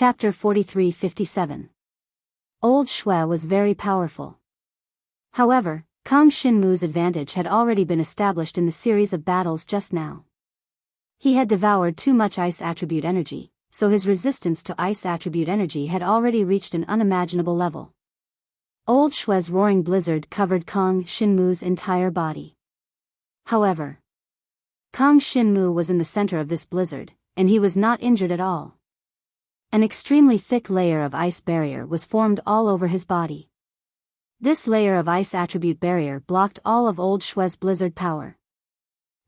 Chapter 43-57. Old Shui was very powerful. However, Kang Xinmu's advantage had already been established in the series of battles just now. He had devoured too much ice attribute energy, so his resistance to ice attribute energy had already reached an unimaginable level. Old Shui's roaring blizzard covered Kang Xinmu's entire body. However, Kang Xinmu was in the center of this blizzard, and he was not injured at all. An extremely thick layer of ice barrier was formed all over his body. This layer of ice attribute barrier blocked all of Old Shui's blizzard power.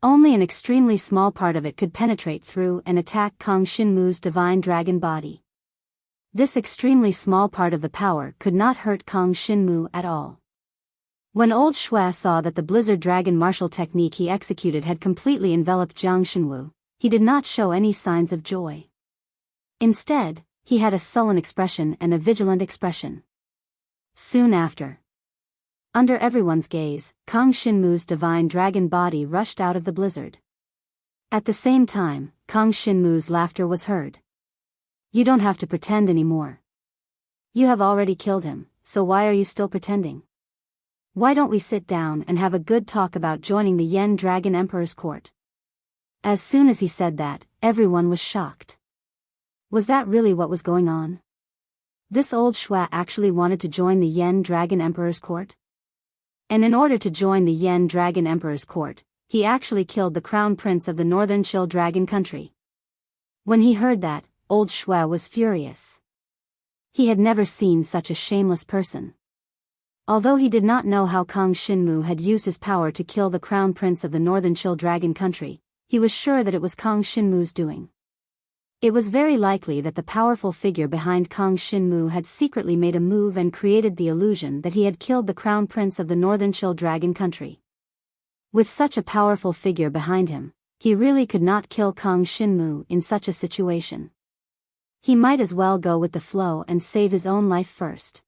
Only an extremely small part of it could penetrate through and attack Kang Xinmu's divine dragon body. This extremely small part of the power could not hurt Kang Xinmu at all. When Old Shui saw that the blizzard dragon martial technique he executed had completely enveloped Jiang Xinwu, he did not show any signs of joy. Instead, he had a sullen expression and a vigilant expression. Soon after, under everyone's gaze, Kang Xinmu's divine dragon body rushed out of the blizzard. At the same time, Kang Xinmu's laughter was heard. You don't have to pretend anymore. You have already killed him, so why are you still pretending? Why don't we sit down and have a good talk about joining the Yen Dragon Emperor's court? As soon as he said that, everyone was shocked. Was that really what was going on? This old Shui actually wanted to join the Yen Dragon Emperor's court? And in order to join the Yen Dragon Emperor's court, he actually killed the crown prince of the northern Chill Dragon country. When he heard that, old Shui was furious. He had never seen such a shameless person. Although he did not know how Kang Xinmu had used his power to kill the crown prince of the northern Chill Dragon country, he was sure that it was Kang Xinmu's doing. It was very likely that the powerful figure behind Kang Xinmu had secretly made a move and created the illusion that he had killed the crown prince of the northern Chill Dragon country. With such a powerful figure behind him, he really could not kill Kang Xinmu in such a situation. He might as well go with the flow and save his own life first.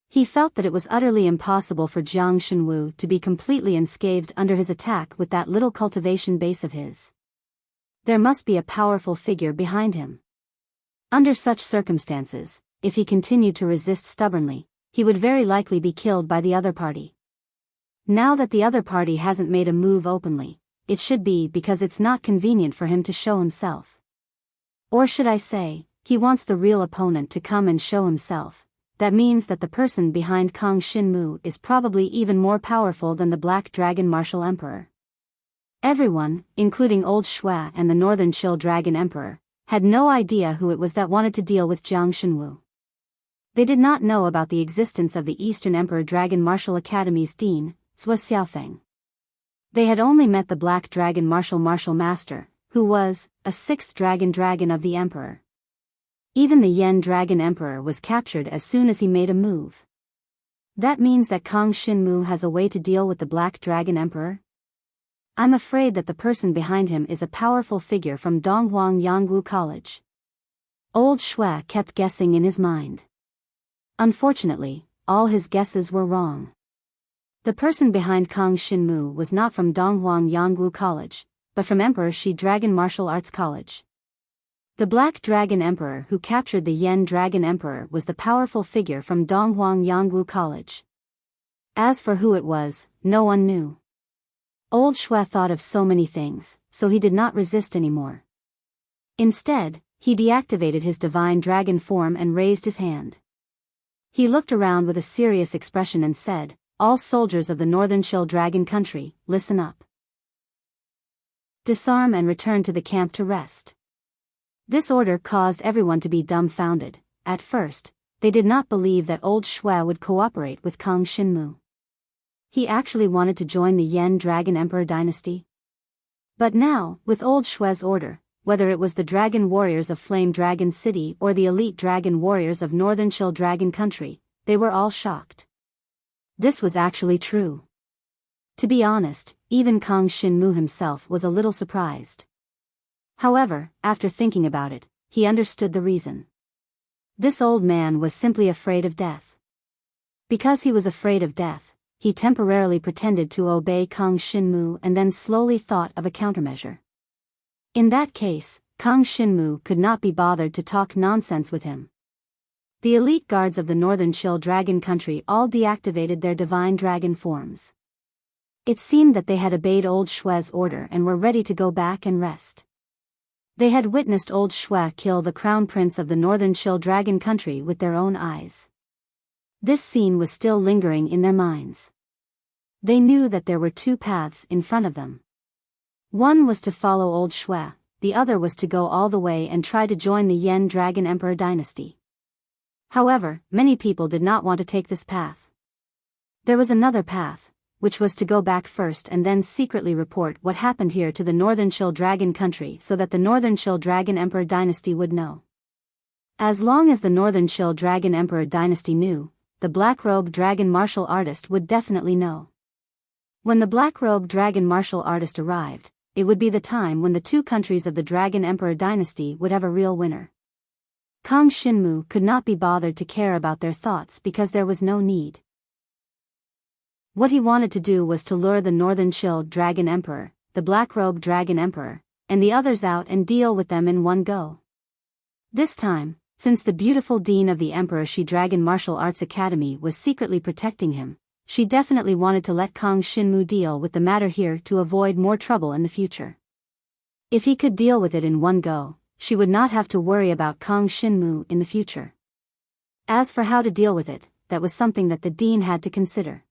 He felt that it was utterly impossible for Jiang Xinwu to be completely unscathed under his attack with that little cultivation base of his. There must be a powerful figure behind him. Under such circumstances, if he continued to resist stubbornly, he would very likely be killed by the other party. Now that the other party hasn't made a move openly, it should be because it's not convenient for him to show himself. Or should I say, he wants the real opponent to come and show himself. That means that the person behind Kang Xinmu is probably even more powerful than the Black Dragon Martial Emperor. Everyone, including Old Shui and the Northern Chill Dragon Emperor, had no idea who it was that wanted to deal with Jiang Xinwu. They did not know about the existence of the Eastern Emperor Dragon Martial Academy's dean, Zhuo Xiaofeng. They had only met the Black Dragon Martial Master, who was a sixth dragon of the Emperor. Even the Yen Dragon Emperor was captured as soon as he made a move. That means that Kang Xinmu has a way to deal with the Black Dragon Emperor? I'm afraid that the person behind him is a powerful figure from Donghuang Yangwu College. Old Shui kept guessing in his mind. Unfortunately, all his guesses were wrong. The person behind Kang Xinmu was not from Donghuang Yangwu College, but from Emperor Shi Dragon Martial Arts College. The Black Dragon Emperor who captured the Yen Dragon Emperor was the powerful figure from Donghuang Yangwu College. As for who it was, no one knew. Old Shui thought of so many things, so he did not resist anymore. Instead, he deactivated his divine dragon form and raised his hand. He looked around with a serious expression and said, "All soldiers of the Northern Chill Dragon country, listen up. Disarm and return to the camp to rest." This order caused everyone to be dumbfounded. At first, they did not believe that Old Shui would cooperate with Kang Xinmu. He actually wanted to join the Yen Dragon Emperor dynasty. But now, with Old Shui's order, whether it was the Dragon Warriors of Flame Dragon City or the elite Dragon Warriors of Northern Chill Dragon Country, they were all shocked. This was actually true. To be honest, even Kang Xinmu himself was a little surprised. However, after thinking about it, he understood the reason. This old man was simply afraid of death. Because he was afraid of death, he temporarily pretended to obey Kang Xinmu and then slowly thought of a countermeasure. In that case, Kang Shinmu could not be bothered to talk nonsense with him. The elite guards of the Northern Chill Dragon country all deactivated their divine dragon forms. It seemed that they had obeyed Old Shue's order and were ready to go back and rest. They had witnessed Old Shue kill the crown prince of the Northern Chill Dragon country with their own eyes. This scene was still lingering in their minds. They knew that there were two paths in front of them. One was to follow Old Shue, the other was to go all the way and try to join the Yen Dragon Emperor dynasty. However, many people did not want to take this path. There was another path, which was to go back first and then secretly report what happened here to the Northern Chill Dragon country so that the Northern Chill Dragon Emperor dynasty would know. As long as the Northern Chill Dragon Emperor dynasty knew, the Black-Robed Dragon martial artist would definitely know. When the Black-Robed Dragon martial artist arrived, it would be the time when the two countries of the Dragon Emperor dynasty would have a real winner. Kang Shinmu could not be bothered to care about their thoughts because there was no need. What he wanted to do was to lure the Northern Chill Dragon Emperor, the Black-Robed Dragon Emperor, and the others out and deal with them in one go. This time, since the beautiful dean of the Emperor Shi Dragon Martial Arts Academy was secretly protecting him, she definitely wanted to let Kang Shinmu deal with the matter here to avoid more trouble in the future. If he could deal with it in one go, she would not have to worry about Kang Shinmu in the future. As for how to deal with it, that was something that the dean had to consider.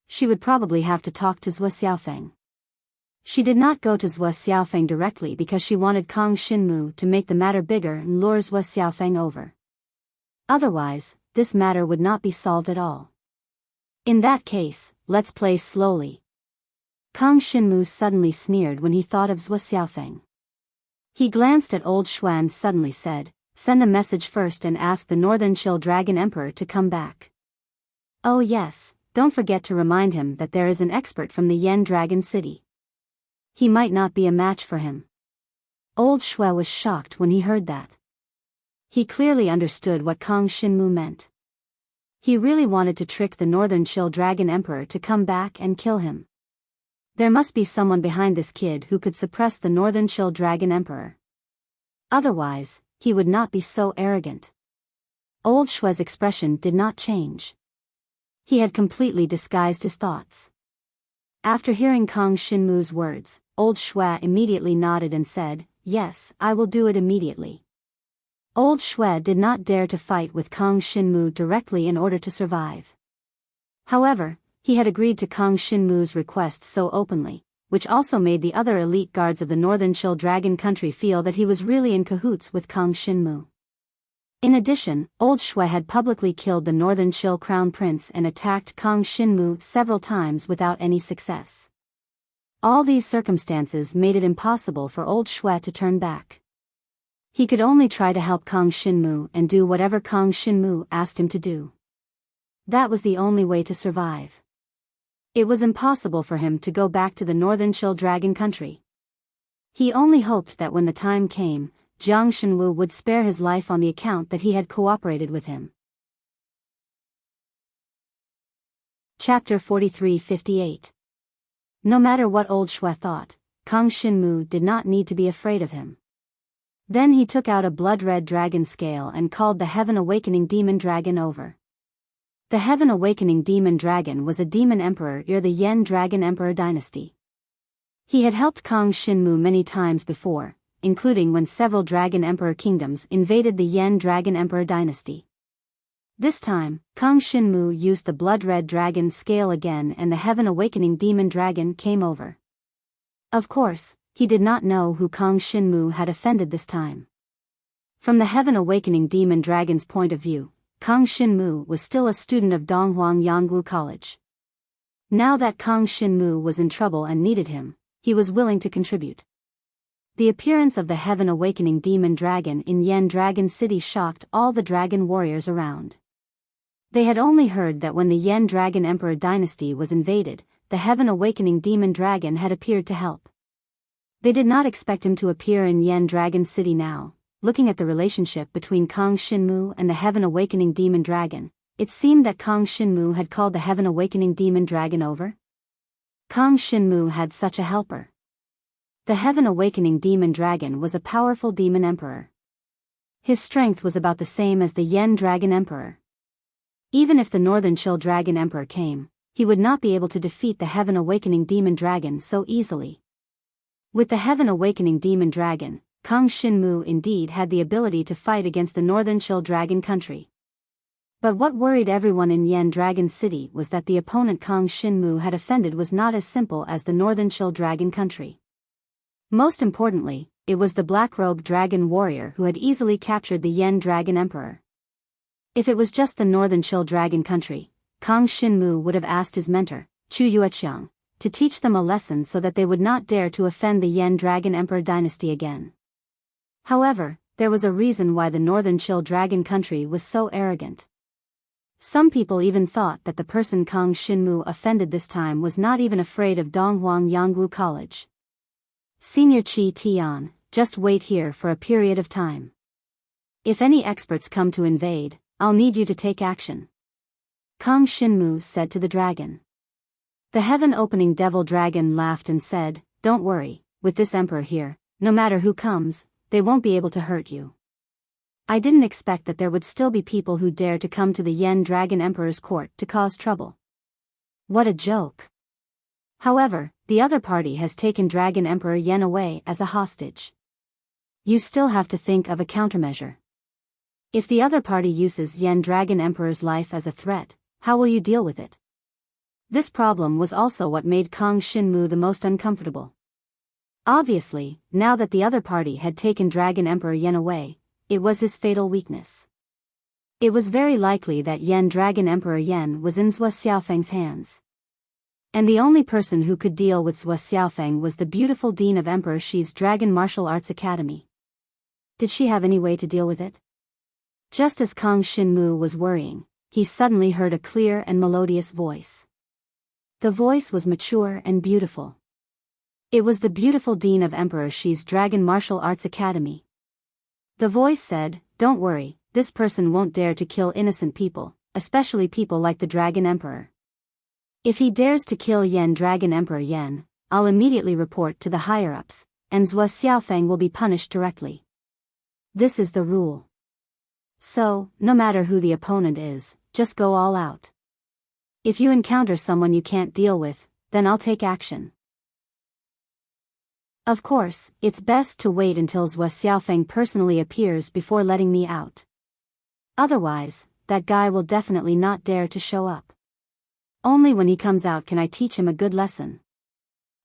She would probably have to talk to Zhuo Xiaofeng. She did not go to Zhuo Xiaofeng directly because she wanted Kang Shinmu to make the matter bigger and lure Zhuo Xiaofeng over. Otherwise, this matter would not be solved at all. In that case, let's play slowly. Kang Shinmu suddenly sneered when he thought of Zhuo Xiaofeng. He glanced at Old Shue and suddenly said, "Send a message first and ask the Northern Chill Dragon Emperor to come back. Oh yes, don't forget to remind him that there is an expert from the Yen Dragon City. He might not be a match for him." Old Shue was shocked when he heard that. He clearly understood what Kang Shinmu meant. He really wanted to trick the Northern Chill Dragon Emperor to come back and kill him. There must be someone behind this kid who could suppress the Northern Chill Dragon Emperor. Otherwise, he would not be so arrogant. Old Shue's expression did not change. He had completely disguised his thoughts. After hearing Kang Shinmu's words, Old Shue immediately nodded and said, "Yes, I will do it immediately." Old Shue did not dare to fight with Kang Shinmu directly in order to survive. However, he had agreed to Kang Shinmu's request so openly, which also made the other elite guards of the Northern Chill Dragon country feel that he was really in cahoots with Kang Shinmu. In addition, Old Shue had publicly killed the Northern Chill Crown Prince and attacked Kang Shinmu several times without any success. All these circumstances made it impossible for Old Shue to turn back. He could only try to help Kang Shinmu and do whatever Kang Shinmu asked him to do. That was the only way to survive. It was impossible for him to go back to the Northern Chill Dragon country. He only hoped that when the time came, Jiang Shenwu would spare his life on the account that he had cooperated with him. Chapter 43-58. No matter what Old Shue thought, Kang Shinmu did not need to be afraid of him. Then he took out a blood-red dragon scale and called the Heaven Awakening Demon Dragon over. The Heaven Awakening Demon Dragon was a demon emperor near the Yen Dragon Emperor dynasty. He had helped Kang Shinmu many times before, including when several Dragon Emperor kingdoms invaded the Yen Dragon Emperor dynasty. This time, Kang Shinmu used the blood-red dragon scale again and the Heaven Awakening Demon Dragon came over. Of course, he did not know who Kang Shinmu had offended this time. From the Heaven Awakening Demon Dragon's point of view, Kang Shinmu was still a student of Donghuang Yangwu College. Now that Kang Shinmu was in trouble and needed him, he was willing to contribute. The appearance of the Heaven Awakening Demon Dragon in Yen Dragon City shocked all the dragon warriors around. They had only heard that when the Yen Dragon Emperor dynasty was invaded, the Heaven Awakening Demon Dragon had appeared to help. They did not expect him to appear in Yen Dragon City now. Looking at the relationship between Kang Shinmu and the Heaven Awakening Demon Dragon, it seemed that Kang Shinmu had called the Heaven Awakening Demon Dragon over. Kang Shinmu had such a helper. The Heaven Awakening Demon Dragon was a powerful demon emperor. His strength was about the same as the Yen Dragon Emperor. Even if the Northern Chill Dragon Emperor came, he would not be able to defeat the Heaven Awakening Demon Dragon so easily. With the Heaven Awakening Demon Dragon, Kang Shinmu indeed had the ability to fight against the Northern Chill Dragon country. But what worried everyone in Yen Dragon City was that the opponent Kang Shinmu had offended was not as simple as the Northern Chill Dragon country. Most importantly, it was the Black-Robed Dragon Warrior who had easily captured the Yen Dragon Emperor. If it was just the Northern Chill Dragon country, Kang Shinmu would have asked his mentor, Chu Yueqiang, to teach them a lesson so that they would not dare to offend the Yen Dragon Emperor dynasty again. However, there was a reason why the Northern Chill Dragon country was so arrogant. Some people even thought that the person Kang Shinmu offended this time was not even afraid of Donghuang Yangwu College. Senior Qi Tian, just wait here for a period of time. If any experts come to invade, I'll need you to take action. Kang Shinmu said to the dragon. The heaven-opening devil dragon laughed and said, "Don't worry, with this emperor here, no matter who comes, they won't be able to hurt you." I didn't expect that there would still be people who dare to come to the Yen Dragon Emperor's court to cause trouble. What a joke. However, the other party has taken Dragon Emperor Yen away as a hostage. You still have to think of a countermeasure. If the other party uses Yen Dragon Emperor's life as a threat, how will you deal with it? This problem was also what made Kang Shinmu the most uncomfortable. Obviously, now that the other party had taken Dragon Emperor Yen away, it was his fatal weakness. It was very likely that Yen Dragon Emperor Yen was in Zhuo Xiaofeng's hands. And the only person who could deal with Zhuo Xiaofeng was the beautiful Dean of Emperor Shi's Dragon Martial Arts Academy. Did she have any way to deal with it? Just as Kang Shinmu was worrying, he suddenly heard a clear and melodious voice. The voice was mature and beautiful. It was the beautiful Dean of Emperor Shi's Dragon Martial Arts Academy. The voice said, "Don't worry, this person won't dare to kill innocent people, especially people like the Dragon Emperor. If he dares to kill Yen Dragon Emperor Yen, I'll immediately report to the higher-ups, and Zhuo Xiaofeng will be punished directly. This is the rule. So, no matter who the opponent is, just go all out. If you encounter someone you can't deal with, then I'll take action. Of course, it's best to wait until Zhuo Xiaofeng personally appears before letting me out. Otherwise, that guy will definitely not dare to show up. Only when he comes out can I teach him a good lesson.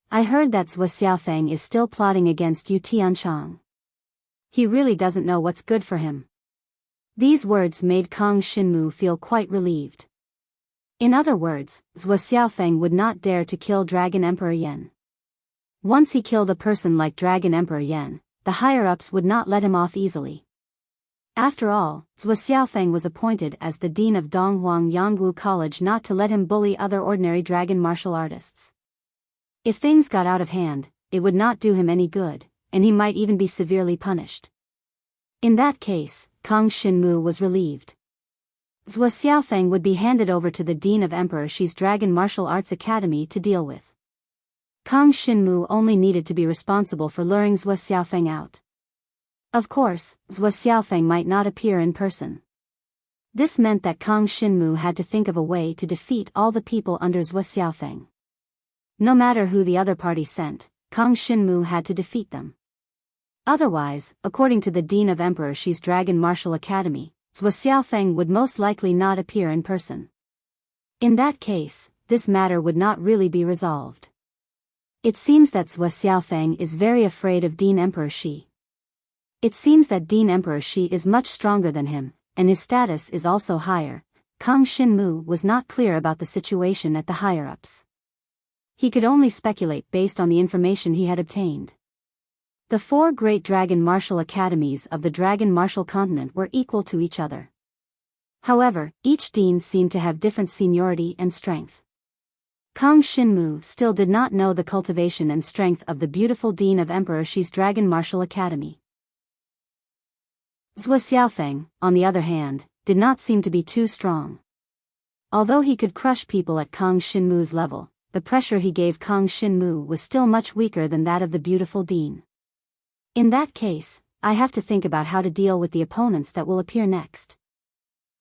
I heard that Zhuo Xiaofeng is still plotting against Yu Tianchang. He really doesn't know what's good for him." These words made Kang Shinmu feel quite relieved. In other words, Zhuo Xiaofeng would not dare to kill Dragon Emperor Yen. Once he killed a person like Dragon Emperor Yen, the higher-ups would not let him off easily. After all, Zhuo Xiaofeng was appointed as the dean of Donghuang Yangwu College not to let him bully other ordinary dragon martial artists. If things got out of hand, it would not do him any good, and he might even be severely punished. In that case, Kang Shinmu was relieved. Zhuo Xiaofeng would be handed over to the dean of Emperor Shi's Dragon Martial Arts Academy to deal with. Kang Shinmu only needed to be responsible for luring Zhuo Xiaofeng out. Of course, Zhuo Xiaofeng might not appear in person. This meant that Kang Shinmu had to think of a way to defeat all the people under Zhuo Xiaofeng. No matter who the other party sent, Kang Shinmu had to defeat them. Otherwise, according to the Dean of Emperor Shi's Dragon Martial Academy, Zhuo Xiaofeng would most likely not appear in person. In that case, this matter would not really be resolved. It seems that Zhuo Xiaofeng is very afraid of Dean Emperor Shi. It seems that Dean Emperor Shi is much stronger than him, and his status is also higher. Kang Shinmu was not clear about the situation at the higher-ups. He could only speculate based on the information he had obtained. The 4 great dragon martial academies of the Dragon Martial Continent were equal to each other. However, each dean seemed to have different seniority and strength. Kang Shinmu still did not know the cultivation and strength of the beautiful Dean of Emperor Shi's Dragon Martial Academy. Zhuo Xiaofeng, on the other hand, did not seem to be too strong. Although he could crush people at Kang Shinmu's level, the pressure he gave Kang Shinmu was still much weaker than that of the beautiful Dean. In that case, I have to think about how to deal with the opponents that will appear next.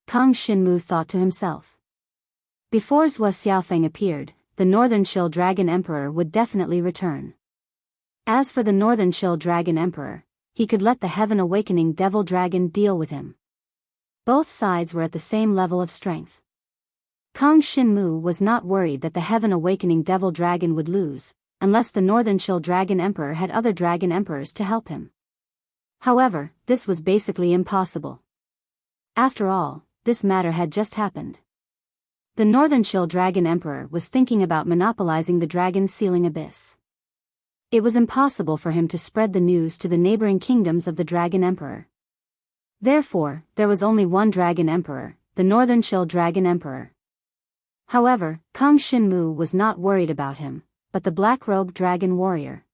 Kang Shinmu thought to himself. Before Zhou Xiaofeng appeared, the Northern Chill Dragon Emperor would definitely return. As for the Northern Chill Dragon Emperor, he could let the Heaven Awakening Devil Dragon deal with him. Both sides were at the same level of strength. Kang Shinmu was not worried that the Heaven Awakening Devil Dragon would lose, unless the Northern Chill Dragon Emperor had other Dragon Emperors to help him. However, this was basically impossible. After all, this matter had just happened. The Northern Chill Dragon Emperor was thinking about monopolizing the Dragon's Sealing Abyss. It was impossible for him to spread the news to the neighboring kingdoms of the Dragon Emperor. Therefore, there was only one Dragon Emperor, the Northern Chill Dragon Emperor. However, Kang Shinmu was not worried about him, but the Black-Robed Dragon Warrior.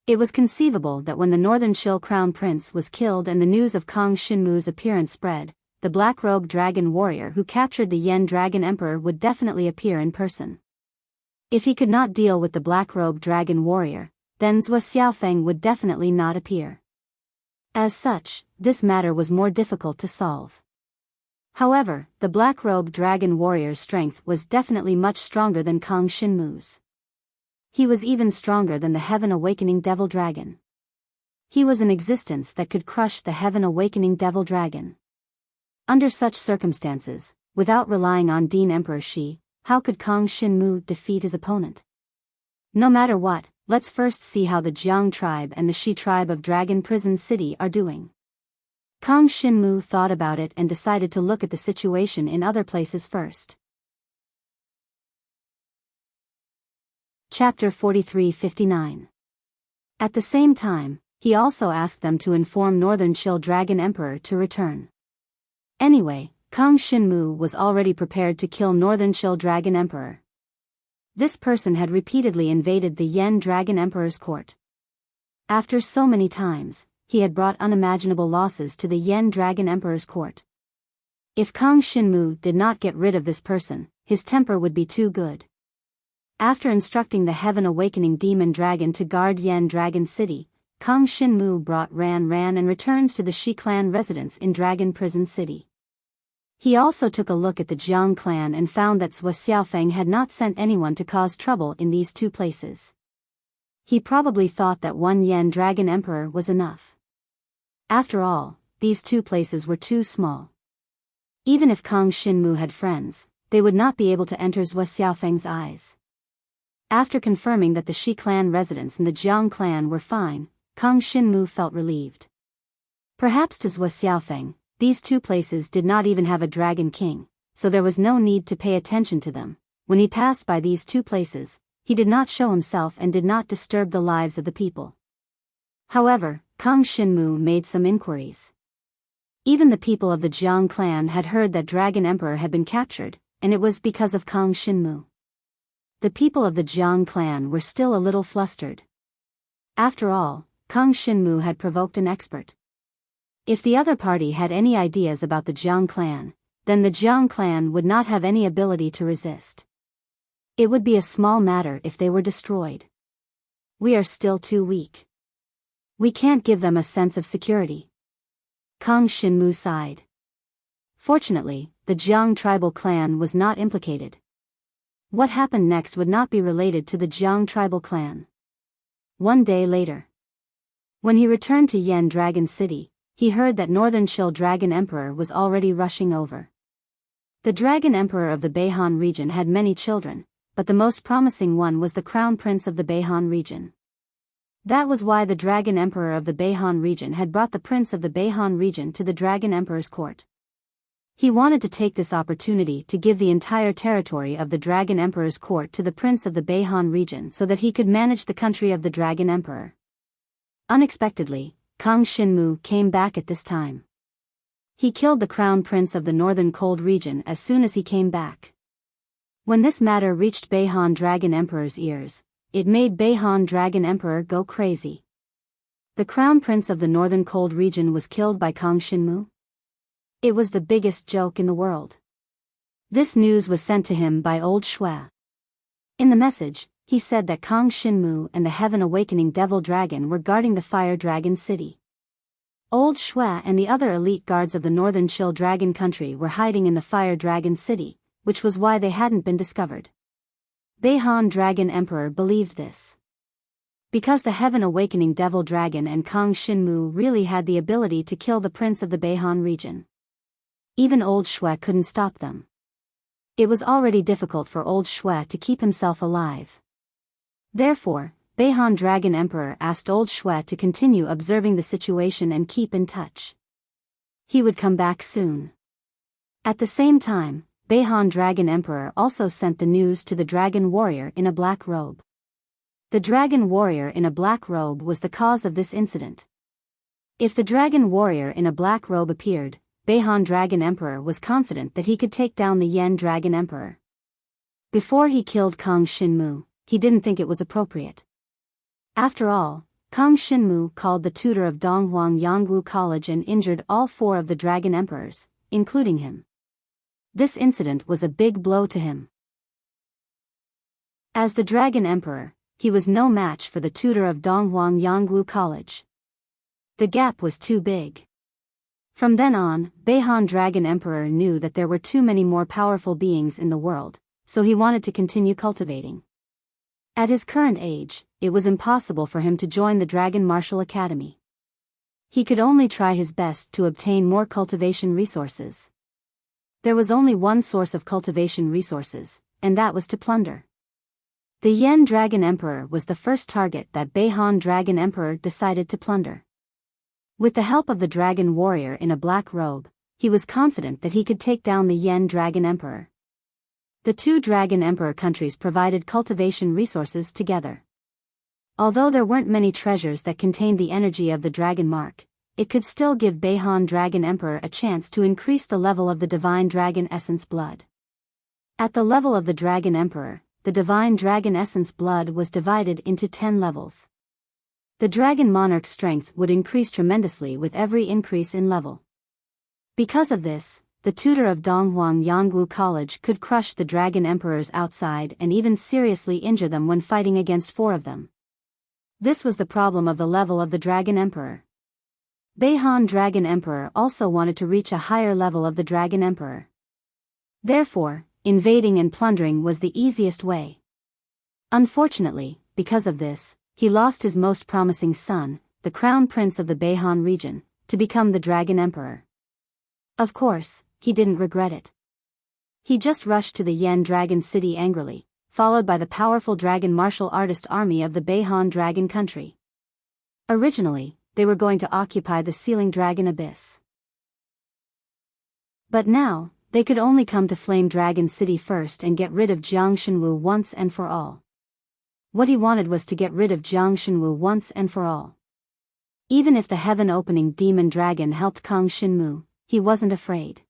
It was conceivable that when the Northern Chill Crown Prince was killed and the news of Kang Shinmu's appearance spread, the Black-Robed Dragon Warrior who captured the Yen Dragon Emperor would definitely appear in person. If he could not deal with the Black-Robed Dragon Warrior, then Zhou Xiaofeng would definitely not appear. As such, this matter was more difficult to solve. However, the Black-Robed Dragon Warrior's strength was definitely much stronger than Kang Shinmu's. He was even stronger than the Heaven Awakening Devil Dragon. He was an existence that could crush the Heaven Awakening Devil Dragon. Under such circumstances, without relying on Dean Emperor Shi, how could Kang Shinmu defeat his opponent? No matter what, let's first see how the Jiang tribe and the Shi tribe of Dragon Prison City are doing. Kang Shinmu thought about it and decided to look at the situation in other places first. Chapter 43-59. At the same time, he also asked them to inform Northern Chill Dragon Emperor to return. Anyway, Kang Shinmu was already prepared to kill Northern Chill Dragon Emperor. This person had repeatedly invaded the Yen Dragon Emperor's court. After so many times, he had brought unimaginable losses to the Yen Dragon Emperor's court. If Kang Shinmu did not get rid of this person, his temper would be too good. After instructing the Heaven Awakening Demon Dragon to guard Yen Dragon City, Kang Shinmu brought Ran and returned to the Shi clan residence in Dragon Prison City. He also took a look at the Jiang clan and found that Zhou Xiaofeng had not sent anyone to cause trouble in these two places. He probably thought that one Yen Dragon Emperor was enough. After all, these two places were too small. Even if Kang Shinmu had friends, they would not be able to enter Zhou Xiaofeng's eyes. After confirming that the Shi clan residents and the Jiang clan were fine, Kang Shinmu felt relieved. Perhaps to Zhou Xiaofeng, these two places did not even have a Dragon King, so there was no need to pay attention to them. When he passed by these two places, he did not show himself and did not disturb the lives of the people. However, Kang Shinmu made some inquiries. Even the people of the Jiang clan had heard that Dragon Emperor had been captured, and it was because of Kang Shinmu. The people of the Jiang clan were still a little flustered. After all, Kang Shinmu had provoked an expert. If the other party had any ideas about the Jiang clan, then the Jiang clan would not have any ability to resist. It would be a small matter if they were destroyed. We are still too weak. We can't give them a sense of security. Kang Shinmu sighed. Fortunately, the Jiang tribal clan was not implicated. What happened next would not be related to the Jiang tribal clan. One day later, when he returned to Yen Dragon City, he heard that Northern Chill Dragon Emperor was already rushing over. The Dragon Emperor of the Beihan region had many children, but the most promising one was the Crown Prince of the Beihan region. That was why the Dragon Emperor of the Beihan region had brought the Prince of the Beihan region to the Dragon Emperor's court. He wanted to take this opportunity to give the entire territory of the Dragon Emperor's court to the Prince of the Beihan region so that he could manage the country of the Dragon Emperor. Unexpectedly, Kang Shinmu came back at this time. He killed the Crown Prince of the Northern Cold region as soon as he came back. When this matter reached Beihan Dragon Emperor's ears, it made Beihan Dragon Emperor go crazy. The Crown Prince of the Northern Cold region was killed by Kang Shinmu? It was the biggest joke in the world. This news was sent to him by old Shui. In the message, he said that Kang Shinmu and the Heaven Awakening Devil Dragon were guarding the Fire Dragon City. Old Shui and the other elite guards of the Northern Chill Dragon Country were hiding in the Fire Dragon City, which was why they hadn't been discovered. Beihan Dragon Emperor believed this. Because the Heaven Awakening Devil Dragon and Kang Shinmu really had the ability to kill the prince of the Beihan region. Even Old Shui couldn't stop them. It was already difficult for Old Shui to keep himself alive. Therefore, Beihan Dragon Emperor asked Old Shui to continue observing the situation and keep in touch. He would come back soon. At the same time, Beihan Dragon Emperor also sent the news to the Dragon Warrior in a black robe. The Dragon Warrior in a black robe was the cause of this incident. If the Dragon Warrior in a black robe appeared, Beihan Dragon Emperor was confident that he could take down the Yen Dragon Emperor. Before he killed Kang Shinmu, he didn't think it was appropriate. After all, Kang Shinmu called the tutor of Donghuang Yangwu College and injured all 4 of the Dragon Emperors, including him. This incident was a big blow to him. As the Dragon Emperor, he was no match for the tutor of Donghuang Yangwu College. The gap was too big. From then on, Beihan Dragon Emperor knew that there were too many more powerful beings in the world, so he wanted to continue cultivating. At his current age, it was impossible for him to join the Dragon Martial Academy. He could only try his best to obtain more cultivation resources. There was only one source of cultivation resources, and that was to plunder. The Yen Dragon Emperor was the first target that Beihan Dragon Emperor decided to plunder. With the help of the Dragon Warrior in a black robe, he was confident that he could take down the Yen Dragon Emperor. The 2 Dragon Emperor countries provided cultivation resources together. Although there weren't many treasures that contained the energy of the Dragon Mark, it could still give Beihan Dragon Emperor a chance to increase the level of the Divine Dragon Essence blood. At the level of the Dragon Emperor, the Divine Dragon Essence blood was divided into 10 levels. The Dragon Monarch's strength would increase tremendously with every increase in level. Because of this, the tutor of Donghuang Yangwu College could crush the Dragon Emperors outside and even seriously injure them when fighting against 4 of them. This was the problem of the level of the Dragon Emperor. Beihan Dragon Emperor also wanted to reach a higher level of the Dragon Emperor. Therefore, invading and plundering was the easiest way. Unfortunately, because of this, he lost his most promising son, the Crown Prince of the Beihan region, to become the Dragon Emperor. Of course, he didn't regret it. He just rushed to the Yen Dragon City angrily, followed by the powerful Dragon Martial Artist army of the Beihan Dragon Country. Originally, they were going to occupy the Sealing Dragon Abyss. But now, they could only come to Flame Dragon City first and get rid of Jiang Shenwu once and for all. What he wanted was to get rid of Jiang Shenwu once and for all. Even if the heaven-opening demon dragon helped Kang Shinmu, he wasn't afraid.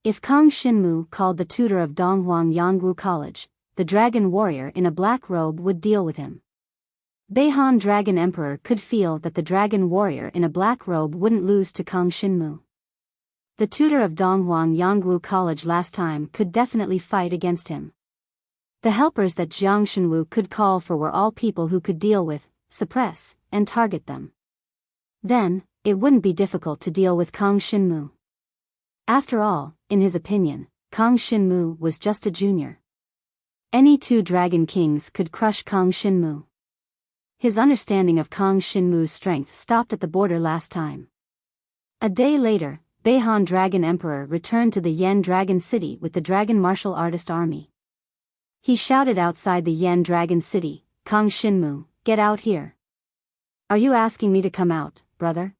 If Kang Shinmu called the tutor of Donghuang Yangwu College, the Dragon Warrior in a black robe would deal with him. Beihan Dragon Emperor could feel that the Dragon Warrior in a black robe wouldn't lose to Kang Shinmu. The tutor of Donghuang Yangwu College last time could definitely fight against him. The helpers that Jiang Shenwu could call for were all people who could deal with, suppress, and target them. Then, it wouldn't be difficult to deal with Kang Shinmu. After all, in his opinion, Kang Shinmu was just a junior. Any 2 Dragon Kings could crush Kang Shinmu. His understanding of Kang Shinmu's strength stopped at the border last time. A day later, Beihan Dragon Emperor returned to the Yen Dragon City with the Dragon Martial Artist army. He shouted outside the Yen Dragon City, "Kang Shinmu, get out here." "Are you asking me to come out, brother?"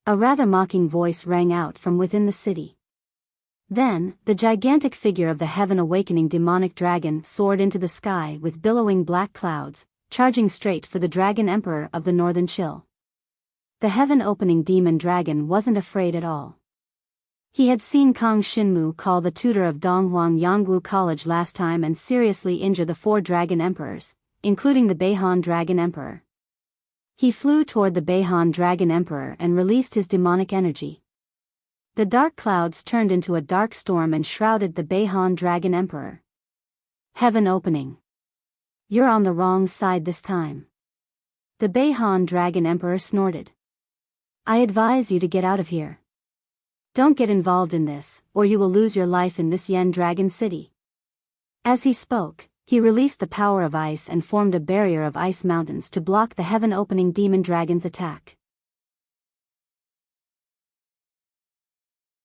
A rather mocking voice rang out from within the city. Then, the gigantic figure of the Heaven Awakening demonic dragon soared into the sky with billowing black clouds, charging straight for the Dragon Emperor of the Northern Chill. The heaven-opening demon dragon wasn't afraid at all. He had seen Kang Shinmu call the tutor of Donghuang Yangwu College last time and seriously injure the 4 Dragon Emperors, including the Beihan Dragon Emperor. He flew toward the Beihan Dragon Emperor and released his demonic energy. The dark clouds turned into a dark storm and shrouded the Beihan Dragon Emperor. Heaven opening. You're on the wrong side this time. The Beihan Dragon Emperor snorted. I advise you to get out of here. Don't get involved in this, or you will lose your life in this Yen Dragon City. As he spoke, he released the power of ice and formed a barrier of ice mountains to block the heaven-opening demon dragon's attack.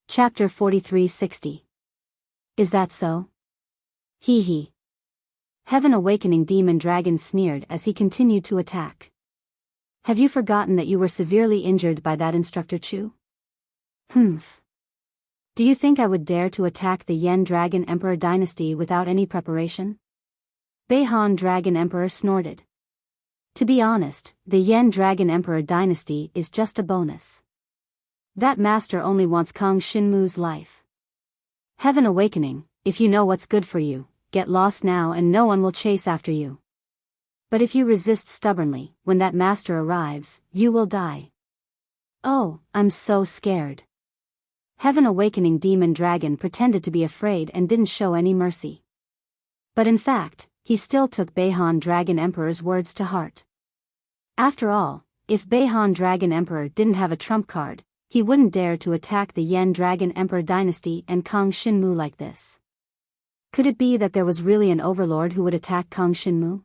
Chapter 4360. Is that so? Hee hee. Heaven-awakening demon dragon sneered as he continued to attack. Have you forgotten that you were severely injured by that instructor Chu? Humph. Do you think I would dare to attack the Yen Dragon Emperor dynasty without any preparation? Beihan Dragon Emperor snorted. To be honest, the Yen Dragon Emperor dynasty is just a bonus. That master only wants Kong Shinmu's life. Heaven Awakening, if you know what's good for you, get lost now and no one will chase after you. But if you resist stubbornly, when that master arrives, you will die. Oh, I'm so scared. Heaven Awakening Demon Dragon pretended to be afraid and didn't show any mercy. But in fact, he still took Beihan Dragon Emperor's words to heart. After all, if Beihan Dragon Emperor didn't have a trump card, he wouldn't dare to attack the Yen Dragon Emperor dynasty and Kong Shinmu like this. Could it be that there was really an overlord who would attack Kong Shinmu?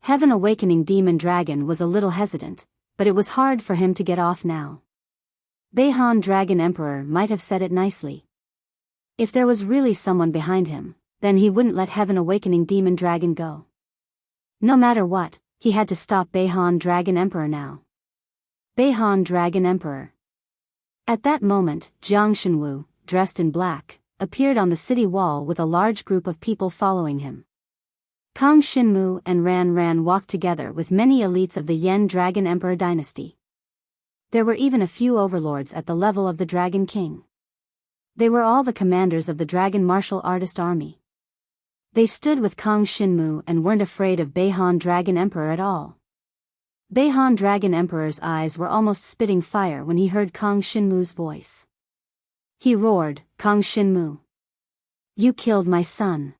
Heaven Awakening Demon Dragon was a little hesitant, but it was hard for him to get off now. Beihan Dragon Emperor might have said it nicely. If there was really someone behind him, then he wouldn't let Heaven Awakening Demon Dragon go. No matter what, he had to stop Beihan Dragon Emperor now. Beihan Dragon Emperor. At that moment, Jiang Shenwu, dressed in black, appeared on the city wall with a large group of people following him. Kong Shinmu and Ran walked together with many elites of the Yen Dragon Emperor dynasty. There were even a few overlords at the level of the Dragon King. They were all the commanders of the Dragon Martial Artist Army. They stood with Kong Shinmu and weren't afraid of Beihan Dragon Emperor at all. Beihan Dragon Emperor's eyes were almost spitting fire when he heard Kong Shinmu's voice. He roared, Kong Shinmu. You killed my son.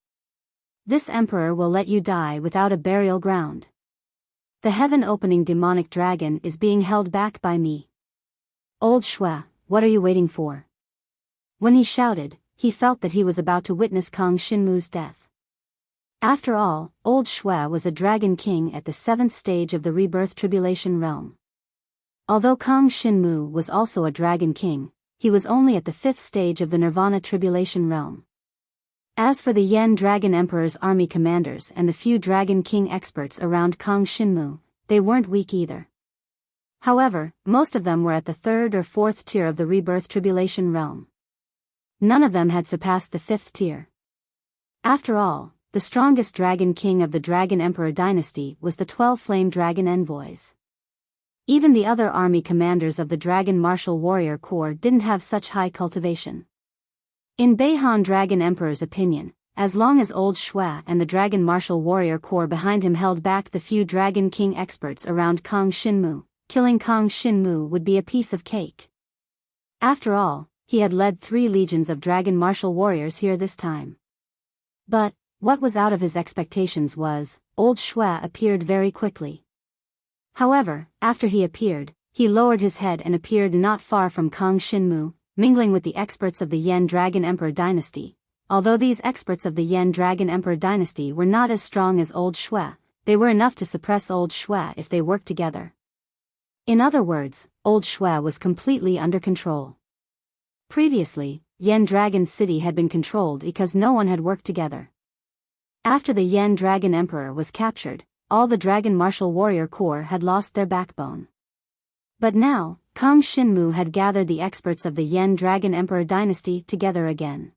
This emperor will let you die without a burial ground. The heaven-opening demonic dragon is being held back by me. Old Shui, what are you waiting for? When he shouted, he felt that he was about to witness Kong Shinmu's death. After all, Old Shui was a dragon king at the 7th stage of the rebirth tribulation realm. Although Kong Shinmu was also a dragon king, he was only at the 5th stage of the nirvana tribulation realm. As for the Yen Dragon Emperor's army commanders and the few Dragon King experts around Kong Shinmu, they weren't weak either. However, most of them were at the 3rd or 4th tier of the rebirth tribulation realm. None of them had surpassed the 5th tier. After all, the strongest Dragon King of the Dragon Emperor dynasty was the 12 Flame Dragon Envoys. Even the other army commanders of the Dragon Martial Warrior Corps didn't have such high cultivation. In Beihan Dragon Emperor's opinion, as long as Old Shui and the Dragon Martial Warrior Corps behind him held back the few Dragon King experts around Kong Shinmu, killing Kong Shinmu would be a piece of cake. After all, he had led 3 legions of Dragon Martial Warriors here this time. But what was out of his expectations was, Old Shui appeared very quickly. However, after he appeared, he lowered his head and appeared not far from Kong Shinmu, mingling with the experts of the Yen Dragon Emperor dynasty. Although these experts of the Yen Dragon Emperor dynasty were not as strong as Old Shui, they were enough to suppress Old Shui if they worked together. In other words, Old Shui was completely under control. Previously, Yen Dragon City had been controlled because no one had worked together. After the Yen Dragon Emperor was captured, all the Dragon Martial Warrior Corps had lost their backbone. But now, Kong Shinmu had gathered the experts of the Yen Dragon Emperor dynasty together again.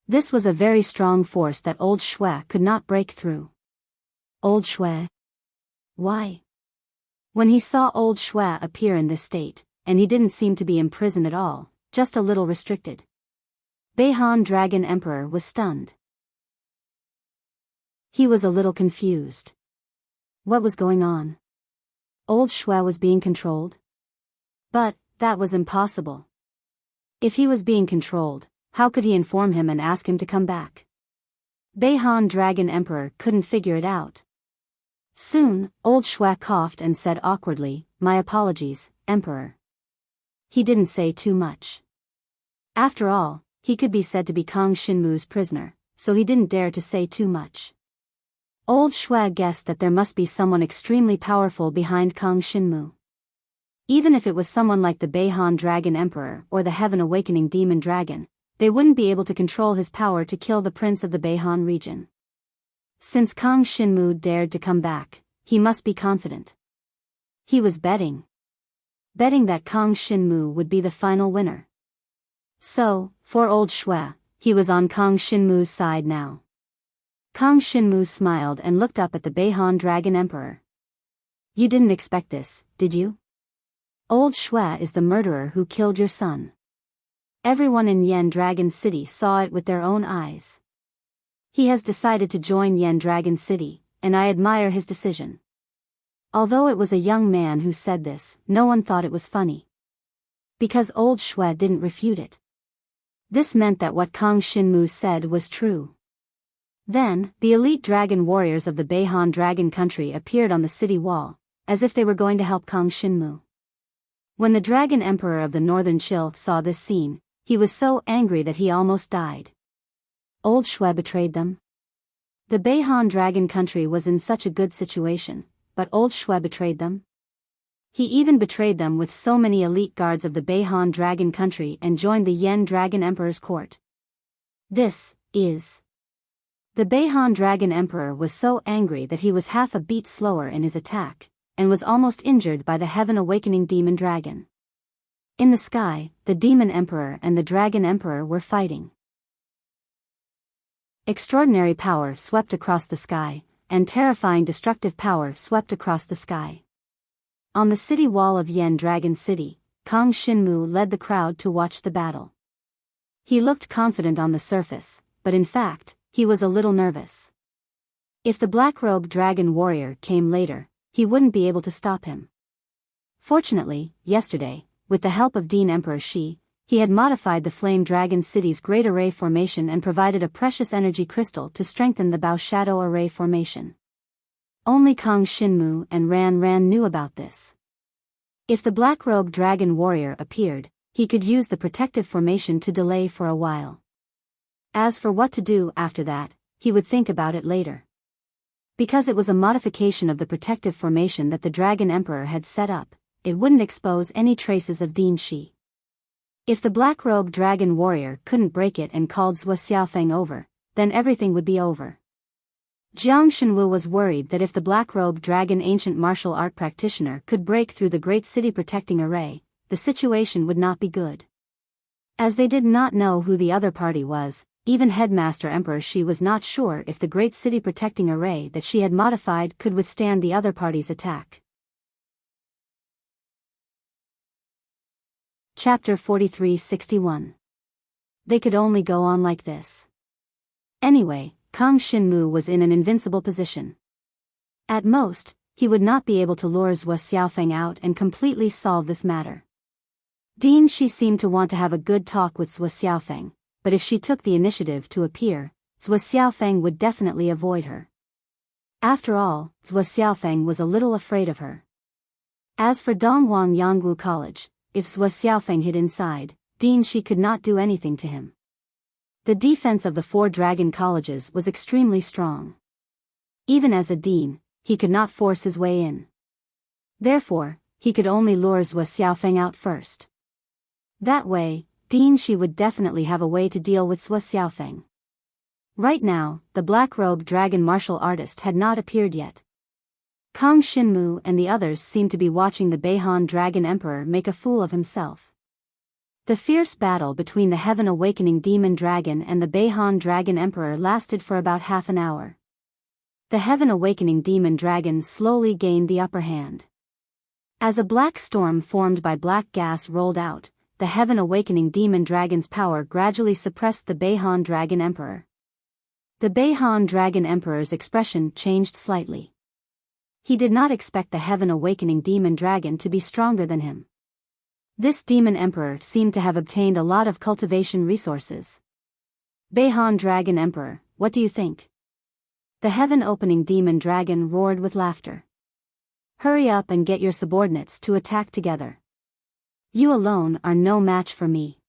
This was a very strong force that Old Shui could not break through. Old Shui? Why? When he saw Old Shui appear in this state, and he didn't seem to be imprisoned at all, just a little restricted. Beihan Dragon Emperor was stunned. He was a little confused. What was going on? Old Shui was being controlled? But that was impossible. If he was being controlled, how could he inform him and ask him to come back? Beihan Dragon Emperor couldn't figure it out. Soon, old Shui coughed and said awkwardly, "My apologies, Emperor." He didn't say too much. After all, he could be said to be Kang Xinmu's prisoner, so he didn't dare to say too much. Old Shui guessed that there must be someone extremely powerful behind Kang Xinmu. Even if it was someone like the Beihan Dragon Emperor or the Heaven Awakening Demon Dragon, they wouldn't be able to control his power to kill the prince of the Beihan region. Since Kang Xinmu dared to come back, he must be confident. He was betting that Kang Xinmu would be the final winner. So, for old Shui, he was on Kang Xinmu's side now. Kang Xinmu smiled and looked up at the Beihan Dragon Emperor. "You didn't expect this, did you? Old Shui is the murderer who killed your son. Everyone in Yen Dragon City saw it with their own eyes. He has decided to join Yen Dragon City, and I admire his decision." Although it was a young man who said this, no one thought it was funny. Because old Shui didn't refute it. This meant that what Kang Xinmu said was true. Then, the elite dragon warriors of the Beihan Dragon Country appeared on the city wall, as if they were going to help Kang Xinmu. When the Dragon Emperor of the Northern Chill saw this scene, he was so angry that he almost died. Old Shui betrayed them. The Beihan Dragon Country was in such a good situation, but old Shui betrayed them. He even betrayed them with so many elite guards of the Beihan Dragon Country and joined the Yen Dragon Emperor's court. The Beihan Dragon Emperor was so angry that he was half a beat slower in his attack, and was almost injured by the Heaven Awakening Demon Dragon. In the sky, the Demon Emperor and the Dragon Emperor were fighting. Extraordinary power swept across the sky, and terrifying destructive power swept across the sky. On the city wall of Yen Dragon City, Kang Xinmu led the crowd to watch the battle. He looked confident on the surface, but in fact, he was a little nervous. If the black-robed dragon warrior came later, he wouldn't be able to stop him. Fortunately, yesterday, with the help of Dean Emperor Shi, he had modified the Flame Dragon City's Great Array formation and provided a precious energy crystal to strengthen the Bao Shadow Array formation. Only Kang Xinmu and Ran knew about this. If the black-robed dragon warrior appeared, he could use the protective formation to delay for a while. As for what to do after that, he would think about it later. Because it was a modification of the protective formation that the Dragon Emperor had set up, it wouldn't expose any traces of Dean Shi. If the black-robed dragon warrior couldn't break it and called Zhuo Xiaofeng over, then everything would be over. Jiang Shenwu was worried that if the black-robed dragon ancient martial art practitioner could break through the Great City Protecting Array, the situation would not be good. As they did not know who the other party was, even Headmaster Emperor Shi was not sure if the Great City Protecting Array that she had modified could withstand the other party's attack. Chapter 43-61. They could only go on like this. Anyway, Kang Xinmu was in an invincible position. At most, he would not be able to lure Zhuo Xiaofeng out and completely solve this matter. Dean Shi seemed to want to have a good talk with Zhuo Xiaofeng, but if she took the initiative to appear, Zhuo Xiaofeng would definitely avoid her. After all, Zhuo Xiaofeng was a little afraid of her. As for Donghuang Yangwu College, if Zhuo Xiaofeng hid inside, Dean Shi could not do anything to him. The defense of the 4 dragon colleges was extremely strong. Even as a dean, he could not force his way in. Therefore, he could only lure Zhuo Xiaofeng out first. That way, Dean Shi would definitely have a way to deal with Zhuo Xiaofeng. Right now, the black-robed dragon martial artist had not appeared yet. Kang Xinmu and the others seemed to be watching the Beihan Dragon Emperor make a fool of himself. The fierce battle between the Heaven Awakening Demon Dragon and the Beihan Dragon Emperor lasted for about half an hour. The Heaven Awakening Demon Dragon slowly gained the upper hand. As a black storm formed by black gas rolled out, the Heaven Awakening Demon Dragon's power gradually suppressed the Beihan Dragon Emperor. The Beihan Dragon Emperor's expression changed slightly. He did not expect the Heaven Awakening Demon Dragon to be stronger than him. This Demon Emperor seemed to have obtained a lot of cultivation resources. Beihan Dragon Emperor, what do you think? The heaven-opening demon dragon roared with laughter. Hurry up and get your subordinates to attack together. You alone are no match for me.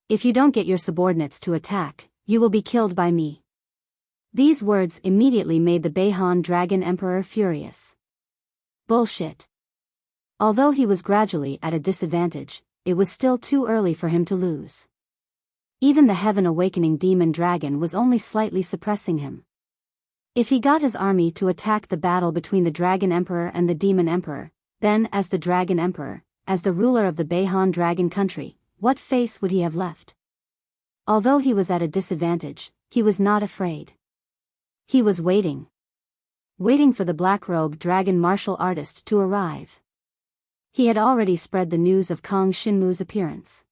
If you don't get your subordinates to attack, you will be killed by me. These words immediately made the Beihan Dragon Emperor furious. Bullshit. Although he was gradually at a disadvantage, it was still too early for him to lose. Even the heaven-awakening demon dragon was only slightly suppressing him. If he got his army to attack the battle between the Dragon Emperor and the Demon Emperor, then as the Dragon Emperor, as the ruler of the Beihan Dragon country, what face would he have left? Although he was at a disadvantage, he was not afraid. He was waiting. Waiting for the black-robed dragon martial artist to arrive. He had already spread the news of Kang Shinmu's appearance.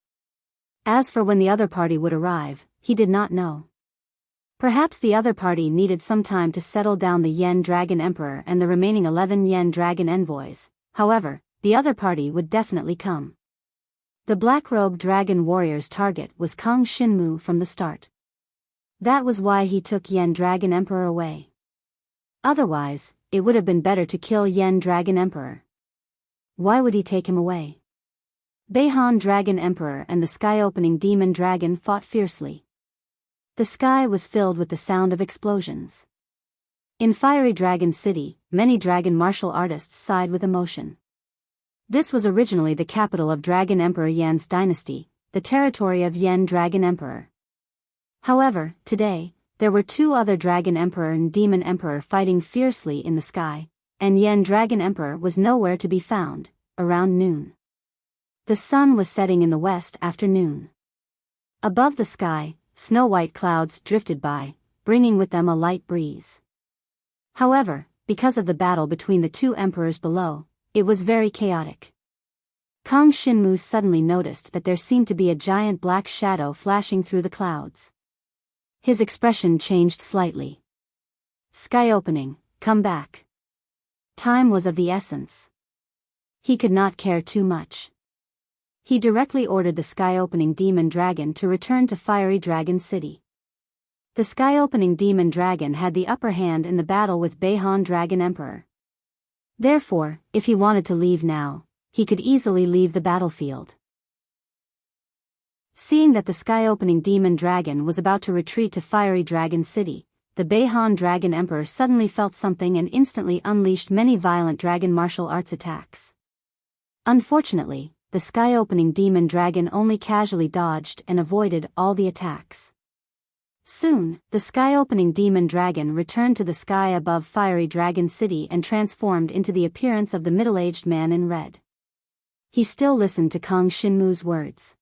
As for when the other party would arrive, he did not know. Perhaps the other party needed some time to settle down the Yen Dragon Emperor and the remaining 11 Yen Dragon envoys. However, the other party would definitely come. The black-robed dragon warrior's target was Kang Shinmu from the start. That was why he took Yen Dragon Emperor away. Otherwise, it would have been better to kill Yen Dragon Emperor. Why would he take him away? Beihan Dragon Emperor and the sky-opening demon dragon fought fiercely. The sky was filled with the sound of explosions. In Fiery Dragon City, many dragon martial artists sighed with emotion. This was originally the capital of Dragon Emperor Yan's dynasty, the territory of Yen Dragon Emperor. However, today, there were two other Dragon Emperor and Demon Emperor fighting fiercely in the sky, and Yen Dragon Emperor was nowhere to be found, around noon. The sun was setting in the west after noon. Above the sky, snow-white clouds drifted by, bringing with them a light breeze. However, because of the battle between the two emperors below, it was very chaotic. Kang Shinmu suddenly noticed that there seemed to be a giant black shadow flashing through the clouds. His expression changed slightly. Sky opening, come back. Time was of the essence. He could not care too much. He directly ordered the sky-opening demon dragon to return to Fiery Dragon City. The sky-opening demon dragon had the upper hand in the battle with Beihan Dragon Emperor. Therefore, if he wanted to leave now, he could easily leave the battlefield. Seeing that the sky-opening demon dragon was about to retreat to Fiery Dragon City, the Beihan Dragon Emperor suddenly felt something and instantly unleashed many violent dragon martial arts attacks. Unfortunately, the sky-opening demon dragon only casually dodged and avoided all the attacks. Soon, the sky-opening demon dragon returned to the sky above Fiery Dragon City and transformed into the appearance of the middle-aged man in red. He still listened to Kang Shinmu's words.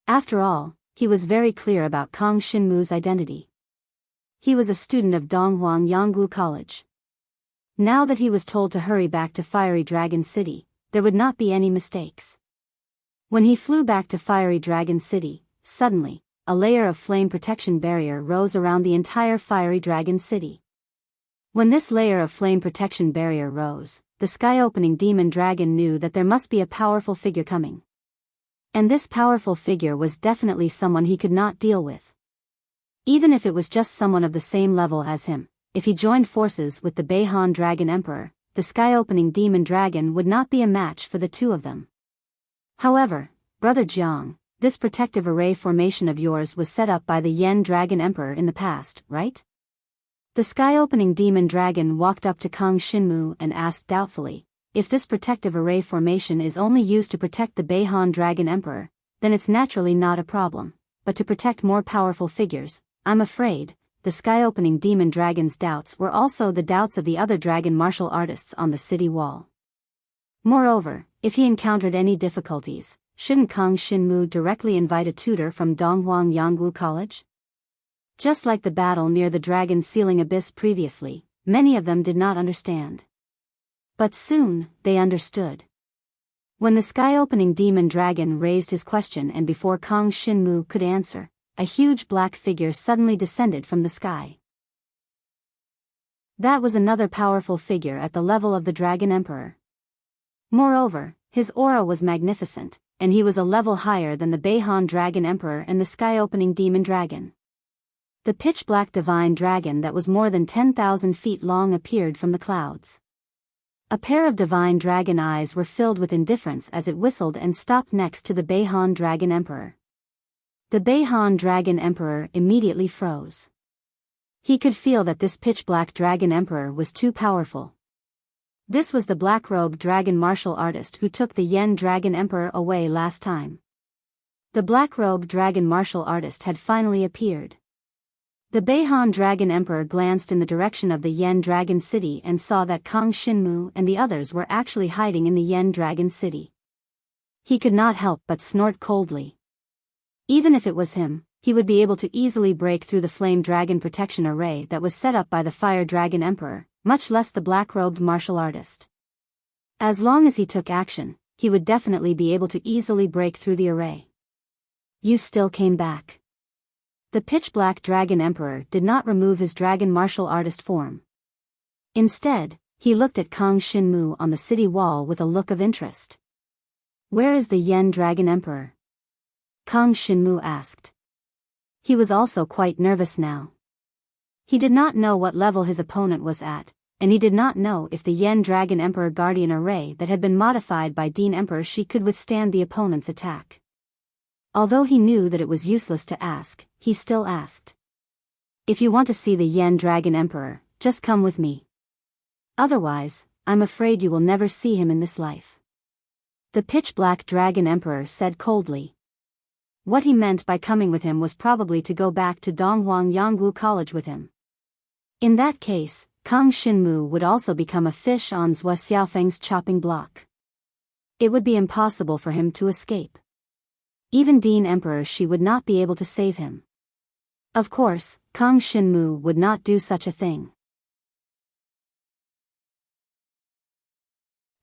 After all, he was very clear about Kang Shinmu's identity. He was a student of Donghuang Yanggu College. Now that he was told to hurry back to Fiery Dragon City, there would not be any mistakes. When he flew back to Fiery Dragon City, suddenly, a layer of flame protection barrier rose around the entire Fiery Dragon City. When this layer of flame protection barrier rose, the sky-opening demon dragon knew that there must be a powerful figure coming. And this powerful figure was definitely someone he could not deal with. Even if it was just someone of the same level as him, if he joined forces with the Beihan Dragon Emperor, the sky-opening demon dragon would not be a match for the two of them. However, Brother Jiang, this protective array formation of yours was set up by the Yen Dragon Emperor in the past, right? The sky-opening demon dragon walked up to Kang Shinmu and asked doubtfully, if this protective array formation is only used to protect the Beihan Dragon Emperor, then it's naturally not a problem, but to protect more powerful figures, I'm afraid. The sky-opening demon dragon's doubts were also the doubts of the other dragon martial artists on the city wall. Moreover, if he encountered any difficulties, shouldn't Kang Shinmu directly invite a tutor from Donghuang Yanggu College? Just like the battle near the dragon ceiling abyss previously, many of them did not understand. But soon, they understood. When the sky-opening demon dragon raised his question and before Kang Shinmu could answer, a huge black figure suddenly descended from the sky. That was another powerful figure at the level of the Dragon Emperor. Moreover, his aura was magnificent, and he was a level higher than the Beihan Dragon Emperor and the sky-opening demon dragon. The pitch-black divine dragon that was more than 10,000 feet long appeared from the clouds. A pair of divine dragon eyes were filled with indifference as it whistled and stopped next to the Beihan Dragon Emperor. The Beihan Dragon Emperor immediately froze. He could feel that this pitch-black dragon emperor was too powerful. This was the black-robed dragon martial artist who took the Yen Dragon Emperor away last time. The black-robed dragon martial artist had finally appeared. The Beihan Dragon Emperor glanced in the direction of the Yen Dragon City and saw that Kang Shinmu and the others were actually hiding in the Yen Dragon City. He could not help but snort coldly. Even if it was him, he would be able to easily break through the Flame Dragon protection array that was set up by the Fire Dragon Emperor, much less the black-robed martial artist. As long as he took action, he would definitely be able to easily break through the array. You still came back. The pitch-black dragon emperor did not remove his dragon martial artist form. Instead, he looked at Kang Shinmu on the city wall with a look of interest. Where is the Yen Dragon Emperor? Kang Shinmu asked. He was also quite nervous now. He did not know what level his opponent was at, and he did not know if the Yen Dragon Emperor Guardian Array that had been modified by Dean Emperor Shi could withstand the opponent's attack. Although he knew that it was useless to ask, he still asked. If you want to see the Yen Dragon Emperor, just come with me. Otherwise, I'm afraid you will never see him in this life. The pitch-black dragon emperor said coldly. What he meant by coming with him was probably to go back to Donghuang Yangwu College with him. In that case, Kang Shinmu would also become a fish on Zhua Xiaofeng's chopping block. It would be impossible for him to escape. Even Dean Emperor Shi would not be able to save him. Of course, Kang Shinmu would not do such a thing.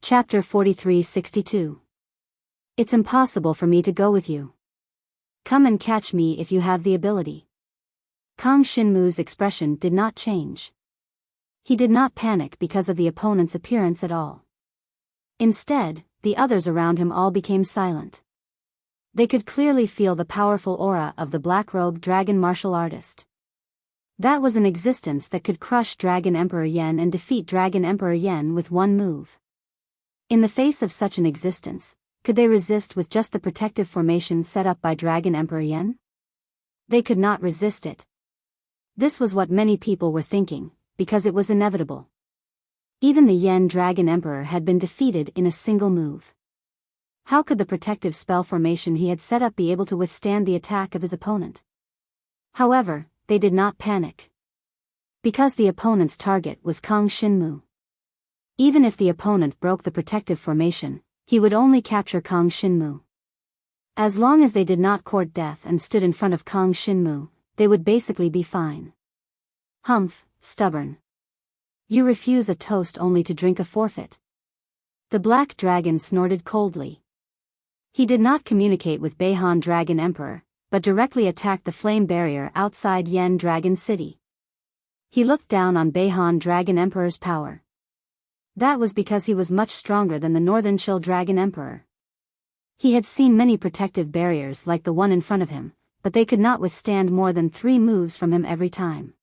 Chapter 43-62. It's impossible for me to go with you. Come and catch me if you have the ability. Kang Shinmu's expression did not change. He did not panic because of the opponent's appearance at all. Instead, the others around him all became silent. They could clearly feel the powerful aura of the black-robed dragon martial artist. That was an existence that could crush Dragon Emperor Yen and defeat Dragon Emperor Yen with one move. In the face of such an existence, could they resist with just the protective formation set up by Dragon Emperor Yen? They could not resist it. This was what many people were thinking, because it was inevitable. Even the Yen Dragon Emperor had been defeated in a single move. How could the protective spell formation he had set up be able to withstand the attack of his opponent? However, they did not panic. Because the opponent's target was Kang Shinmu. Even if the opponent broke the protective formation, he would only capture Kang Shinmu. As long as they did not court death and stood in front of Kang Shinmu, they would basically be fine. Humph, stubborn. You refuse a toast only to drink a forfeit. The black dragon snorted coldly. He did not communicate with Beihan Dragon Emperor, but directly attacked the flame barrier outside Yen Dragon City. He looked down on Beihan Dragon Emperor's power. That was because he was much stronger than the Northern Chill Dragon Emperor. He had seen many protective barriers like the one in front of him, but they could not withstand more than 3 moves from him every time.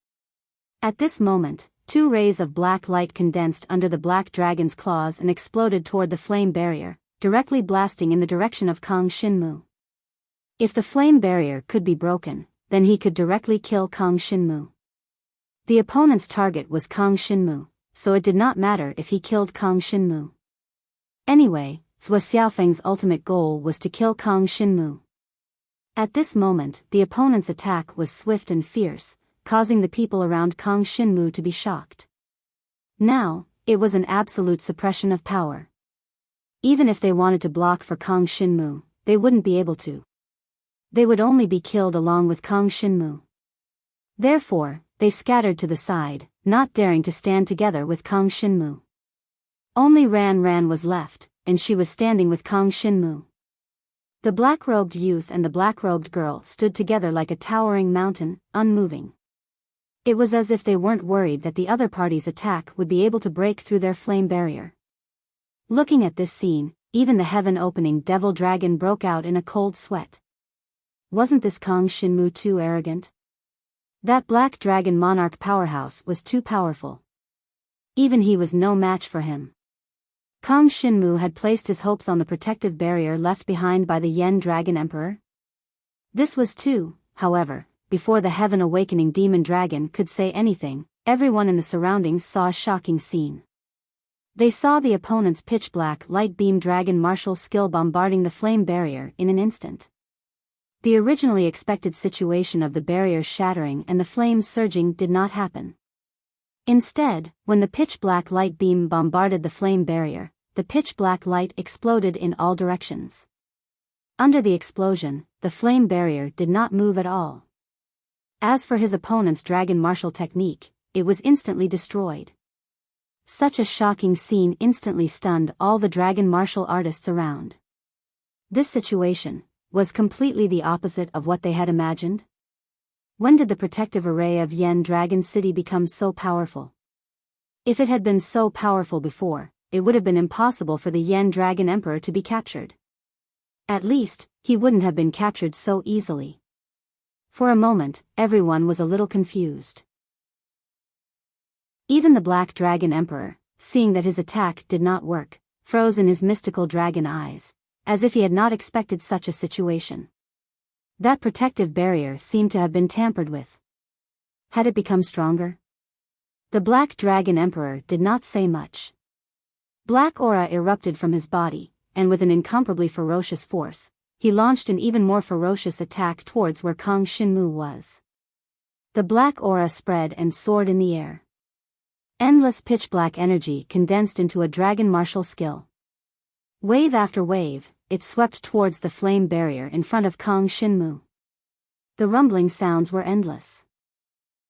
At this moment, 2 rays of black light condensed under the black dragon's claws and exploded toward the flame barrier, directly blasting in the direction of Kang Shinmu. If the flame barrier could be broken, then he could directly kill Kang Shinmu. The opponent's target was Kang Shinmu, so it did not matter if he killed Kang Shinmu. Anyway, Zhua Xiaofeng's ultimate goal was to kill Kang Shinmu. At this moment, the opponent's attack was swift and fierce, causing the people around Kang Shinmu to be shocked. Now, it was an absolute suppression of power. Even if they wanted to block for Kang Shinmu, they wouldn't be able to. They would only be killed along with Kang Shinmu. Therefore, they scattered to the side, not daring to stand together with Kang Shinmu. Only Ran was left, and she was standing with Kang Shinmu. The black-robed youth and the black-robed girl stood together like a towering mountain, unmoving. It was as if they weren't worried that the other party's attack would be able to break through their flame barrier. Looking at this scene, even the heaven-opening devil dragon broke out in a cold sweat. Wasn't this Kang Shinmu too arrogant? That black dragon monarch powerhouse was too powerful. Even he was no match for him. Kang Shinmu had placed his hopes on the protective barrier left behind by the Yen Dragon Emperor. This was too, however, before the Heaven Awakening Demon Dragon could say anything. Everyone in the surroundings saw a shocking scene. They saw the opponent's pitch-black light beam dragon martial skill bombarding the flame barrier in an instant. The originally expected situation of the barrier shattering and the flames surging did not happen. Instead, when the pitch-black light beam bombarded the flame barrier, the pitch-black light exploded in all directions. Under the explosion, the flame barrier did not move at all. As for his opponent's dragon martial technique, it was instantly destroyed. Such a shocking scene instantly stunned all the dragon martial artists around. This situation was completely the opposite of what they had imagined. When did the protective array of Yen Dragon City become so powerful? If it had been so powerful before, it would have been impossible for the Yen Dragon Emperor to be captured. At least, he wouldn't have been captured so easily. For a moment, everyone was a little confused. Even the Black Dragon Emperor, seeing that his attack did not work, froze in his mystical dragon eyes, as if he had not expected such a situation. That protective barrier seemed to have been tampered with. Had it become stronger? The Black Dragon Emperor did not say much. Black aura erupted from his body, and with an incomparably ferocious force, he launched an even more ferocious attack towards where Kang Shinmu was. The black aura spread and soared in the air. Endless pitch-black energy condensed into a dragon martial skill. Wave after wave, it swept towards the flame barrier in front of Kang Shinmu. The rumbling sounds were endless.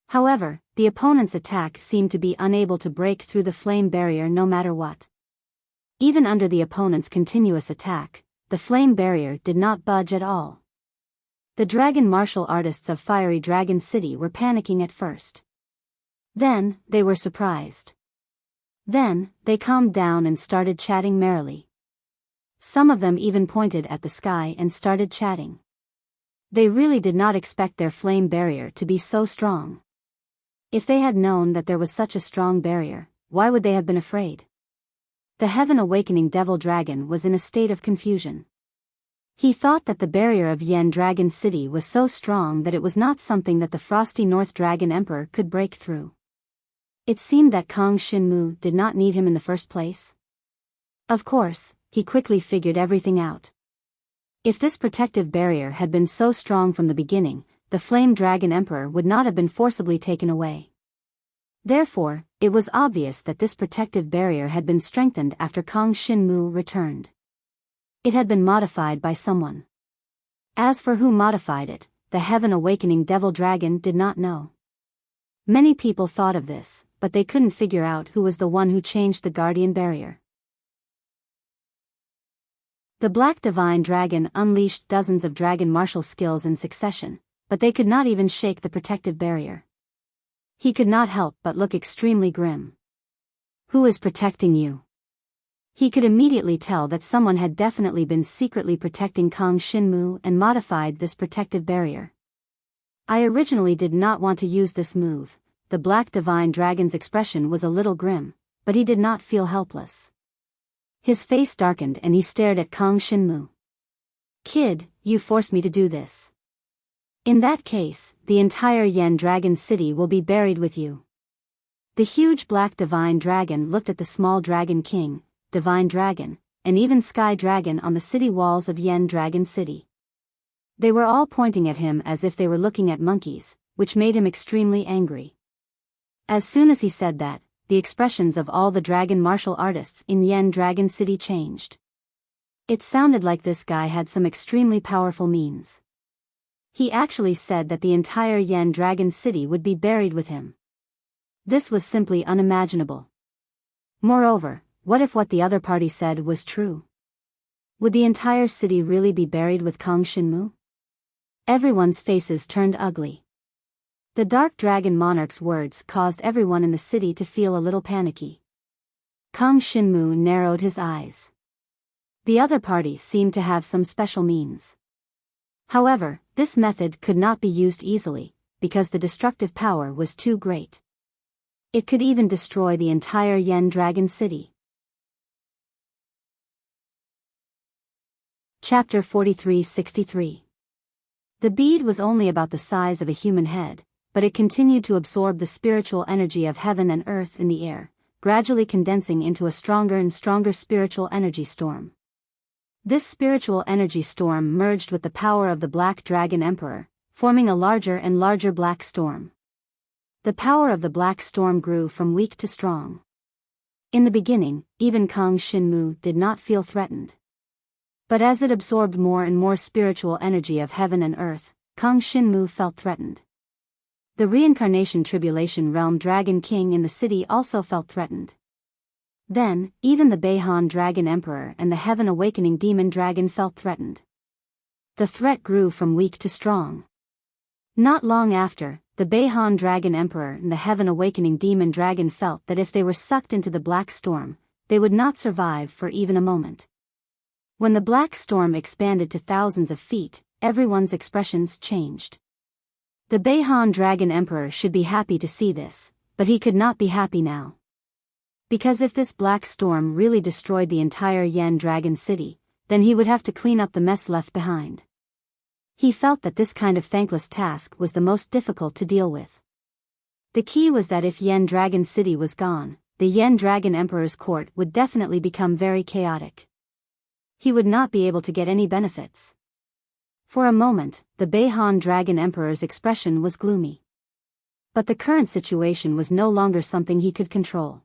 However, the opponent's attack seemed to be unable to break through the flame barrier no matter what. Even under the opponent's continuous attack, the flame barrier did not budge at all. The dragon martial artists of Fiery Dragon City were panicking at first. Then, they were surprised. Then, they calmed down and started chatting merrily. Some of them even pointed at the sky and started chatting. They really did not expect their flame barrier to be so strong. If they had known that there was such a strong barrier, why would they have been afraid? The Heaven Awakening Devil Dragon was in a state of confusion. He thought that the barrier of Yen Dragon City was so strong that it was not something that the Frosty North Dragon Emperor could break through. It seemed that Kang Shinmu did not need him in the first place. Of course, he quickly figured everything out. If this protective barrier had been so strong from the beginning, the Flame Dragon Emperor would not have been forcibly taken away. Therefore, it was obvious that this protective barrier had been strengthened after Kang Shinmu returned. It had been modified by someone. As for who modified it, the Heaven Awakening Devil Dragon did not know. Many people thought of this, but they couldn't figure out who was the one who changed the Guardian Barrier. The Black Divine Dragon unleashed dozens of dragon martial skills in succession, but they could not even shake the protective barrier. He could not help but look extremely grim. Who is protecting you? He could immediately tell that someone had definitely been secretly protecting Kang Shinmu and modified this protective barrier. I originally did not want to use this move. The Black Divine Dragon's expression was a little grim, but he did not feel helpless. His face darkened and he stared at Kang Shinmu. Kid, you forced me to do this. In that case, the entire Yen Dragon City will be buried with you. The huge Black Divine Dragon looked at the small Dragon King, Divine Dragon, and even Sky Dragon on the city walls of Yen Dragon City. They were all pointing at him as if they were looking at monkeys, which made him extremely angry. As soon as he said that, the expressions of all the dragon martial artists in Yen Dragon City changed. It sounded like this guy had some extremely powerful means. He actually said that the entire Yen Dragon City would be buried with him. This was simply unimaginable. Moreover, what if what the other party said was true? Would the entire city really be buried with Kang Shinmu? Everyone's faces turned ugly. The Dark Dragon Monarch's words caused everyone in the city to feel a little panicky. Kang Shinmu narrowed his eyes. The other party seemed to have some special means. However, this method could not be used easily, because the destructive power was too great. It could even destroy the entire Yen Dragon City. Chapter 43-63. The bead was only about the size of a human head, but it continued to absorb the spiritual energy of heaven and earth in the air, gradually condensing into a stronger and stronger spiritual energy storm. This spiritual energy storm merged with the power of the Black Dragon Emperor, forming a larger and larger black storm. The power of the black storm grew from weak to strong. In the beginning, even Kang Shinmu did not feel threatened. But as it absorbed more and more spiritual energy of heaven and earth, Kang Shinmu felt threatened. The reincarnation tribulation realm Dragon King in the city also felt threatened. Then, even the Beihan Dragon Emperor and the Heaven Awakening Demon Dragon felt threatened. The threat grew from weak to strong. Not long after, the Beihan Dragon Emperor and the Heaven Awakening Demon Dragon felt that if they were sucked into the black storm, they would not survive for even a moment. When the black storm expanded to thousands of feet, everyone's expressions changed. The Beihan Dragon Emperor should be happy to see this, but he could not be happy now. Because if this black storm really destroyed the entire Yen Dragon City, then he would have to clean up the mess left behind. He felt that this kind of thankless task was the most difficult to deal with. The key was that if Yen Dragon City was gone, the Yen Dragon Emperor's court would definitely become very chaotic. He would not be able to get any benefits. For a moment, the Beihan Dragon Emperor's expression was gloomy. But the current situation was no longer something he could control.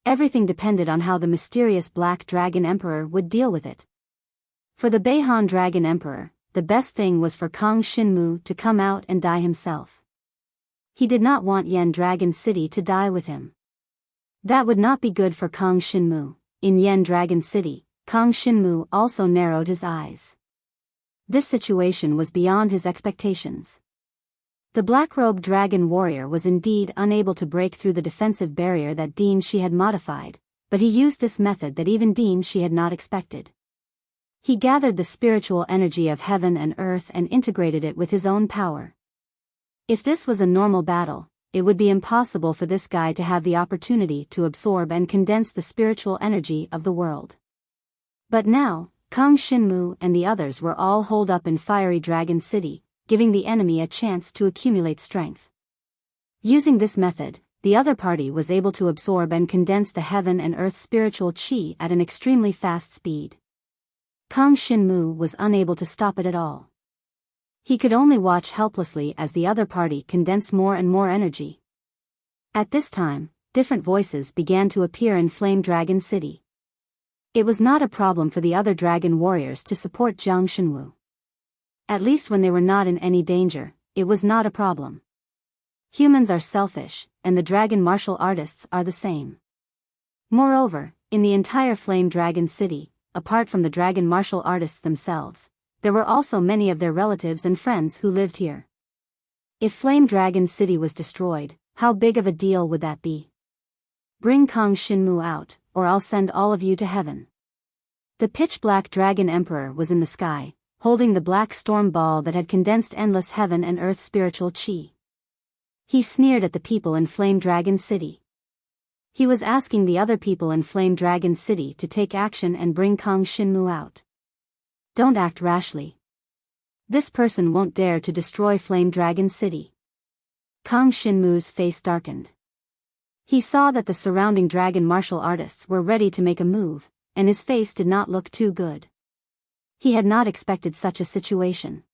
Everything depended on how the mysterious Black Dragon Emperor would deal with it. For the Beihan Dragon Emperor, the best thing was for Kang Shinmu to come out and die himself. He did not want Yen Dragon City to die with him. That would not be good for Kang Shinmu. In Yen Dragon City, Kang Shinmu also narrowed his eyes. This situation was beyond his expectations. The black-robed dragon warrior was indeed unable to break through the defensive barrier that Dean Shi had modified, but he used this method that even Dean Shi had not expected. He gathered the spiritual energy of heaven and earth and integrated it with his own power. If this was a normal battle, it would be impossible for this guy to have the opportunity to absorb and condense the spiritual energy of the world. But now, Kang Shinmu and the others were all holed up in Fiery Dragon City, giving the enemy a chance to accumulate strength. Using this method, the other party was able to absorb and condense the heaven and earth spiritual chi at an extremely fast speed. Kang Shinmu was unable to stop it at all. He could only watch helplessly as the other party condensed more and more energy. At this time, different voices began to appear in Flame Dragon City. It was not a problem for the other dragon warriors to support Jiang Shenwu. At least when they were not in any danger, it was not a problem. Humans are selfish, and the dragon martial artists are the same. Moreover, in the entire Flame Dragon City, apart from the dragon martial artists themselves, there were also many of their relatives and friends who lived here. If Flame Dragon City was destroyed, how big of a deal would that be? Bring Kang Shinmu out, or I'll send all of you to heaven. The pitch-black Dragon Emperor was in the sky, holding the black storm ball that had condensed endless heaven and earth spiritual chi. He sneered at the people in Flame Dragon City. He was asking the other people in Flame Dragon City to take action and bring Kang Shinmu out. Don't act rashly. This person won't dare to destroy Flame Dragon City. Kang Shinmu's face darkened. He saw that the surrounding dragon martial artists were ready to make a move, and his face did not look too good. He had not expected such a situation.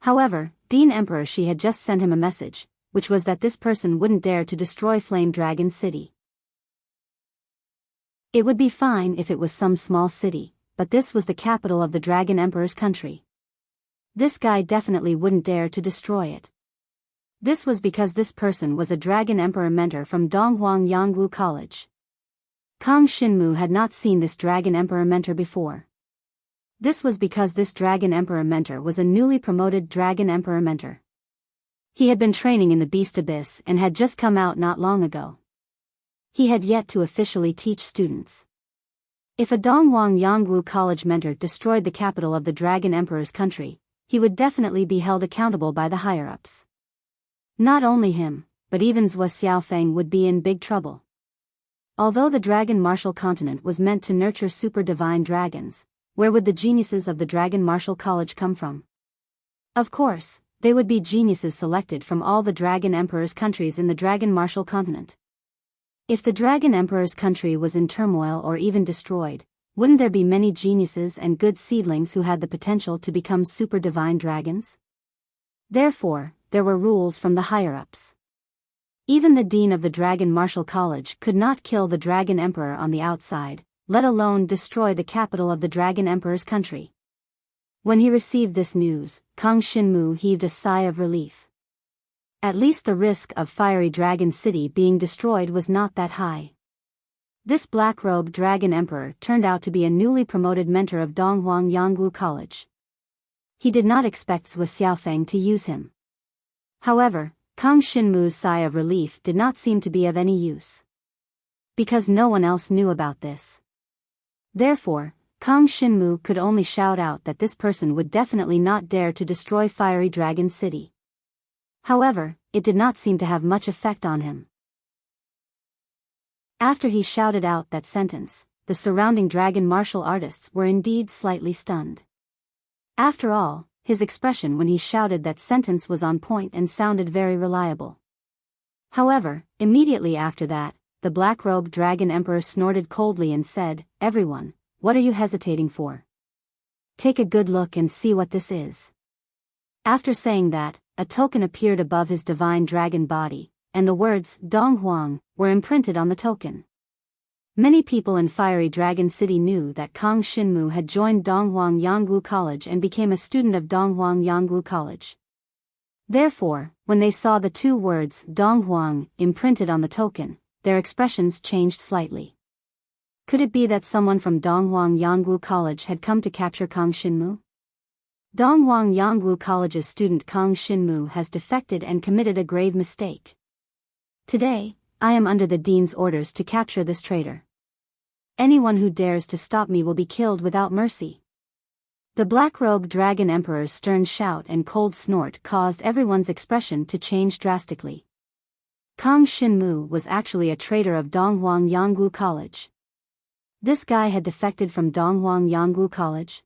However, Dean Emperor Shi had just sent him a message, which was that this person wouldn't dare to destroy Flame Dragon City. It would be fine if it was some small city, but this was the capital of the Dragon Emperor's country. This guy definitely wouldn't dare to destroy it. This was because this person was a Dragon Emperor mentor from Donghuang Yangwu College. Kang Shinmu had not seen this Dragon Emperor mentor before. This was because this Dragon Emperor mentor was a newly promoted Dragon Emperor mentor. He had been training in the Beast Abyss and had just come out not long ago. He had yet to officially teach students. If a Donghuang Yangwu College mentor destroyed the capital of the Dragon Emperor's country, he would definitely be held accountable by the higher-ups. Not only him, but even Zhuo Xiaofeng would be in big trouble. Although the Dragon Martial Continent was meant to nurture super divine dragons, where would the geniuses of the Dragon Martial College come from? Of course, they would be geniuses selected from all the Dragon Emperor's countries in the Dragon Martial Continent. If the Dragon Emperor's country was in turmoil or even destroyed, wouldn't there be many geniuses and good seedlings who had the potential to become super divine dragons? Therefore, there were rules from the higher-ups. Even the dean of the Dragon Martial College could not kill the Dragon Emperor on the outside, let alone destroy the capital of the Dragon Emperor's country. When he received this news, Kang Xinmu heaved a sigh of relief. At least the risk of Fiery Dragon City being destroyed was not that high. This black-robed Dragon Emperor turned out to be a newly promoted mentor of Donghuang Yangwu College. He did not expect Zhuo Xiaofeng to use him. However, Kang Xinmu's sigh of relief did not seem to be of any use. Because no one else knew about this. Therefore, Kang Xinmu could only shout out that this person would definitely not dare to destroy Fiery Dragon City. However, it did not seem to have much effect on him. After he shouted out that sentence, the surrounding dragon martial artists were indeed slightly stunned. After all, his expression when he shouted that sentence was on point and sounded very reliable. However, immediately after that, the black-robed Dragon Emperor snorted coldly and said, "Everyone, what are you hesitating for? Take a good look and see what this is." After saying that, a token appeared above his divine dragon body, and the words Donghuang were imprinted on the token. Many people in Fiery Dragon City knew that Kang Xinmu had joined Donghuang Yangwu College and became a student of Donghuang Yangwu College. Therefore, when they saw the two words Donghuang imprinted on the token, their expressions changed slightly. Could it be that someone from Donghuang Yangwu College had come to capture Kang Xinmu? Donghuang Yangwu College's student Kang Xinmu has defected and committed a grave mistake. Today, I am under the dean's orders to capture this traitor. Anyone who dares to stop me will be killed without mercy. The black-robed Dragon Emperor's stern shout and cold snort caused everyone's expression to change drastically. Kang Xinmu was actually a traitor of Donghuang Yangwu College. This guy had defected from Donghuang Yangwu College.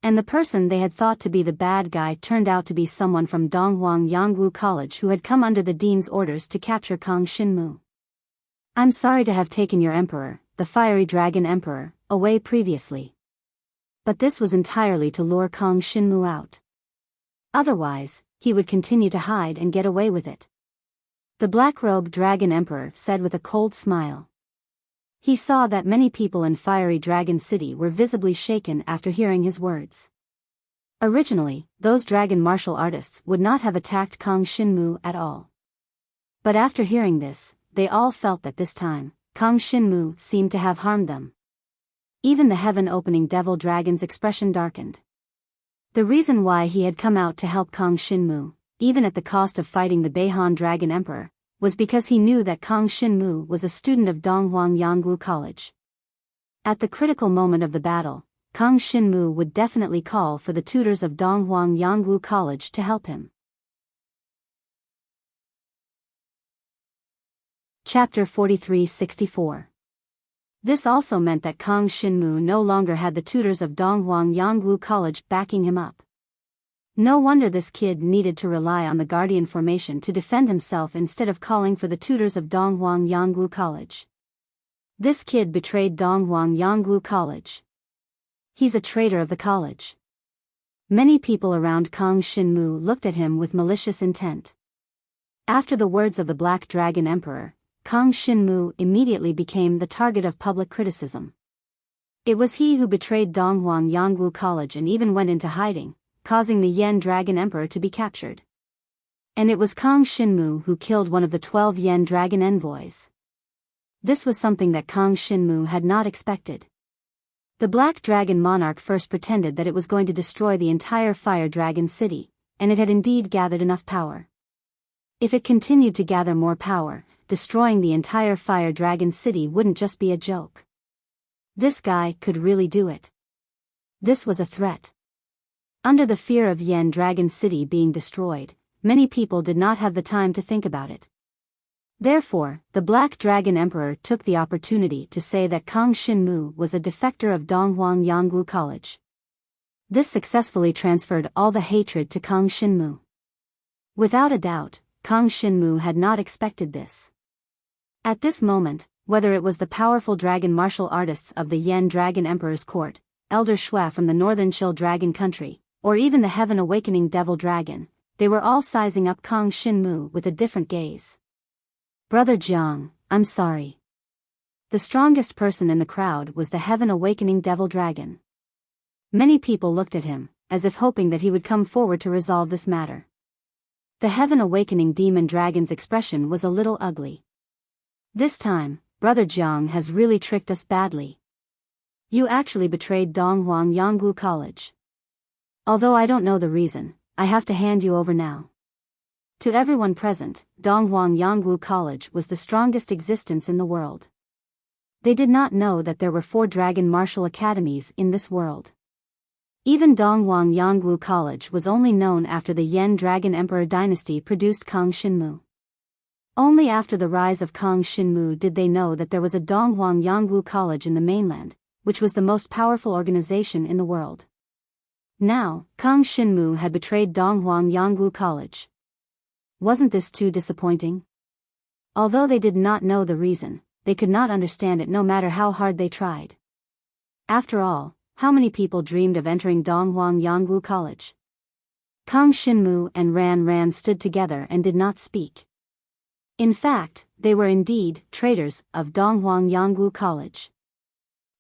And the person they had thought to be the bad guy turned out to be someone from Donghuang Yangwu College who had come under the dean's orders to capture Kang Xinmu. I'm sorry to have taken your emperor, the Fiery Dragon Emperor, away previously. But this was entirely to lure Kang Xinmu out. Otherwise, he would continue to hide and get away with it. The black-robed Dragon Emperor said with a cold smile. He saw that many people in Fiery Dragon City were visibly shaken after hearing his words. Originally, those dragon martial artists would not have attacked Kang Xinmu at all. But after hearing this, they all felt that this time, Kang Xinmu seemed to have harmed them. Even the heaven-opening devil dragon's expression darkened. The reason why he had come out to help Kang Xinmu, even at the cost of fighting the Beihan Dragon Emperor, was because he knew that Kang Xinmu was a student of Donghuang Yangwu College. At the critical moment of the battle, Kang Xinmu would definitely call for the tutors of Donghuang Yangwu College to help him. Chapter 43-64. This also meant that Kang Xinmu no longer had the tutors of Donghuang Yangwu College backing him up. No wonder this kid needed to rely on the guardian formation to defend himself instead of calling for the tutors of Donghuang Yangwu College. This kid betrayed Donghuang Yangwu College. He's a traitor of the college. Many people around Kang Xinmu looked at him with malicious intent. After the words of the Black Dragon Emperor, Kang Xinmu immediately became the target of public criticism. It was he who betrayed Donghuang Yangwu College and even went into hiding, causing the Yen Dragon Emperor to be captured. And it was Kang Xinmu who killed one of the 12 Yen Dragon envoys. This was something that Kang Xinmu had not expected. The Black Dragon Monarch first pretended that it was going to destroy the entire Fire Dragon City, and it had indeed gathered enough power. If it continued to gather more power, destroying the entire Fire Dragon City wouldn't just be a joke. This guy could really do it. This was a threat. Under the fear of Yen Dragon City being destroyed, many people did not have the time to think about it. Therefore, the Black Dragon Emperor took the opportunity to say that Kang Xinmu was a defector of Donghuang Yangwu College. This successfully transferred all the hatred to Kang Xinmu. Without a doubt, Kang Xinmu had not expected this. At this moment, whether it was the powerful dragon martial artists of the Yan Dragon Emperor's court, Elder Shui from the northern Chill Dragon country, or even the Heaven Awakening Devil Dragon, they were all sizing up Kang Xinmu with a different gaze. Brother Jiang, I'm sorry. The strongest person in the crowd was the Heaven Awakening Devil Dragon. Many people looked at him, as if hoping that he would come forward to resolve this matter. The Heaven Awakening Demon Dragon's expression was a little ugly. This time, Brother Jiang has really tricked us badly. You actually betrayed Donghuang Yangwu College. Although I don't know the reason, I have to hand you over now. To everyone present, Donghuang Yangwu College was the strongest existence in the world. They did not know that there were 4 dragon martial academies in this world. Even Donghuang Yangwu College was only known after the Yan Dragon Emperor dynasty produced Kang Xinmu. Only after the rise of Kang Xinmu did they know that there was a Donghuang Yangwu College in the mainland, which was the most powerful organization in the world. Now, Kang Xinmu had betrayed Donghuang Yangwu College. Wasn't this too disappointing? Although they did not know the reason, they could not understand it no matter how hard they tried. After all, how many people dreamed of entering Donghuang Yangwu College? Kang Xinmu and Ran Ran stood together and did not speak. In fact, they were indeed traitors of Donghuang Yangwu College.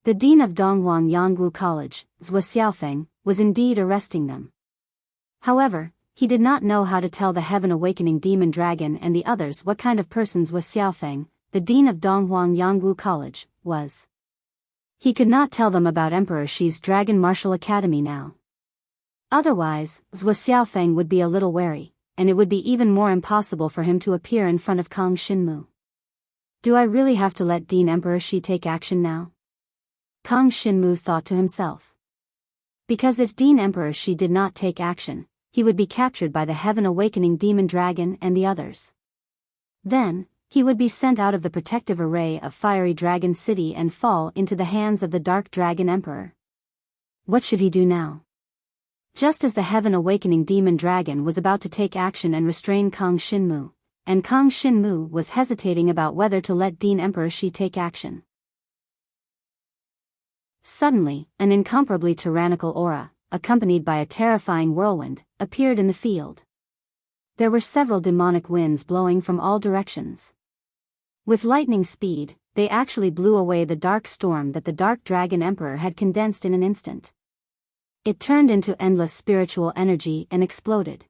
The dean of Donghuang Yangwu College, Zhou Xiaofeng, was indeed arresting them. However, he did not know how to tell the Heaven Awakening Demon Dragon and the others what kind of person Zhou Xiaofeng, the dean of Donghuang Yangwu College, was. He could not tell them about Emperor Shi's Dragon Martial Academy now. Otherwise, Zhou Xiaofeng would be a little wary, and it would be even more impossible for him to appear in front of Kang Xinmu. Do I really have to let Dean Emperor Shi take action now? Kang Xinmu thought to himself. Because if Dean Emperor Shi did not take action, he would be captured by the Heaven Awakening Demon Dragon and the others. Then, he would be sent out of the protective array of Fiery Dragon City and fall into the hands of the Dark Dragon Emperor. What should he do now? Just as the Heaven Awakening Demon Dragon was about to take action and restrain Kang Xinmu, and Kang Xinmu was hesitating about whether to let Dean Emperor Shi take action. Suddenly, an incomparably tyrannical aura, accompanied by a terrifying whirlwind, appeared in the field. There were several demonic winds blowing from all directions. With lightning speed, they actually blew away the dark storm that the Dark Dragon Emperor had condensed in an instant. It turned into endless spiritual energy and exploded.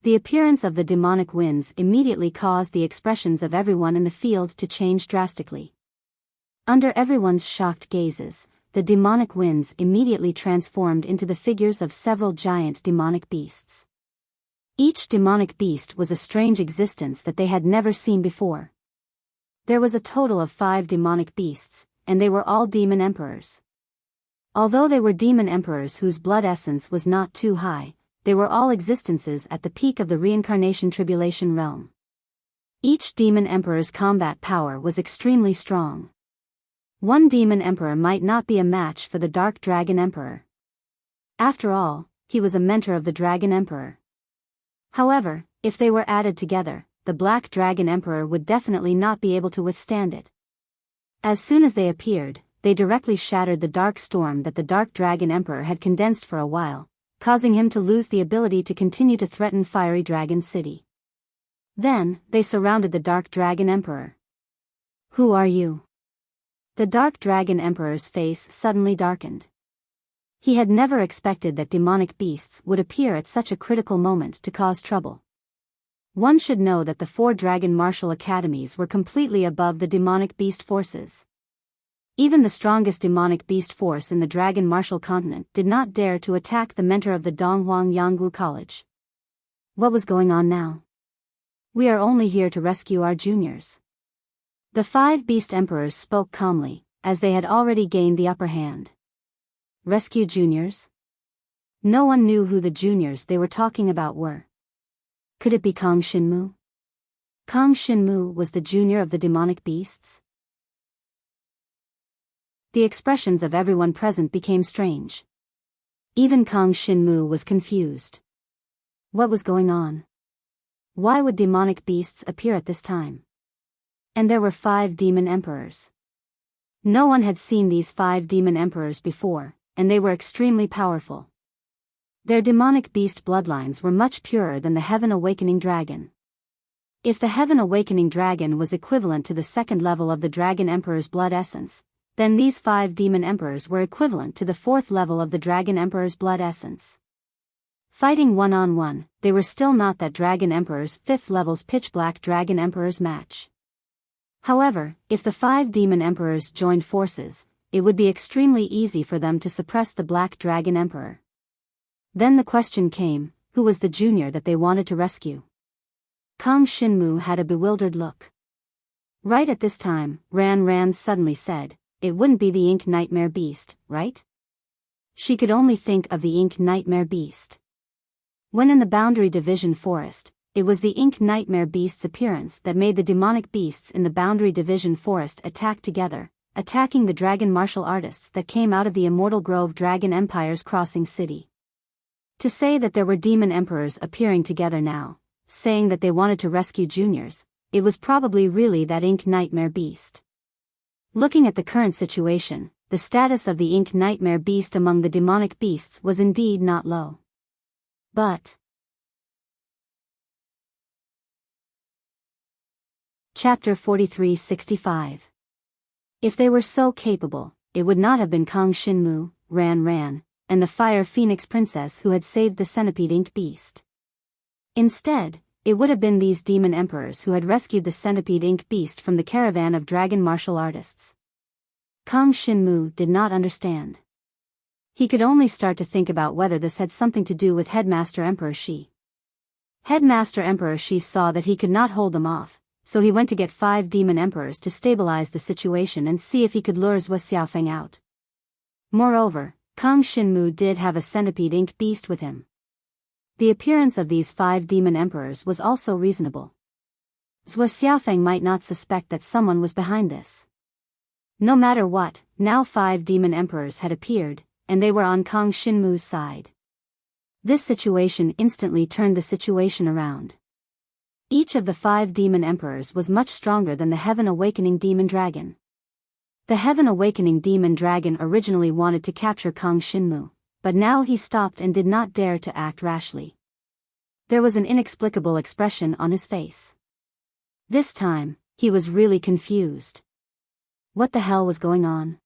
The appearance of the demonic winds immediately caused the expressions of everyone in the field to change drastically. Under everyone's shocked gazes, the demonic winds immediately transformed into the figures of several giant demonic beasts. Each demonic beast was a strange existence that they had never seen before. There was a total of 5 demonic beasts, and they were all demon emperors. Although they were demon emperors whose blood essence was not too high, they were all existences at the peak of the reincarnation tribulation realm. Each demon emperor's combat power was extremely strong. One demon emperor might not be a match for the Dark Dragon Emperor. After all, he was a mentor of the Dragon Emperor. However, if they were added together, the Black Dragon Emperor would definitely not be able to withstand it. As soon as they appeared, they directly shattered the dark storm that the Dark Dragon Emperor had condensed for a while, causing him to lose the ability to continue to threaten Fiery Dragon City. Then, they surrounded the Dark Dragon Emperor. Who are you? The Dark Dragon Emperor's face suddenly darkened. He had never expected that demonic beasts would appear at such a critical moment to cause trouble. One should know that the 4 dragon martial academies were completely above the demonic beast forces. Even the strongest demonic beast force in the dragon martial continent did not dare to attack the mentor of the Donghuang Yangwu College. What was going on now? We are only here to rescue our juniors. The 5 beast emperors spoke calmly, as they had already gained the upper hand. Rescue juniors? No one knew who the juniors they were talking about were. Could it be Kang Shinmu? Kang Shinmu was the junior of the demonic beasts? The expressions of everyone present became strange. Even Kang Shinmu was confused. What was going on? Why would demonic beasts appear at this time? And there were 5 demon emperors. No one had seen these 5 demon emperors before, and they were extremely powerful. Their demonic beast bloodlines were much purer than the Heaven Awakening Dragon. If the Heaven Awakening Dragon was equivalent to the 2nd level of the Dragon Emperor's blood essence, then these 5 demon emperors were equivalent to the 4th level of the Dragon Emperor's blood essence. Fighting one-on-one, they were still not that Dragon Emperor's 5th level's pitch-black Dragon Emperor's match. However, if the 5 demon emperors joined forces, it would be extremely easy for them to suppress the Black Dragon Emperor. Then the question came, who was the junior that they wanted to rescue? Kang Shinmu had a bewildered look. Right at this time, Ran suddenly said, "It wouldn't be the Ink Nightmare Beast, right?" She could only think of the Ink Nightmare Beast. When in the Boundary Division Forest, it was the Ink Nightmare Beast's appearance that made the demonic beasts in the Boundary Division Forest attack together, attacking the dragon martial artists that came out of the Immortal Grove Dragon Empire's crossing city. To say that there were demon emperors appearing together now, saying that they wanted to rescue juniors, it was probably really that Ink Nightmare Beast. Looking at the current situation, the status of the Ink Nightmare Beast among the demonic beasts was indeed not low. But Chapter 4365. If they were so capable, it would not have been Kang Shinmu, Ran, and the Fire Phoenix Princess who had saved the Centipede Ink Beast. Instead, it would have been these demon emperors who had rescued the Centipede Ink Beast from the caravan of dragon martial artists. Kang Shinmu did not understand. He could only start to think about whether this had something to do with Headmaster Emperor Shi. Headmaster Emperor Shi saw that he could not hold them off, so he went to get 5 demon emperors to stabilize the situation and see if he could lure Zhuo Xiaofeng out. Moreover, Kang Shinmu did have a Centipede Ink Beast with him. The appearance of these 5 demon emperors was also reasonable. Zhuo Xiaofeng might not suspect that someone was behind this. No matter what, now 5 demon emperors had appeared, and they were on Kang Shinmu's side. This situation instantly turned the situation around. Each of the 5 demon emperors was much stronger than the Heaven Awakening Demon Dragon. The Heaven Awakening Demon Dragon originally wanted to capture Kang Shinmu, but now he stopped and did not dare to act rashly. There was an inexplicable expression on his face. This time, he was really confused. What the hell was going on?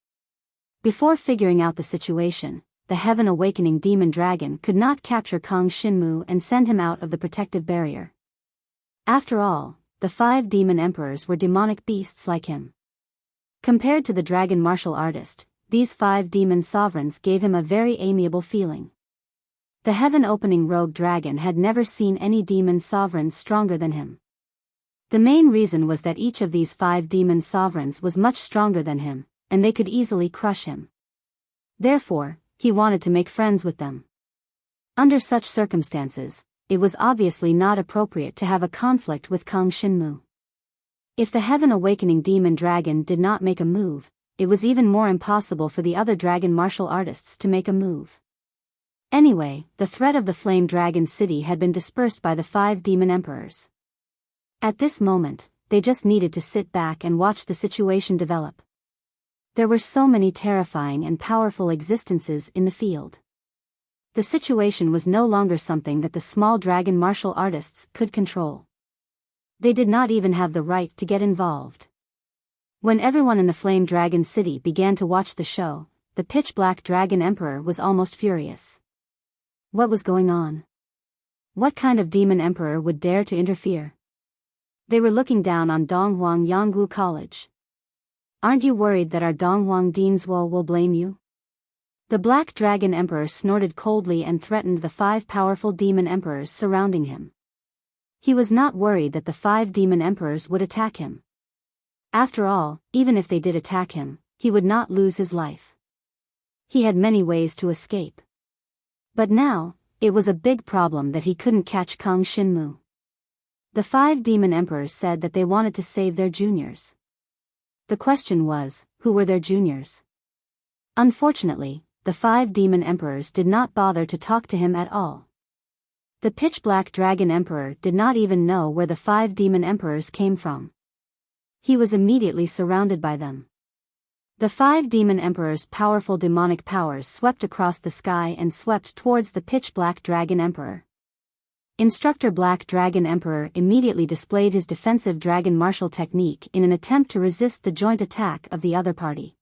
Before figuring out the situation, the Heaven Awakening Demon Dragon could not capture Kang Shinmu and send him out of the protective barrier. After all, the 5 demon emperors were demonic beasts like him. Compared to the dragon martial artist, these 5 demon sovereigns gave him a very amiable feeling. The Heaven Opening Rogue Dragon had never seen any demon sovereigns stronger than him. The main reason was that each of these 5 demon sovereigns was much stronger than him, and they could easily crush him. Therefore, he wanted to make friends with them. Under such circumstances, it was obviously not appropriate to have a conflict with Kang Shinmu. If the Heaven Awakening Demon Dragon did not make a move, it was even more impossible for the other dragon martial artists to make a move. Anyway, the threat of the Flame Dragon City had been dispersed by the 5 demon emperors. At this moment, they just needed to sit back and watch the situation develop. There were so many terrifying and powerful existences in the field. The situation was no longer something that the small dragon martial artists could control. They did not even have the right to get involved. When everyone in the Flame Dragon City began to watch the show, the pitch-black Dragon Emperor was almost furious. What was going on? What kind of demon emperor would dare to interfere? They were looking down on Donghuang Yanggu College. Aren't you worried that our Donghuang Dinswo will blame you? The Black Dragon Emperor snorted coldly and threatened the 5 powerful demon emperors surrounding him. He was not worried that the 5 demon emperors would attack him. After all, even if they did attack him, he would not lose his life. He had many ways to escape. But now, it was a big problem that he couldn't catch Kang Shinmu. The 5 demon emperors said that they wanted to save their juniors. The question was, who were their juniors? Unfortunately, the 5 demon emperors did not bother to talk to him at all. The pitch-black dragon emperor did not even know where the 5 demon emperors came from. He was immediately surrounded by them. The 5 demon emperors' powerful demonic powers swept across the sky and swept towards the pitch-black dragon emperor. Instructor Black Dragon Emperor immediately displayed his defensive dragon martial technique in an attempt to resist the joint attack of the other party.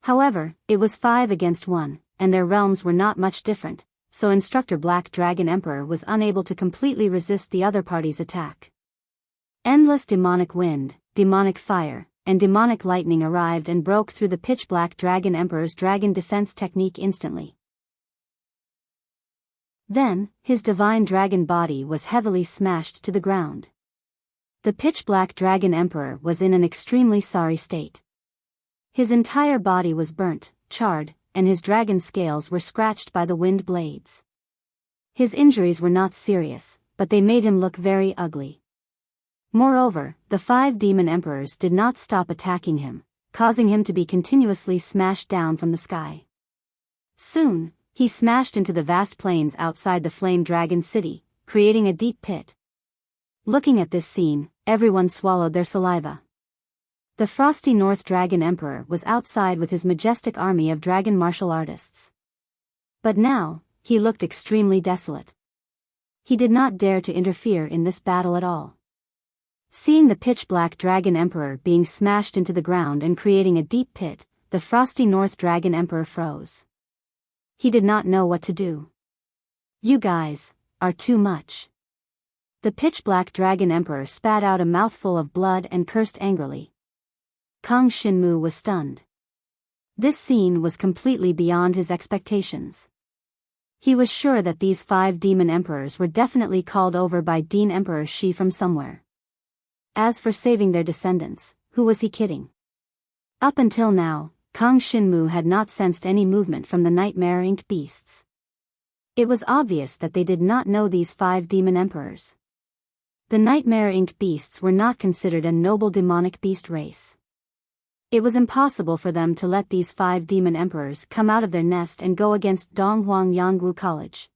However, it was 5 against 1, and their realms were not much different, so Instructor Black Dragon Emperor was unable to completely resist the other party's attack. Endless demonic wind, demonic fire, and demonic lightning arrived and broke through the pitch-black dragon emperor's dragon defense technique instantly. Then, his divine dragon body was heavily smashed to the ground. The pitch-black dragon emperor was in an extremely sorry state. His entire body was burnt, charred, and his dragon scales were scratched by the wind blades. His injuries were not serious, but they made him look very ugly. Moreover, the 5 demon emperors did not stop attacking him, causing him to be continuously smashed down from the sky. Soon, he smashed into the vast plains outside the Flame Dragon City, creating a deep pit. Looking at this scene, everyone swallowed their saliva. The Frosty North Dragon Emperor was outside with his majestic army of dragon martial artists. But now, he looked extremely desolate. He did not dare to interfere in this battle at all. Seeing the pitch-black dragon emperor being smashed into the ground and creating a deep pit, the Frosty North Dragon Emperor froze. He did not know what to do. "You guys are too much." The pitch-black dragon emperor spat out a mouthful of blood and cursed angrily. Kang Shinmu was stunned. This scene was completely beyond his expectations. He was sure that these 5 demon emperors were definitely called over by Dean Emperor Shi from somewhere. As for saving their descendants, who was he kidding? Up until now, Kang Shinmu had not sensed any movement from the Nightmare Ink beasts. It was obvious that they did not know these 5 demon emperors. The Nightmare Ink beasts were not considered a noble demonic beast race. It was impossible for them to let these 5 demon emperors come out of their nest and go against Donghuang Yangwu College.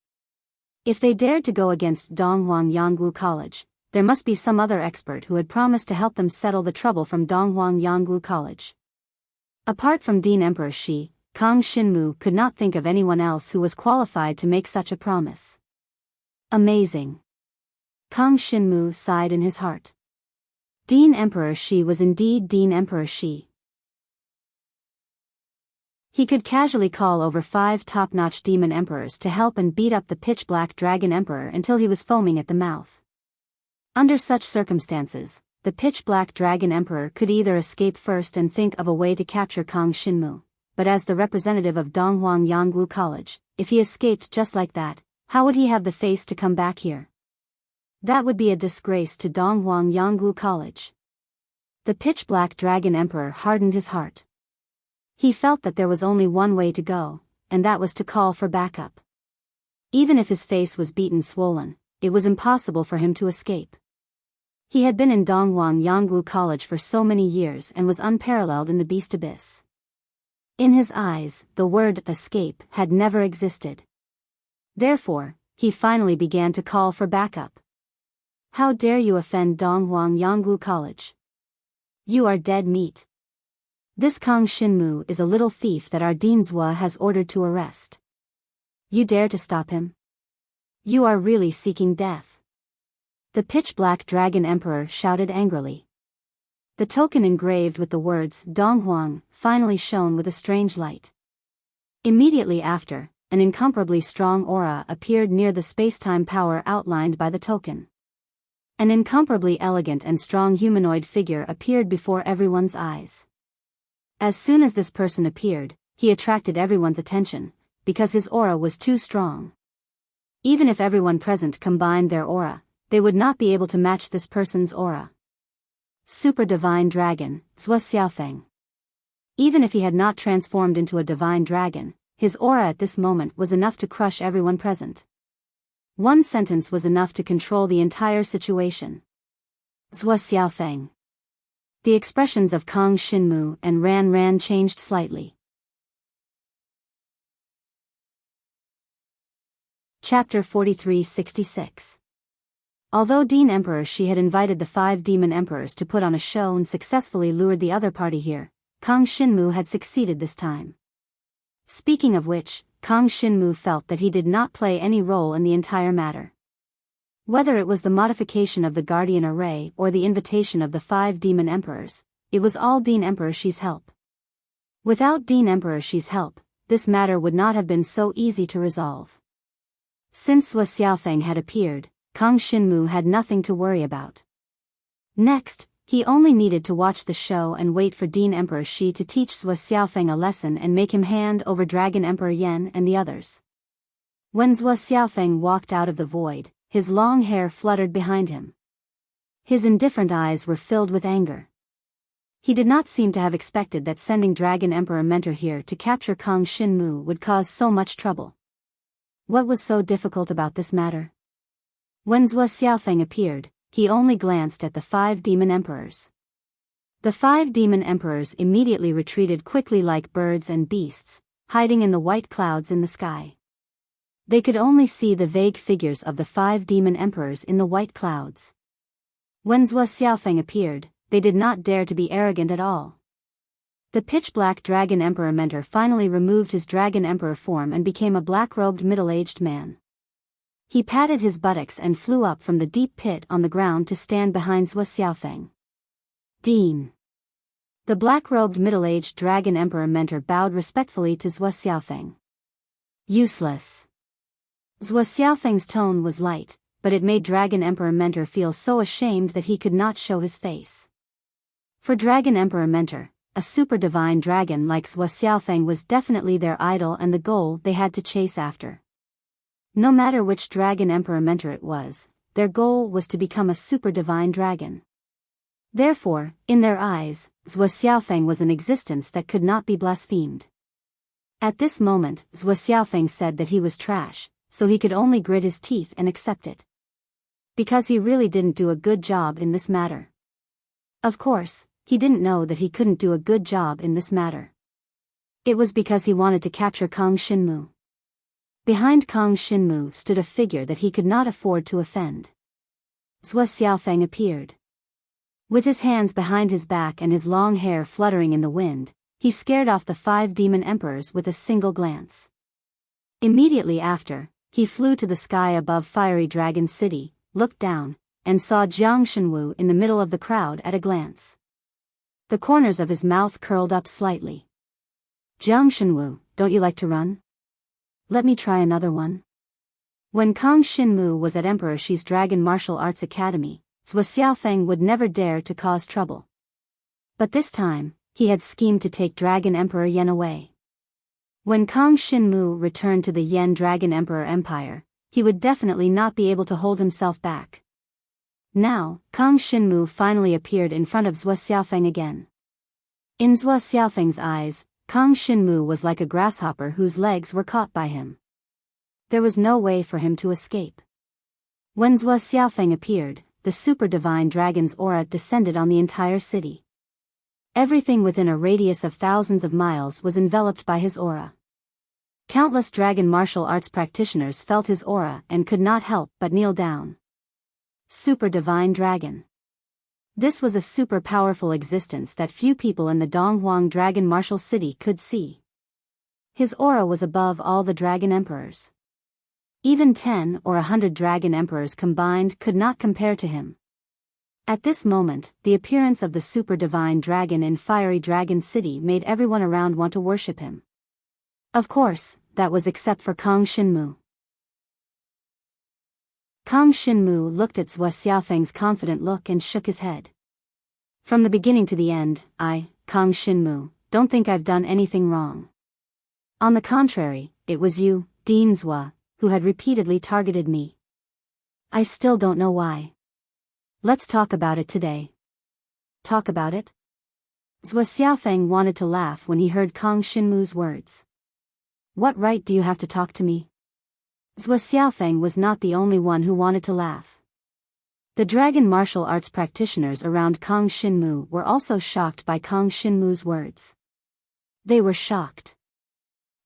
If they dared to go against Donghuang Yangwu College, there must be some other expert who had promised to help them settle the trouble from Donghuang Yangwu College. Apart from Dean Emperor Shi, Kang Shinmu could not think of anyone else who was qualified to make such a promise. Amazing. Kang Shinmu sighed in his heart. Dean Emperor Shi was indeed Dean Emperor Shi. He could casually call over 5 top-notch demon emperors to help and beat up the pitch-black dragon emperor until he was foaming at the mouth. Under such circumstances, the pitch-black dragon emperor could either escape first and think of a way to capture Kang Shinmu, but as the representative of Donghuang Yangwu College, if he escaped just like that, how would he have the face to come back here? That would be a disgrace to Donghuang Yangwu College. The pitch-black dragon emperor hardened his heart. He felt that there was only one way to go, and that was to call for backup. Even if his face was beaten swollen, it was impossible for him to escape. He had been in Donghuang Yangwu College for so many years and was unparalleled in the beast abyss. In his eyes, the word escape had never existed. Therefore, he finally began to call for backup. "How dare you offend Donghuang Yangwu College? You are dead meat. This Kang Shinmu is a little thief that our Dean Zhua has ordered to arrest. You dare to stop him? You are really seeking death." The pitch-black dragon emperor shouted angrily. The token engraved with the words Donghuang finally shone with a strange light. Immediately after, an incomparably strong aura appeared near the space-time power outlined by the token. An incomparably elegant and strong humanoid figure appeared before everyone's eyes. As soon as this person appeared, he attracted everyone's attention, because his aura was too strong. Even if everyone present combined their aura, they would not be able to match this person's aura. Super Divine Dragon, Zhua Xiaofeng. Even if he had not transformed into a divine dragon, his aura at this moment was enough to crush everyone present. One sentence was enough to control the entire situation. Zhuo Xiaofeng. The expressions of Kang Xinmu and Ran Ran changed slightly. Chapter 4366. Although Dean Emperor Shi had invited the 5 demon emperors to put on a show and successfully lured the other party here, Kang Xinmu had succeeded this time. Speaking of which, Kang Xinmu felt that he did not play any role in the entire matter. Whether it was the modification of the Guardian Array or the invitation of the 5 demon emperors, it was all Dean Emperor Shi's help. Without Dean Emperor Shi's help, this matter would not have been so easy to resolve. Since Zhuo Xiaofeng had appeared, Kang Xinmu had nothing to worry about. Next, he only needed to watch the show and wait for Dean Emperor Shi to teach Zhuo Xiaofeng a lesson and make him hand over Dragon Emperor Yan and the others. When Zhuo Xiaofeng walked out of the void, his long hair fluttered behind him. His indifferent eyes were filled with anger. He did not seem to have expected that sending Dragon Emperor Mentor here to capture Kang Xinmu would cause so much trouble. What was so difficult about this matter? When Zhuo Xiaofeng appeared, he only glanced at the 5 demon emperors. The 5 demon emperors immediately retreated quickly like birds and beasts, hiding in the white clouds in the sky. They could only see the vague figures of the 5 demon emperors in the white clouds. When Zhuo Xiaofeng appeared, they did not dare to be arrogant at all. The pitch-black Dragon Emperor Mentor finally removed his Dragon Emperor form and became a black-robed middle-aged man. He patted his buttocks and flew up from the deep pit on the ground to stand behind Zhuo Xiaofeng. Dean. The black-robed middle-aged Dragon Emperor Mentor bowed respectfully to Zhuo Xiaofeng. Useless. Zhuo Xiaofeng's tone was light, but it made Dragon Emperor Mentor feel so ashamed that he could not show his face. For Dragon Emperor Mentor, a super divine dragon like Zhuo Xiaofeng was definitely their idol and the goal they had to chase after. No matter which Dragon Emperor Mentor it was, their goal was to become a super divine dragon. Therefore, in their eyes, Zhuo Xiaofeng was an existence that could not be blasphemed. At this moment, Zhuo Xiaofeng said that he was trash, so he could only grit his teeth and accept it. Because he really didn't do a good job in this matter. Of course, he didn't know that he couldn't do a good job in this matter. It was because he wanted to capture Kang Xinmu. Behind Kang Xinmu stood a figure that he could not afford to offend. Zhuo Xiaofeng appeared. With his hands behind his back and his long hair fluttering in the wind, he scared off the 5 demon emperors with a single glance. Immediately after, he flew to the sky above Fiery Dragon City, looked down, and saw Jiang Shenwu in the middle of the crowd at a glance. The corners of his mouth curled up slightly. Jiang Shenwu, don't you like to run? Let me try another one. When Kang Xinmu was at Emperor Shi's Dragon Martial Arts Academy, Zhuo Xiaofeng would never dare to cause trouble. But this time, he had schemed to take Dragon Emperor Yan away. When Kang Xinmu returned to the Yan Dragon Emperor Empire, he would definitely not be able to hold himself back. Now, Kang Xinmu finally appeared in front of Zhuo Xiaofeng again. In Zhuo Xiaofeng's eyes, Kang Xinmu was like a grasshopper whose legs were caught by him. There was no way for him to escape. When Zhuo Xiaofeng appeared, the super divine dragon's aura descended on the entire city. Everything within a radius of thousands of miles was enveloped by his aura. Countless dragon martial arts practitioners felt his aura and could not help but kneel down. Super divine dragon. This was a super powerful existence that few people in the Donghuang Dragon Martial City could see. His aura was above all the dragon emperors. Even 10 or 100 dragon emperors combined could not compare to him. At this moment, the appearance of the super divine dragon in Fiery Dragon City made everyone around want to worship him. Of course, that was except for Kang Xinmu. Kang Xinmu looked at Zhuo Xiaofeng's confident look and shook his head. From the beginning to the end, I, Kang Xinmu, don't think I've done anything wrong. On the contrary, it was you, Dean Zhuo, who had repeatedly targeted me. I still don't know why. Let's talk about it today. Talk about it? Zhuo Xiaofeng wanted to laugh when he heard Kang Xinmu's words. What right do you have to talk to me? Zhuo Xiaofeng was not the only one who wanted to laugh. The dragon martial arts practitioners around Kang Shinmu were also shocked by Kang Shinmu's words. They were shocked.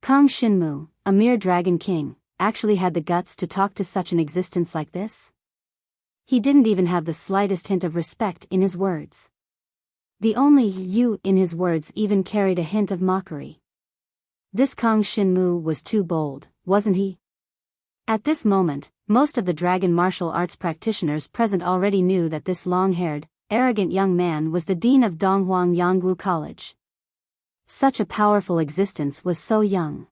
Kang Shinmu, a mere dragon king, actually had the guts to talk to such an existence like this? He didn't even have the slightest hint of respect in his words. The only "you" in his words even carried a hint of mockery. This Kang Shinmu was too bold, wasn't he? At this moment, most of the dragon martial arts practitioners present already knew that this long-haired, arrogant young man was the dean of Donghuang Yangwu College. Such a powerful existence was so young.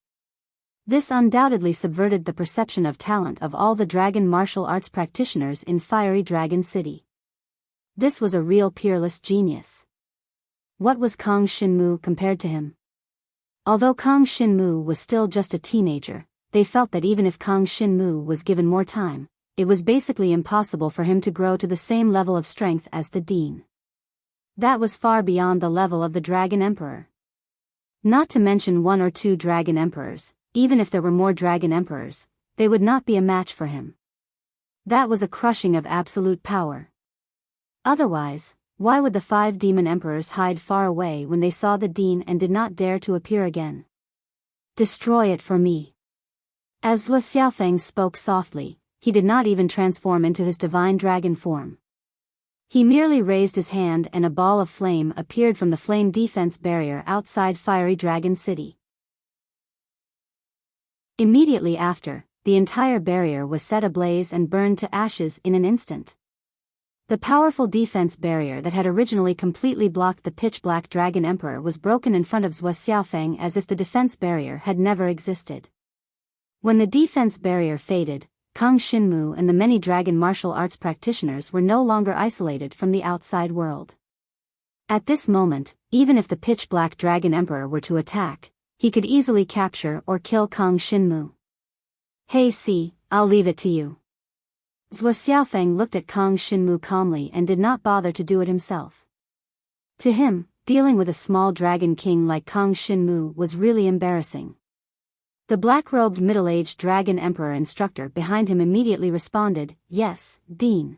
This undoubtedly subverted the perception of talent of all the dragon martial arts practitioners in Fiery Dragon City. This was a real peerless genius. What was Kang Shinmu compared to him? Although Kang Shinmu was still just a teenager, they felt that even if Kang Shinmu was given more time, it was basically impossible for him to grow to the same level of strength as the dean. That was far beyond the level of the Dragon Emperor. Not to mention 1 or 2 Dragon Emperors, even if there were more Dragon Emperors, they would not be a match for him. That was a crushing of absolute power. Otherwise, why would the 5 Demon Emperors hide far away when they saw the dean and did not dare to appear again? Destroy it for me. As Zhuo Xiaofeng spoke softly, he did not even transform into his divine dragon form. He merely raised his hand and a ball of flame appeared from the flame defense barrier outside Fiery Dragon City. Immediately after, the entire barrier was set ablaze and burned to ashes in an instant. The powerful defense barrier that had originally completely blocked the pitch-black Dragon Emperor was broken in front of Zhuo Xiaofeng as if the defense barrier had never existed. When the defense barrier faded, Kang Shinmu and the many dragon martial arts practitioners were no longer isolated from the outside world. At this moment, even if the pitch-black Dragon Emperor were to attack, he could easily capture or kill Kang Shinmu. Hey see, I'll leave it to you. Zhuo Xiaofeng looked at Kang Shinmu calmly and did not bother to do it himself. To him, dealing with a small dragon king like Kang Shinmu was really embarrassing. The black-robed middle-aged dragon emperor instructor behind him immediately responded, "Yes, Dean."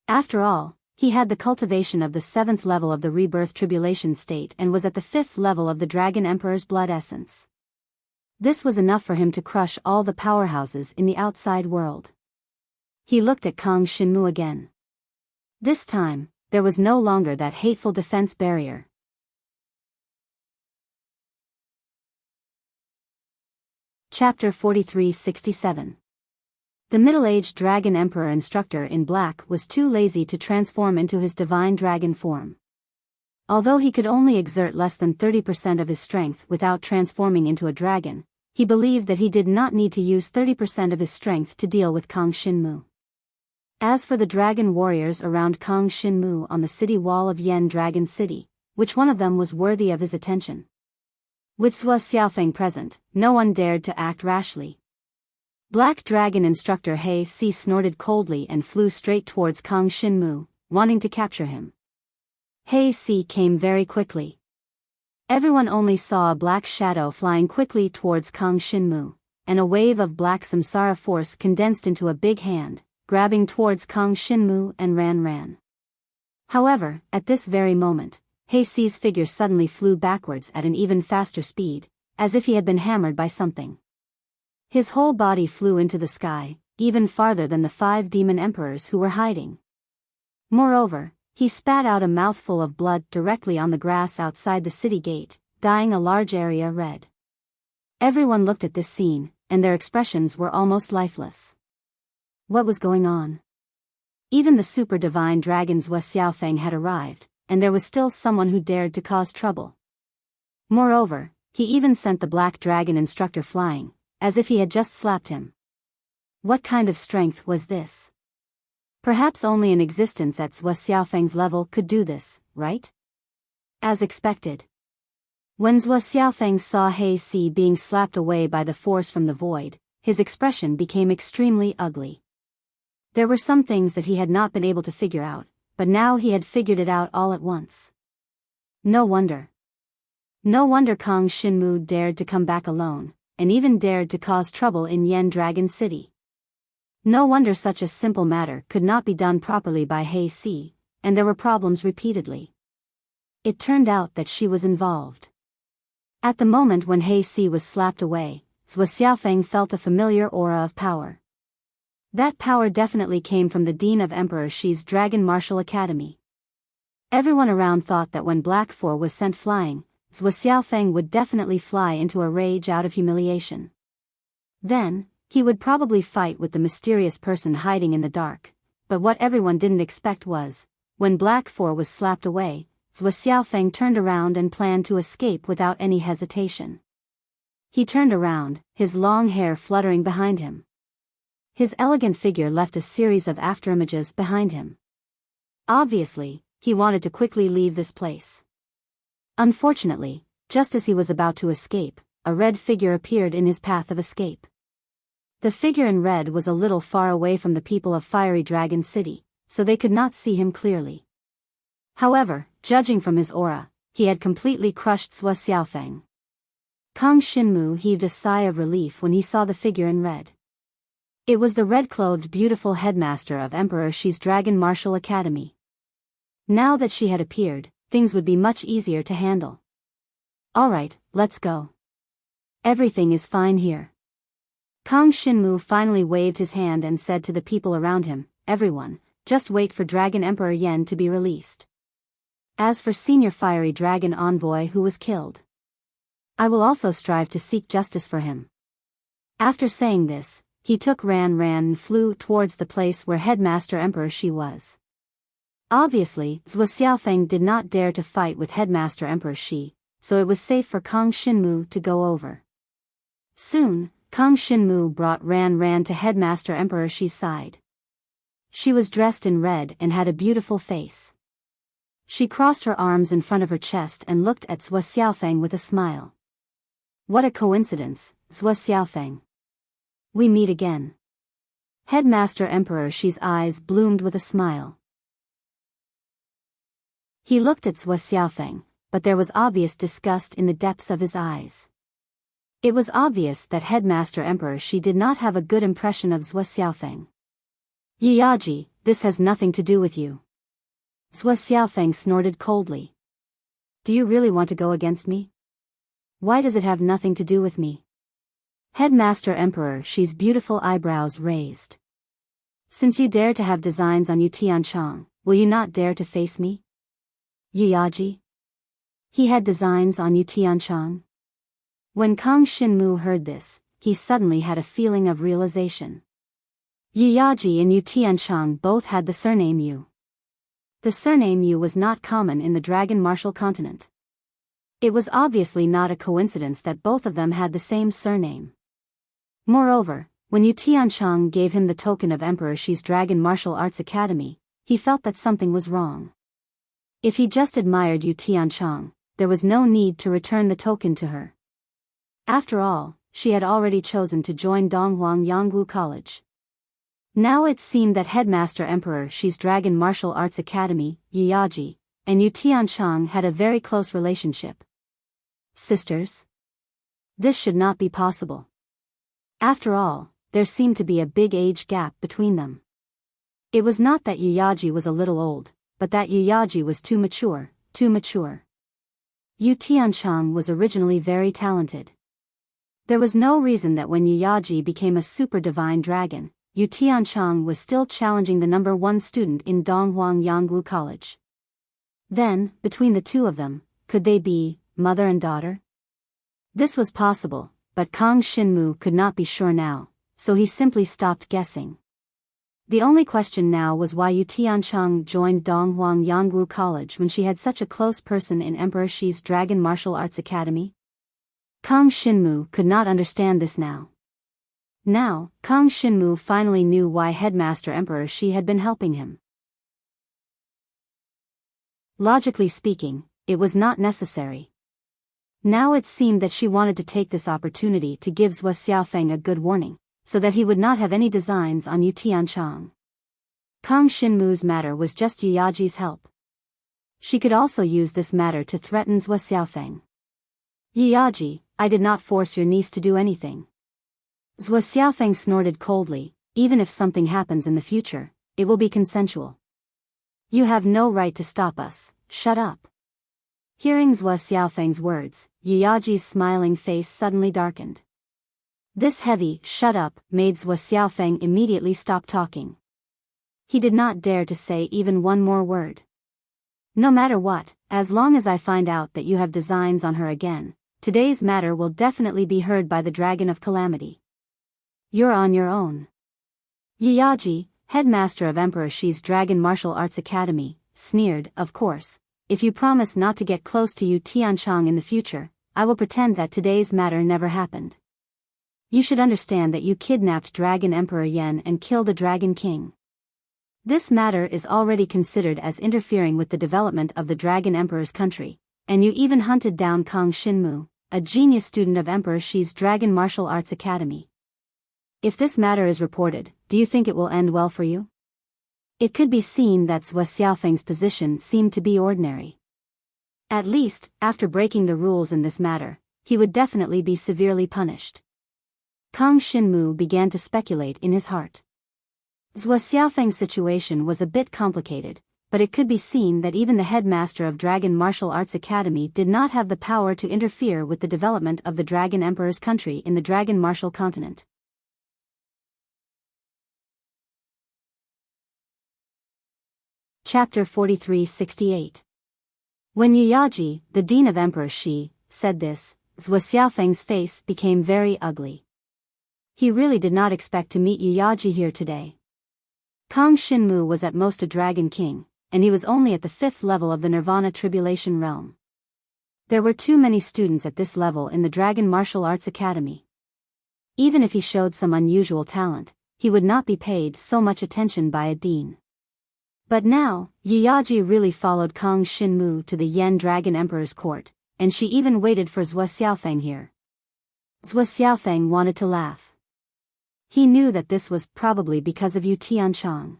After all, he had the cultivation of the 7th level of the rebirth tribulation state and was at the 5th level of the dragon emperor's blood essence. This was enough for him to crush all the powerhouses in the outside world. He looked at Kang Shinmu again. This time, there was no longer that hateful defense barrier. Chapter 43-67. The middle-aged dragon emperor instructor in black was too lazy to transform into his divine dragon form. Although he could only exert less than 30% of his strength without transforming into a dragon, he believed that he did not need to use 30% of his strength to deal with Kang Shinmu. As for the dragon warriors around Kang Shinmu on the city wall of Yen Dragon City, which one of them was worthy of his attention? With Zhuo Xiaofeng present, no one dared to act rashly. Black Dragon instructor He Si snorted coldly and flew straight towards Kang Shinmu, wanting to capture him. He Si came very quickly. Everyone only saw a black shadow flying quickly towards Kang Shinmu, and a wave of black samsara force condensed into a big hand, grabbing towards Kang Shinmu and ran. However, at this very moment, He Si's figure suddenly flew backwards at an even faster speed, as if he had been hammered by something. His whole body flew into the sky, even farther than the 5 demon emperors who were hiding. Moreover, he spat out a mouthful of blood directly on the grass outside the city gate, dyeing a large area red. Everyone looked at this scene, and their expressions were almost lifeless. What was going on? Even the super divine dragon Zhuo Xiaofeng had arrived, and there was still someone who dared to cause trouble. Moreover, he even sent the black dragon instructor flying, as if he had just slapped him. What kind of strength was this? Perhaps only an existence at Zhuo Xiaofeng's level could do this, right? As expected. When Zhuo Xiaofeng saw He Si being slapped away by the force from the void, his expression became extremely ugly. There were some things that he had not been able to figure out, but now he had figured it out all at once. No wonder. No wonder Kang Shinmu dared to come back alone, and even dared to cause trouble in Yen Dragon City. No wonder such a simple matter could not be done properly by He Si, and there were problems repeatedly. It turned out that she was involved. At the moment when He Si was slapped away, Zhuo Xiaofeng felt a familiar aura of power. That power definitely came from the Dean of Emperor Shi's Dragon Martial Academy. Everyone around thought that when Black 4 was sent flying, Zhuo Xiaofeng would definitely fly into a rage out of humiliation. Then, he would probably fight with the mysterious person hiding in the dark, but what everyone didn't expect was, when Black 4 was slapped away, Zhuo Xiaofeng turned around and planned to escape without any hesitation. He turned around, his long hair fluttering behind him. His elegant figure left a series of afterimages behind him. Obviously, he wanted to quickly leave this place. Unfortunately, just as he was about to escape, a red figure appeared in his path of escape. The figure in red was a little far away from the people of Fiery Dragon City, so they could not see him clearly. However, judging from his aura, he had completely crushed Zhuo Xiaofeng. Kang Xinmu heaved a sigh of relief when he saw the figure in red. It was the red-clothed beautiful headmaster of Emperor Shi's Dragon Martial Academy. Now that she had appeared, things would be much easier to handle. Alright, let's go. Everything is fine here. Kang Xinmu finally waved his hand and said to the people around him, everyone, just wait for Dragon Emperor Yan to be released. As for Senior Fiery Dragon Envoy who was killed, I will also strive to seek justice for him. After saying this, he took Ran and flew towards the place where Headmaster Emperor Shi was. Obviously, Zhuo Xiaofeng did not dare to fight with Headmaster Emperor Shi, so it was safe for Kang Xinmu to go over. Soon, Kang Xinmu brought Ran to Headmaster Emperor Shi's side. She was dressed in red and had a beautiful face. She crossed her arms in front of her chest and looked at Zhuo Xiaofeng with a smile. What a coincidence, Zhuo Xiaofeng. We meet again. Headmaster Emperor Shi's eyes bloomed with a smile. He looked at Zhuo Xiaofeng, but there was obvious disgust in the depths of his eyes. It was obvious that Headmaster Emperor Shi did not have a good impression of Zhuo Xiaofeng. Yiyaji, this has nothing to do with you. Zhuo Xiaofeng snorted coldly. Do you really want to go against me? Why does it have nothing to do with me? Headmaster Emperor Shi's beautiful eyebrows raised. Since you dare to have designs on Yu Tianchong, will you not dare to face me? Yiyaji? He had designs on Yu Tianchong? When Kang Xinmu heard this, he suddenly had a feeling of realization. Yiyaji and Yu Tianchong both had the surname Yu. The surname Yu was not common in the Dragon Martial Continent. It was obviously not a coincidence that both of them had the same surname. Moreover, when Yu Tianchong gave him the token of Emperor Shi's Dragon Martial Arts Academy, he felt that something was wrong. If he just admired Yu Tianchong, there was no need to return the token to her. After all, she had already chosen to join Donghuang Yangwu College. Now it seemed that Headmaster Emperor Shi's Dragon Martial Arts Academy, Yiyaji, and Yu Tianchong had a very close relationship. Sisters? This should not be possible. After all, there seemed to be a big age gap between them. It was not that Yiyaji was a little old, but that Yiyaji was too mature. Yu Tianchong was originally very talented. There was no reason that when Yiyaji became a super divine dragon, Yu Tianchong was still challenging the #1 student in Donghuang Yangwu College. Then, between the two of them, could they be mother and daughter? This was possible, but Kang Xinmu could not be sure now, so he simply stopped guessing. The only question now was why Yu Tianchong joined Donghuang Yangwu College when she had such a close person in Emperor Shi's Dragon Martial Arts Academy. Kang Xinmu could not understand this now. Now, Kang Xinmu finally knew why Headmaster Emperor Shi had been helping him. Logically speaking, it was not necessary. Now it seemed that she wanted to take this opportunity to give Zhuo Xiaofeng a good warning, so that he would not have any designs on Yu Tianchong. Kang Xinmu's matter was just Yiyaji's help. She could also use this matter to threaten Zhuo Xiaofeng. Yiyaji, I did not force your niece to do anything. Zhuo Xiaofeng snorted coldly, Even if something happens in the future, it will be consensual. You have no right to stop us, shut up. Hearing Zhuo Xiaofeng's words, Yu Yaji's smiling face suddenly darkened. This heavy "shut up" made Zhuo Xiaofeng immediately stop talking. He did not dare to say even one more word. No matter what, as long as I find out that you have designs on her again, today's matter will definitely be heard by the Dragon of Calamity. You're on your own. Yu Yaji, headmaster of Emperor Shi's Dragon Martial Arts Academy, sneered, of course. If you promise not to get close to Yu Tianchang in the future, I will pretend that today's matter never happened. You should understand that you kidnapped Dragon Emperor Yan and killed a Dragon King. This matter is already considered as interfering with the development of the Dragon Emperor's country, and you even hunted down Kang Xinmu, a genius student of Emperor Shi's Dragon Martial Arts Academy. If this matter is reported, do you think it will end well for you? It could be seen that Zhuo Xiaofeng's position seemed to be ordinary. At least, after breaking the rules in this matter, he would definitely be severely punished. Kang Xinmu began to speculate in his heart. Zhuo Xiaofeng's situation was a bit complicated, but it could be seen that even the headmaster of Dragon Martial Arts Academy did not have the power to interfere with the development of the Dragon Emperor's country in the Dragon Martial Continent. Chapter 43-68. When Yu Yaji, the dean of Emperor Shi, said this, Zhuo Xiaofeng's face became very ugly. He really did not expect to meet Yu Yaji here today. Kang Xinmu was at most a Dragon King, and he was only at the 5th level of the Nirvana Tribulation Realm. There were too many students at this level in the Dragon Martial Arts Academy. Even if he showed some unusual talent, he would not be paid so much attention by a dean. But now, Yu Yaji really followed Kang Xinmu to the Yan Dragon Emperor's court, and she even waited for Zhuo Xiaofeng here. Zhuo Xiaofeng wanted to laugh. He knew that this was probably because of Yu Tianchang.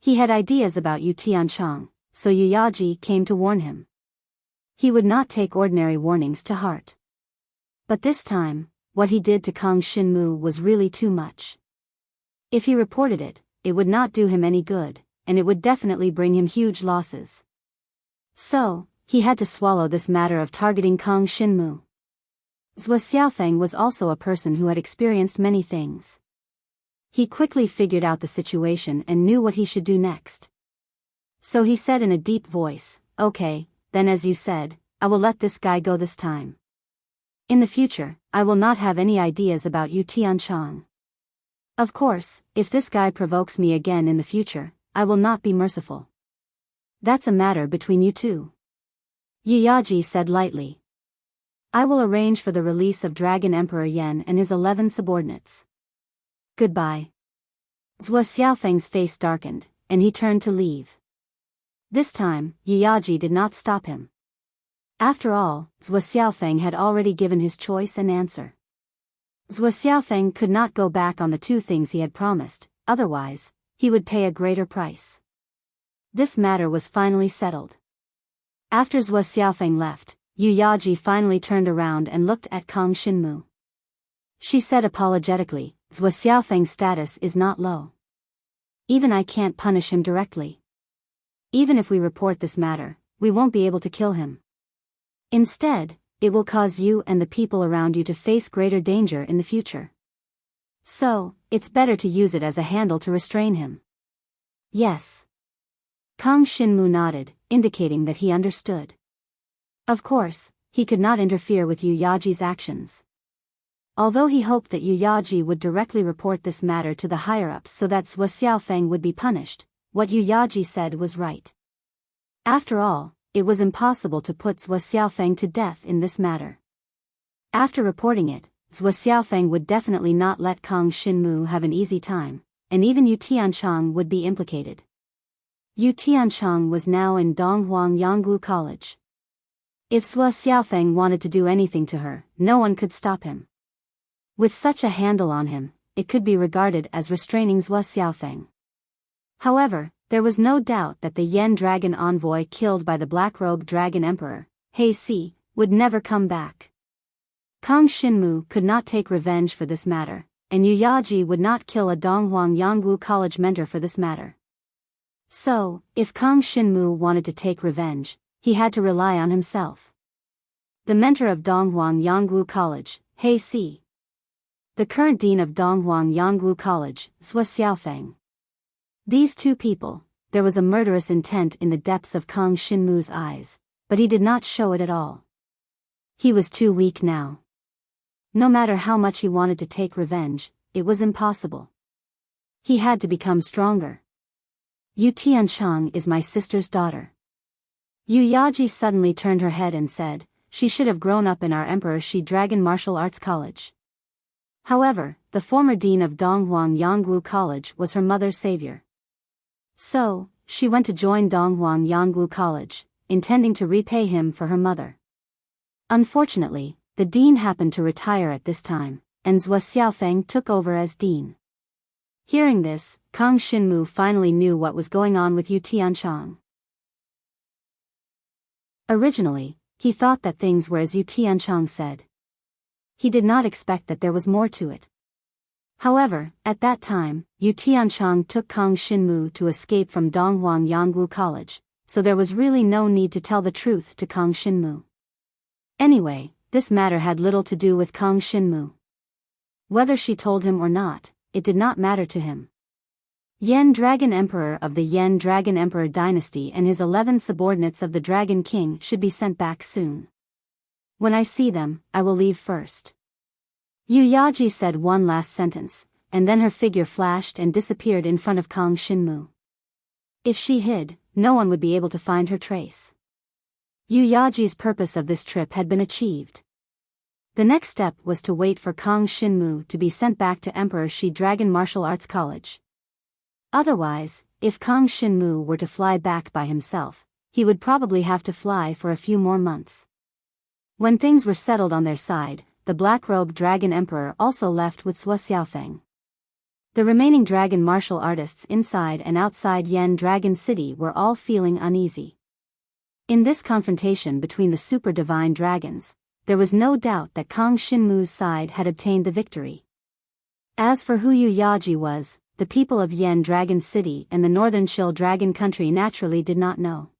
He had ideas about Yu Tianchang, so Yu Yaji came to warn him. He would not take ordinary warnings to heart. But this time, what he did to Kang Xinmu was really too much. If he reported it, it would not do him any good, and it would definitely bring him huge losses. So, he had to swallow this matter of targeting Kang Xinmu. Zhuo Xiaofeng was also a person who had experienced many things. He quickly figured out the situation and knew what he should do next. So he said in a deep voice, "Okay, then as you said, I will let this guy go this time. In the future, I will not have any ideas about Yu Tianchang. Of course, if this guy provokes me again in the future, I will not be merciful. That's a matter between you two." Yu Yaji said lightly. "I will arrange for the release of Dragon Emperor Yan and his 11 subordinates. Goodbye." Zhuo Xiaofeng's face darkened, and he turned to leave. This time, Yu Yaji did not stop him. After all, Zhuo Xiaofeng had already given his choice and answer. Zhuo Xiaofeng could not go back on the two things he had promised, otherwise, he would pay a greater price. This matter was finally settled. After Zhuo Xiaofeng left, Yu Yaji finally turned around and looked at Kang Xinmu. She said apologetically, "Zhuo Xiaofeng's status is not low. Even I can't punish him directly. Even if we report this matter, we won't be able to kill him. Instead, it will cause you and the people around you to face greater danger in the future. So, it's better to use it as a handle to restrain him." "Yes." Kang Xinmu nodded, indicating that he understood. Of course, he could not interfere with Yu Yaji's actions. Although he hoped that Yu Yaji would directly report this matter to the higher-ups so that Zhuo Xiaofeng would be punished, what Yu Yaji said was right. After all, it was impossible to put Zhuo Xiaofeng to death in this matter. After reporting it, Zhuo Xiaofeng would definitely not let Kang Xinmu have an easy time, and even Yu Tianchang would be implicated. Yu Tianchang was now in Donghuang Yanggu College. If Zhuo Xiaofeng wanted to do anything to her, no one could stop him. With such a handle on him, it could be regarded as restraining Zhuo Xiaofeng. However, there was no doubt that the Yan Dragon envoy killed by the black-robed Dragon Emperor, He Si, would never come back. Kang Xinmu could not take revenge for this matter, and Yu Yaji would not kill a Donghuang Yangwu College mentor for this matter. So, if Kang Xinmu wanted to take revenge, he had to rely on himself. The mentor of Donghuang Yangwu College, He Si. The current dean of Donghuang Yangwu College, Zhuo Xiaofeng. These two people, there was a murderous intent in the depths of Kang Xinmu's eyes, but he did not show it at all. He was too weak now. No matter how much he wanted to take revenge, it was impossible. He had to become stronger. Yu Tianchang is my sister's daughter. Yu Yaji suddenly turned her head and said, she should have grown up in our Emperor Shi Dragon Martial Arts College. However, the former dean of Donghuang Yangwu College was her mother's savior. So, she went to join Donghuang Yangwu College, intending to repay him for her mother. Unfortunately, the dean happened to retire at this time, and Zhuo Xiaofeng took over as dean. Hearing this, Kang Xinmu finally knew what was going on with Yu Tianchang. Originally, he thought that things were as Yu Tianchang said. He did not expect that there was more to it. However, at that time, Yu Tianchang took Kang Xinmu to escape from Donghuang Yangwu College, so there was really no need to tell the truth to Kang Xinmu. Anyway, this matter had little to do with Kang Xinmu. Whether she told him or not, it did not matter to him. Yan Dragon Emperor of the Yan Dragon Emperor dynasty and his 11 subordinates of the Dragon King should be sent back soon. When I see them, I will leave first. Yu Yaji said one last sentence, and then her figure flashed and disappeared in front of Kang Xinmu. If she hid, no one would be able to find her trace. Yu Yaji's purpose of this trip had been achieved. The next step was to wait for Kang Xinmu to be sent back to Emperor Shi Dragon Martial Arts College. Otherwise, if Kang Xinmu were to fly back by himself, he would probably have to fly for a few more months. When things were settled on their side, the black-robed Dragon Emperor also left with Zhuo Xiaofeng. The remaining dragon martial artists inside and outside Yan Dragon City were all feeling uneasy. In this confrontation between the super divine dragons, there was no doubt that Kang Xinmu's side had obtained the victory. As for who Yu Yaji was, the people of Yan Dragon City and the northern Chill Dragon Country naturally did not know.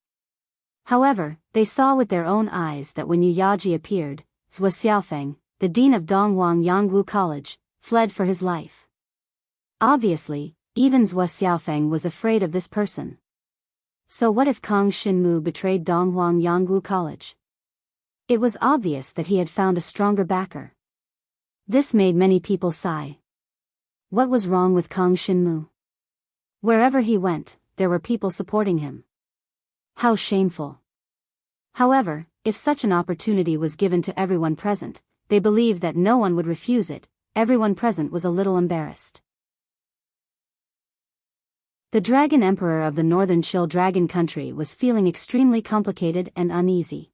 However, they saw with their own eyes that when Yu Yaji appeared, Zhuo Xiaofeng, the dean of Donghuang Yangwu College, fled for his life. Obviously, even Zhuo Xiaofeng was afraid of this person. So what if Kang Xinmu betrayed Donghuang Yangwu College? It was obvious that he had found a stronger backer. This made many people sigh. What was wrong with Kang Xinmu? Wherever he went, there were people supporting him. How shameful. However, if such an opportunity was given to everyone present, they believed that no one would refuse it. Everyone present was a little embarrassed. The Dragon Emperor of the Northern Chill Dragon Country was feeling extremely complicated and uneasy.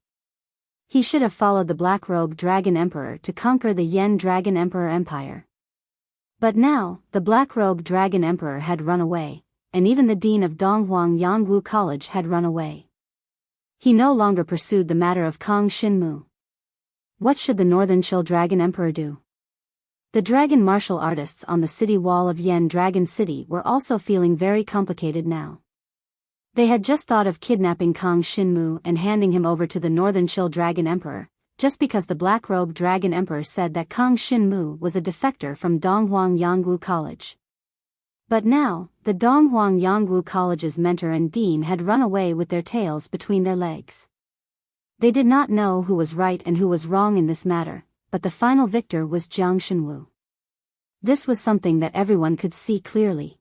He should have followed the black-robed Dragon Emperor to conquer the Yan Dragon Emperor Empire. But now, the black-robed Dragon Emperor had run away, and even the dean of Donghuang Yangwu College had run away. He no longer pursued the matter of Kang Xinmu. What should the Northern Chill Dragon Emperor do? The dragon martial artists on the city wall of Yan Dragon City were also feeling very complicated now. They had just thought of kidnapping Kang Xinmu and handing him over to the Northern Chill Dragon Emperor, just because the black-robed Dragon Emperor said that Kang Xinmu was a defector from Donghuang Yangwu College. But now, the Donghuang Yangwu College's mentor and dean had run away with their tails between their legs. They did not know who was right and who was wrong in this matter, but the final victor was Jiang Xinwu. This was something that everyone could see clearly.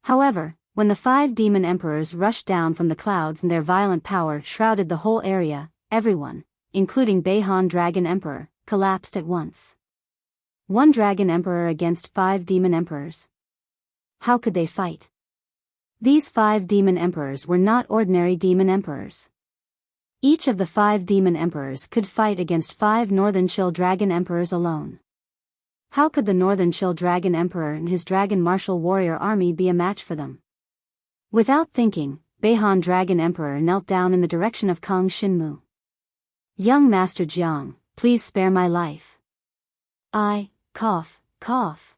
However, when the 5 demon emperors rushed down from the clouds and their violent power shrouded the whole area, everyone, including Beihan Dragon Emperor, collapsed at once. 1 dragon emperor against 5 demon emperors. How could they fight? These 5 demon emperors were not ordinary demon emperors. Each of the 5 demon emperors could fight against 5 northern Chill Dragon emperors alone. How could the Northern Chill Dragon Emperor and his dragon martial warrior army be a match for them? Without thinking, Beihan Dragon Emperor knelt down in the direction of Kang Shinmu. Young Master Jiang, please spare my life. Cough.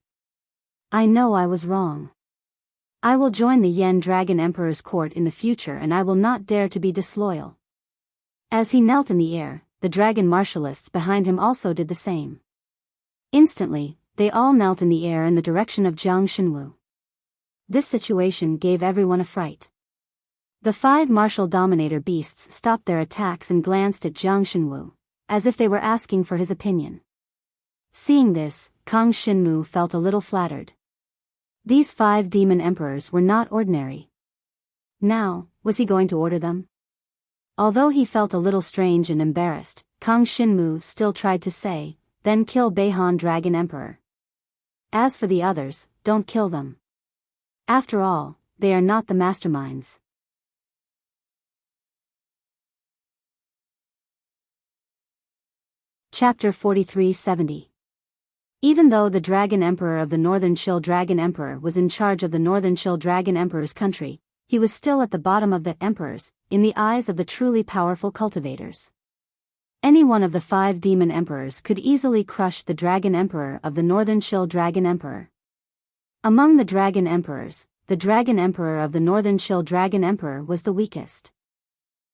I know I was wrong. I will join the Yen Dragon Emperor's court in the future, and I will not dare to be disloyal. As he knelt in the air, the dragon martialists behind him also did the same. Instantly, they all knelt in the air in the direction of Jiang Shinwu. This situation gave everyone a fright. The 5 martial dominator beasts stopped their attacks and glanced at Jiang Shinwu, as if they were asking for his opinion. Seeing this, Kang Shinmu felt a little flattered. These 5 demon emperors were not ordinary. Now, was he going to order them? Although he felt a little strange and embarrassed, Kang Shinmu still tried to say, then kill Beihan Dragon Emperor. As for the others, don't kill them. After all, they are not the masterminds. Chapter 4370. Even though the Dragon Emperor of the Northern Chill Dragon Emperor was in charge of the Northern Chill Dragon Emperor's country, he was still at the bottom of the emperors, in the eyes of the truly powerful cultivators. Any one of the 5 demon emperors could easily crush the Dragon Emperor of the Northern Chill Dragon Emperor. Among the Dragon Emperors, the Dragon Emperor of the Northern Chill Dragon Emperor was the weakest.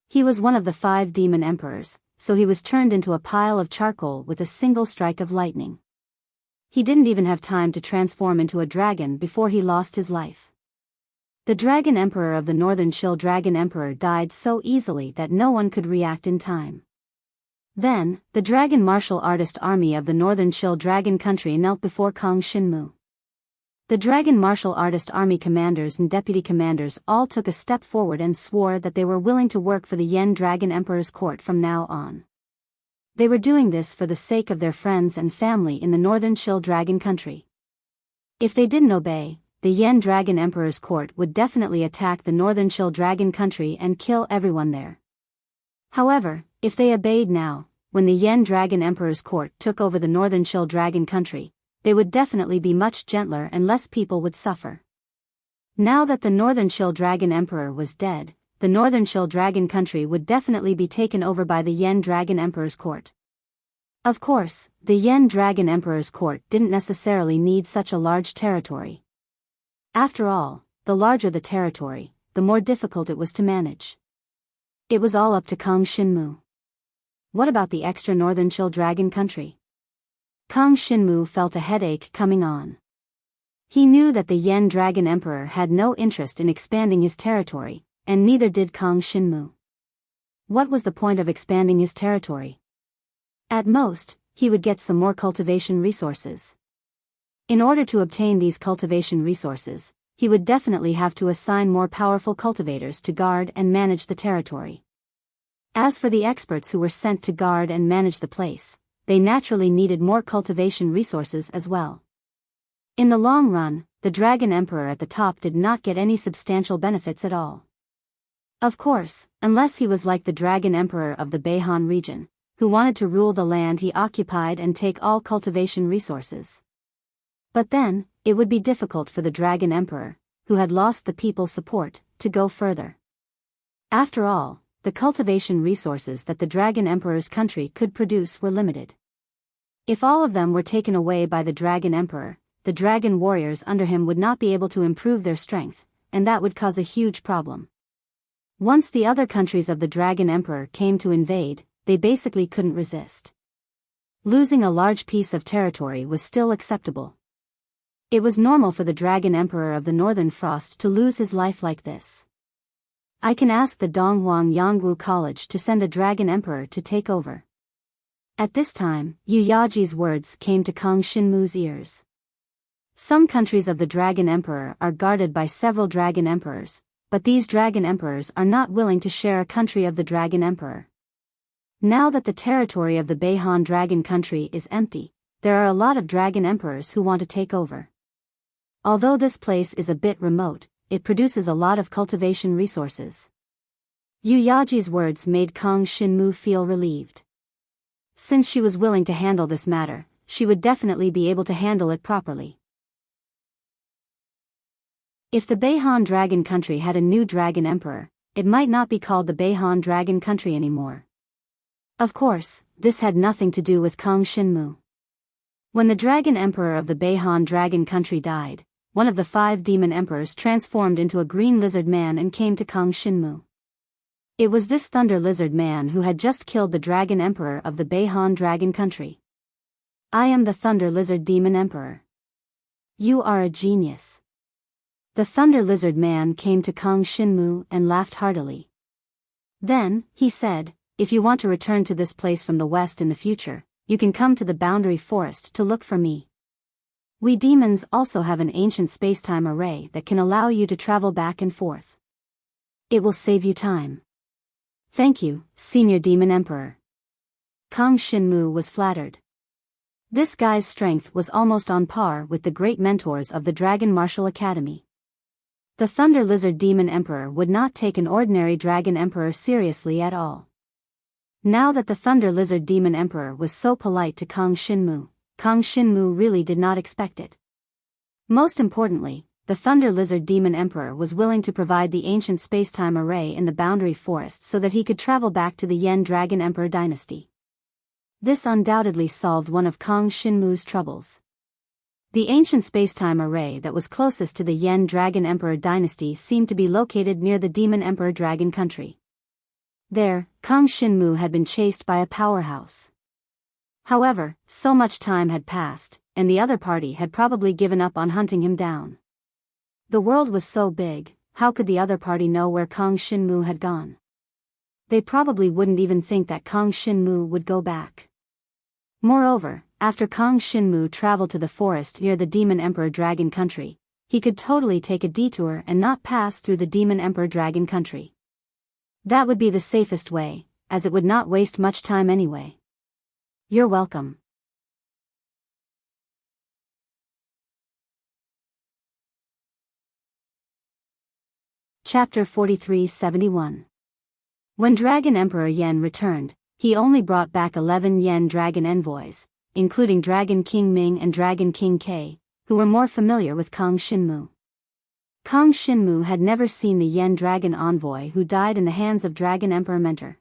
He was one of the 5 demon emperors, so he was turned into a pile of charcoal with a single strike of lightning. He didn't even have time to transform into a dragon before he lost his life. The Dragon Emperor of the Northern Chill Dragon Emperor died so easily that no one could react in time. Then, the Dragon Martial Artist Army of the Northern Chill Dragon Country knelt before Kang Shinmu. The Dragon Martial Artist Army commanders and deputy commanders all took a step forward and swore that they were willing to work for the Yen Dragon Emperor's court from now on. They were doing this for the sake of their friends and family in the Northern Chill Dragon Country. If they didn't obey, the Yen Dragon Emperor's court would definitely attack the Northern Chill Dragon Country and kill everyone there. However, if they obeyed now, when the Yen Dragon Emperor's court took over the Northern Chill Dragon Country, they would definitely be much gentler and less people would suffer. Now that the Northern Chill Dragon Emperor was dead, the Northern Chill Dragon Country would definitely be taken over by the Yen Dragon Emperor's court. Of course, the Yen Dragon Emperor's court didn't necessarily need such a large territory. After all, the larger the territory, the more difficult it was to manage. It was all up to Kang Shinmu. What about the extra Northern Chill Dragon Country? Kang Shinmu felt a headache coming on. He knew that the Yen Dragon Emperor had no interest in expanding his territory, and neither did Kang Shinmu. What was the point of expanding his territory? At most, he would get some more cultivation resources. In order to obtain these cultivation resources, he would definitely have to assign more powerful cultivators to guard and manage the territory. As for the experts who were sent to guard and manage the place, they naturally needed more cultivation resources as well. In the long run, the Dragon Emperor at the top did not get any substantial benefits at all. Of course, unless he was like the Dragon Emperor of the Beihan region, who wanted to rule the land he occupied and take all cultivation resources. But then, it would be difficult for the Dragon Emperor, who had lost the people's support, to go further. After all, the cultivation resources that the Dragon Emperor's country could produce were limited. If all of them were taken away by the Dragon Emperor, the dragon warriors under him would not be able to improve their strength, and that would cause a huge problem. Once the other countries of the Dragon Emperor came to invade, they basically couldn't resist. Losing a large piece of territory was still acceptable. It was normal for the Dragon Emperor of the Northern Frost to lose his life like this. I can ask the Donghuang Yangwu College to send a Dragon Emperor to take over. At this time, Yu Yaji's words came to Kang Shinmu's ears. Some countries of the Dragon Emperor are guarded by several Dragon Emperors, but these Dragon Emperors are not willing to share a country of the Dragon Emperor. Now that the territory of the Beihan Dragon Country is empty, there are a lot of Dragon Emperors who want to take over. Although this place is a bit remote, it produces a lot of cultivation resources. Yu Yaji's words made Kang Shinmu feel relieved. Since she was willing to handle this matter, she would definitely be able to handle it properly. If the Beihan Dragon Country had a new Dragon Emperor, it might not be called the Beihan Dragon Country anymore. Of course, this had nothing to do with Kang Shinmu. When the Dragon Emperor of the Beihan Dragon Country died, one of the 5 demon emperors transformed into a green lizard man and came to Kang Shinmu. It was this Thunder Lizard Man who had just killed the Dragon Emperor of the Beihan Dragon Country. I am the Thunder Lizard Demon Emperor. You are a genius. The Thunder Lizard Man came to Kang Shinmu and laughed heartily. Then, he said, if you want to return to this place from the west in the future, you can come to the boundary forest to look for me. We demons also have an ancient space-time array that can allow you to travel back and forth. It will save you time. Thank you, Senior Demon Emperor. Kang Shinmu was flattered. This guy's strength was almost on par with the great mentors of the Dragon Martial Academy. The Thunder Lizard Demon Emperor would not take an ordinary Dragon Emperor seriously at all. Now that the Thunder Lizard Demon Emperor was so polite to Kang Shinmu really did not expect it. Most importantly, the Thunder Lizard Demon Emperor was willing to provide the ancient space-time array in the boundary forest so that he could travel back to the Yen Dragon Emperor dynasty. This undoubtedly solved one of Kang Shinmu's troubles. The ancient space-time array that was closest to the Yen Dragon Emperor dynasty seemed to be located near the Demon Emperor Dragon Country. There, Kang Shinmu had been chased by a powerhouse. However, so much time had passed, and the other party had probably given up on hunting him down. The world was so big, how could the other party know where Kang Shinmu had gone? They probably wouldn't even think that Kang Shinmu would go back. Moreover, after Kang Shinmu traveled to the forest near the Demon Emperor Dragon Country, he could totally take a detour and not pass through the Demon Emperor Dragon Country. That would be the safest way, as it would not waste much time anyway. You're welcome. Chapter 43-71. When Dragon Emperor Yen returned, he only brought back 11 Yen Dragon envoys, including Dragon King Ming and Dragon King Kei, who were more familiar with Kang Shinmu. Kang Shinmu had never seen the Yen Dragon envoy who died in the hands of Dragon Emperor Mentor.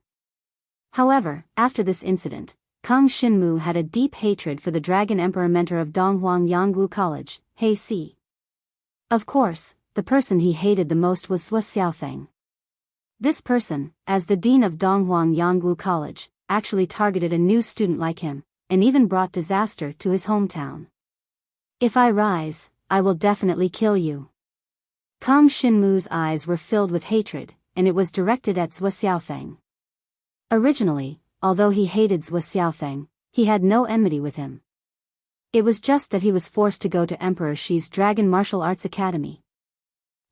However, after this incident, Kang Shinmu had a deep hatred for the Dragon Emperor Mentor of Donghuang Yangwu College, He. Of course, the person he hated the most was Sua Xiaofeng. This person, as the dean of Donghuang Yangwu College, actually targeted a new student like him, and even brought disaster to his hometown. If I rise, I will definitely kill you. Kang Shinmu's eyes were filled with hatred, and it was directed at Sua Xiaofeng. Originally, although he hated Sua Xiaofeng, he had no enmity with him. It was just that he was forced to go to Emperor Shi's Dragon Martial Arts Academy.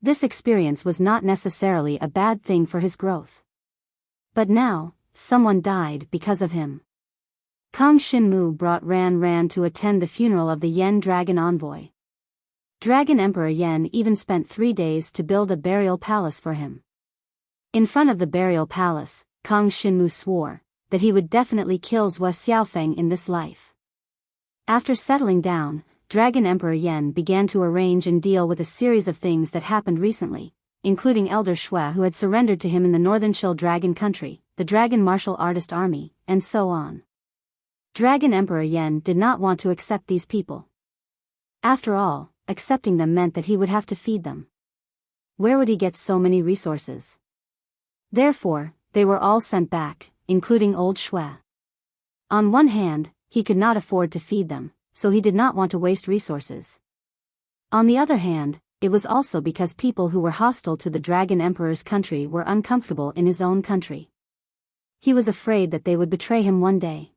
This experience was not necessarily a bad thing for his growth. But now, someone died because of him. Kang Shinmu brought Ran to attend the funeral of the Yen Dragon envoy. Dragon Emperor Yen even spent 3 days to build a burial palace for him. In front of the burial palace, Kang Shinmu swore that he would definitely kill Sua Xiaofeng in this life. After settling down, Dragon Emperor Yen began to arrange and deal with a series of things that happened recently, including Elder Shui who had surrendered to him in the Northern Chill Dragon Country, the Dragon Martial Artist Army, and so on. Dragon Emperor Yen did not want to accept these people. After all, accepting them meant that he would have to feed them. Where would he get so many resources? Therefore, they were all sent back, including Old Shui. On one hand, he could not afford to feed them, so he did not want to waste resources. On the other hand, it was also because people who were hostile to the Dragon Emperor's country were uncomfortable in his own country. He was afraid that they would betray him one day.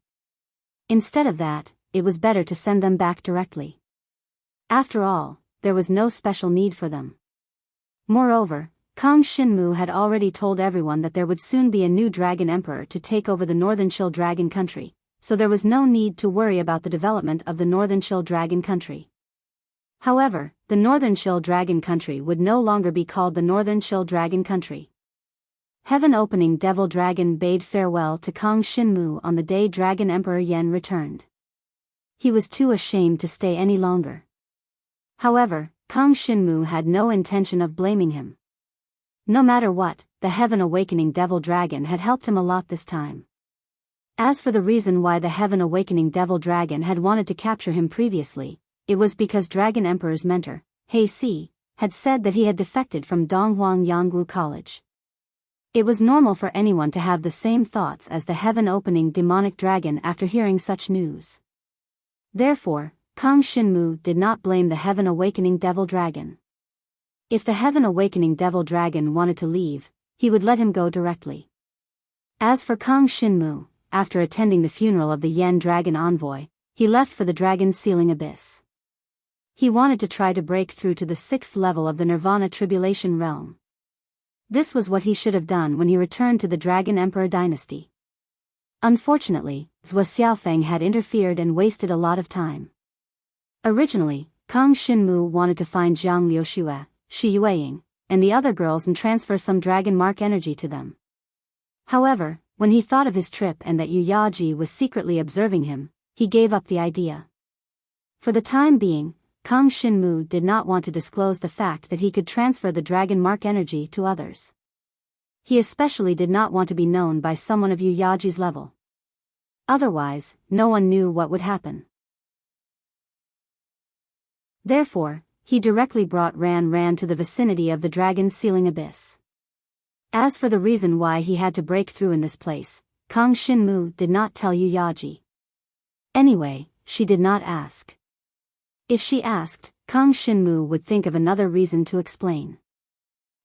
Instead of that, it was better to send them back directly. After all, there was no special need for them. Moreover, Kang Shinmu had already told everyone that there would soon be a new Dragon Emperor to take over the Northern Chill Dragon Country, so there was no need to worry about the development of the Northern Chill Dragon Country. However, the Northern Chill Dragon Country would no longer be called the Northern Chill Dragon Country. Heaven-opening Devil Dragon bade farewell to Kang Shinmu on the day Dragon Emperor Yen returned. He was too ashamed to stay any longer. However, Kang Shinmu had no intention of blaming him. No matter what, the Heaven Awakening Devil Dragon had helped him a lot this time. As for the reason why the Heaven Awakening Devil Dragon had wanted to capture him previously, it was because Dragon Emperor's mentor, He Si, had said that he had defected from Donghuang Yangwu College. It was normal for anyone to have the same thoughts as the heaven-opening demonic dragon after hearing such news. Therefore, Kang Shinmu did not blame the Heaven Awakening Devil Dragon. If the Heaven Awakening Devil Dragon wanted to leave, he would let him go directly. As for Kang Shinmu, after attending the funeral of the Yen Dragon Envoy, he left for the Dragon's Sealing Abyss. He wanted to try to break through to the 6th level of the Nirvana Tribulation Realm. This was what he should have done when he returned to the Dragon Emperor dynasty. Unfortunately, Zhou Xiaofeng had interfered and wasted a lot of time. Originally, Kang Shinmu wanted to find Zhang Liuxue, Shi Yueying, and the other girls and transfer some dragon mark energy to them. However, when he thought of his trip and that Yu Yaji was secretly observing him, he gave up the idea. For the time being, Kang Shinmu did not want to disclose the fact that he could transfer the dragon mark energy to others. He especially did not want to be known by someone of Yu Yaji's level. Otherwise, no one knew what would happen. Therefore, he directly brought Ran to the vicinity of the Dragon's Sealing Abyss. As for the reason why he had to break through in this place, Kang Shinmu did not tell Yu Yaji. Anyway, she did not ask. If she asked, Kang Shinmu would think of another reason to explain.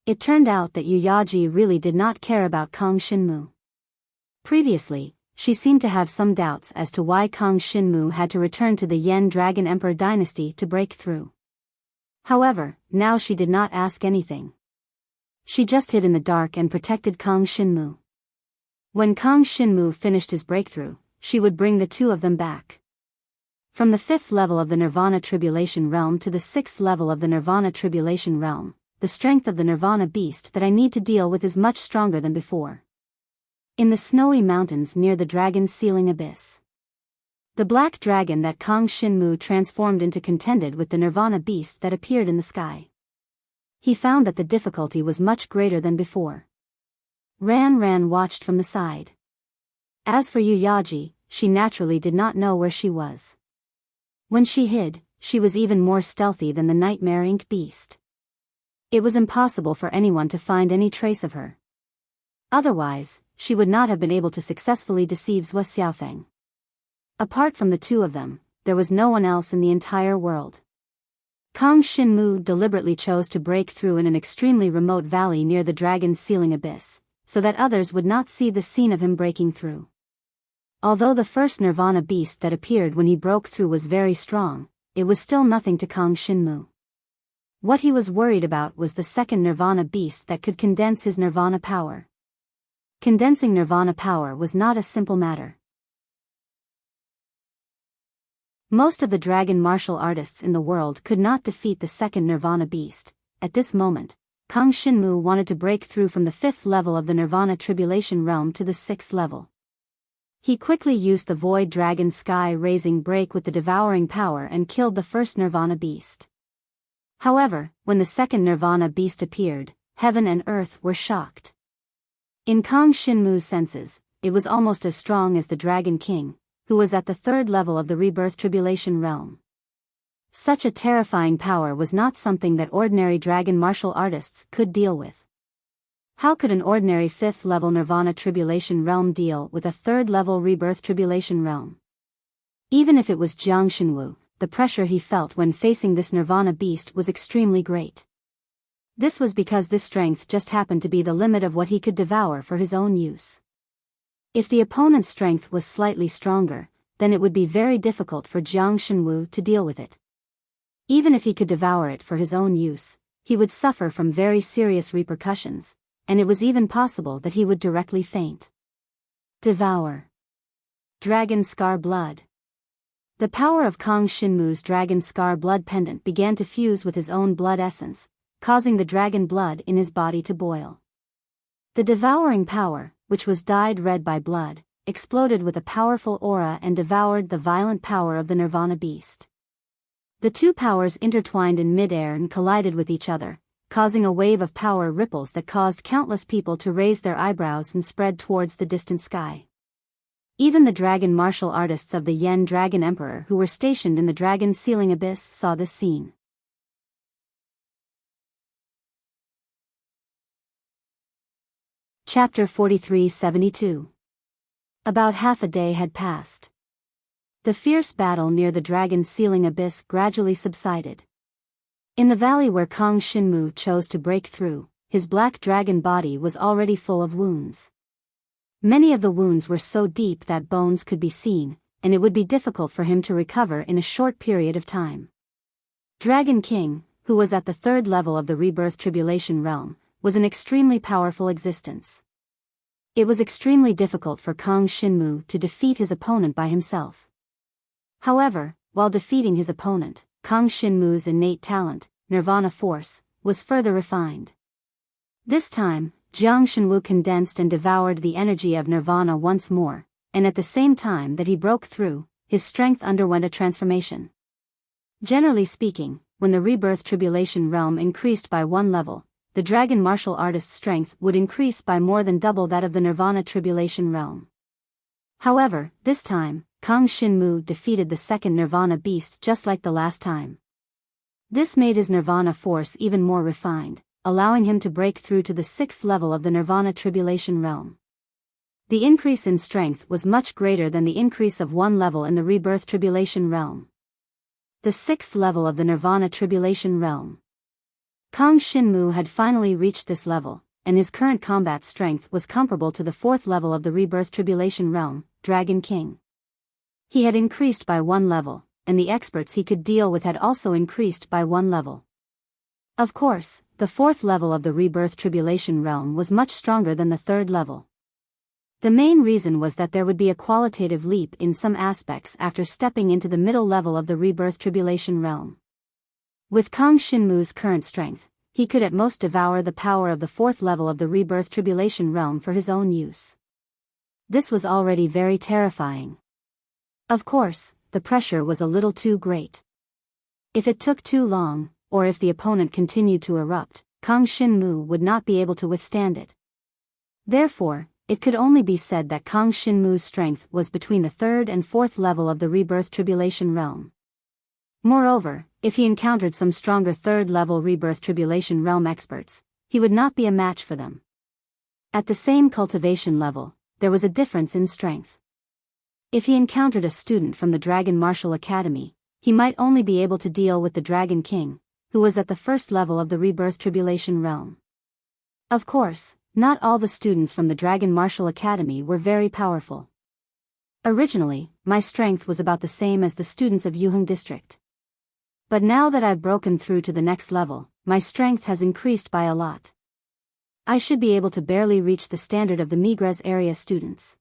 It turned out that Yu Yaji really did not care about Kang Shinmu. Previously, she seemed to have some doubts as to why Kang Shinmu had to return to the Yen Dragon Emperor dynasty to break through. However, now she did not ask anything. She just hid in the dark and protected Kang Shinmu. When Kang Shinmu finished his breakthrough, she would bring the two of them back. From the 5th level of the Nirvana Tribulation Realm to the 6th level of the Nirvana Tribulation Realm, the strength of the Nirvana beast that I need to deal with is much stronger than before. In the snowy mountains near the Dragon's Sealing Abyss, the black dragon that Kang Shinmu transformed into contended with the Nirvana beast that appeared in the sky. He found that the difficulty was much greater than before. Ran watched from the side. As for Yu Yaji, she naturally did not know where she was. When she hid, she was even more stealthy than the Nightmare Ink beast. It was impossible for anyone to find any trace of her. Otherwise, she would not have been able to successfully deceive Zhou Xiaofeng. Apart from the two of them, there was no one else in the entire world. Kang Shinmu deliberately chose to break through in an extremely remote valley near the Dragon's Sealing Abyss, so that others would not see the scene of him breaking through. Although the first Nirvana beast that appeared when he broke through was very strong, it was still nothing to Kang Shinmu. What he was worried about was the second Nirvana beast that could condense his Nirvana power. Condensing Nirvana power was not a simple matter. Most of the dragon martial artists in the world could not defeat the second Nirvana beast. At this moment, Kang Shinmu wanted to break through from the 5th level of the Nirvana Tribulation Realm to the 6th level. He quickly used the Void Dragon Sky-raising break with the devouring power and killed the first Nirvana beast. However, when the second Nirvana beast appeared, heaven and earth were shocked. In Kang Shinmu's senses, it was almost as strong as the Dragon King, who was at the 3rd level of the Rebirth Tribulation Realm. Such a terrifying power was not something that ordinary dragon martial artists could deal with. How could an ordinary 5th level Nirvana Tribulation Realm deal with a 3rd level Rebirth Tribulation Realm? Even if it was Jiang Xinwu, the pressure he felt when facing this Nirvana beast was extremely great. This was because this strength just happened to be the limit of what he could devour for his own use. If the opponent's strength was slightly stronger, then it would be very difficult for Jiang Xinwu to deal with it. Even if he could devour it for his own use, he would suffer from very serious repercussions, and it was even possible that he would directly faint. Devour. Dragon Scar Blood. The power of Kang Shinmu's Dragon Scar Blood pendant began to fuse with his own blood essence, causing the dragon blood in his body to boil. The devouring power, which was dyed red by blood, exploded with a powerful aura and devoured the violent power of the Nirvana beast. The two powers intertwined in midair and collided with each other, causing a wave of power ripples that caused countless people to raise their eyebrows and spread towards the distant sky. Even the dragon martial artists of the Yen Dragon Emperor who were stationed in the dragon's ceiling abyss saw this scene. Chapter 43-72. About half a day had passed. The fierce battle near the dragon's ceiling abyss gradually subsided. In the valley where Kang Shinmu chose to break through, his black dragon body was already full of wounds. Many of the wounds were so deep that bones could be seen, and it would be difficult for him to recover in a short period of time. Dragon King, who was at the third level of the rebirth tribulation realm, was an extremely powerful existence. It was extremely difficult for Kang Shinmu to defeat his opponent by himself. However, while defeating his opponent, Kang Shinmu's innate talent, Nirvana Force, was further refined. This time, Jiang Shenwu condensed and devoured the energy of Nirvana once more, and at the same time that he broke through, his strength underwent a transformation. Generally speaking, when the rebirth tribulation realm increased by one level, the dragon martial artist's strength would increase by more than double that of the Nirvana tribulation realm. However, this time, Kang Shinmu defeated the second Nirvana beast just like the last time. This made his Nirvana force even more refined, allowing him to break through to the sixth level of the Nirvana tribulation realm. The increase in strength was much greater than the increase of one level in the rebirth tribulation realm. The sixth level of the Nirvana tribulation realm. Kang Shinmu had finally reached this level, and his current combat strength was comparable to the fourth level of the rebirth tribulation realm, Dragon King. He had increased by one level, and the experts he could deal with had also increased by one level. Of course, the fourth level of the rebirth tribulation realm was much stronger than the third level. The main reason was that there would be a qualitative leap in some aspects after stepping into the middle level of the rebirth tribulation realm. With Kang Shinmu's current strength, he could at most devour the power of the fourth level of the rebirth tribulation realm for his own use. This was already very terrifying. Of course, the pressure was a little too great. If it took too long, or if the opponent continued to erupt, Kang Shinmu would not be able to withstand it. Therefore, it could only be said that Kang Shinmu's strength was between the third and fourth level of the rebirth tribulation realm. Moreover, if he encountered some stronger third-level rebirth tribulation realm experts, he would not be a match for them. At the same cultivation level, there was a difference in strength. If he encountered a student from the Dragon Martial Academy, he might only be able to deal with the Dragon King, who was at the first level of the rebirth tribulation realm. Of course, not all the students from the Dragon Martial Academy were very powerful. Originally, my strength was about the same as the students of Yuheng District. But now that I've broken through to the next level, my strength has increased by a lot. I should be able to barely reach the standard of the Migres area students.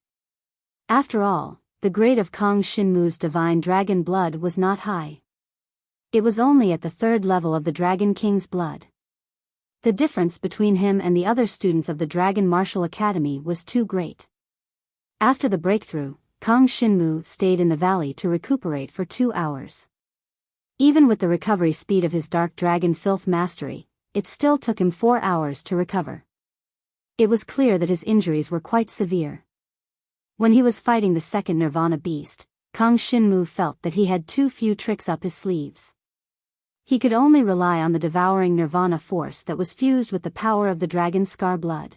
After all, the grade of Kang Shinmu's divine dragon blood was not high. It was only at the third level of the Dragon King's blood. The difference between him and the other students of the Dragon Martial Academy was too great. After the breakthrough, Kang Shinmu stayed in the valley to recuperate for 2 hours. Even with the recovery speed of his Dark Dragon Filth mastery, it still took him 4 hours to recover. It was clear that his injuries were quite severe. When he was fighting the second Nirvana beast, Kang Shinmu felt that he had too few tricks up his sleeves. He could only rely on the devouring Nirvana force that was fused with the power of the Dragon Scar blood.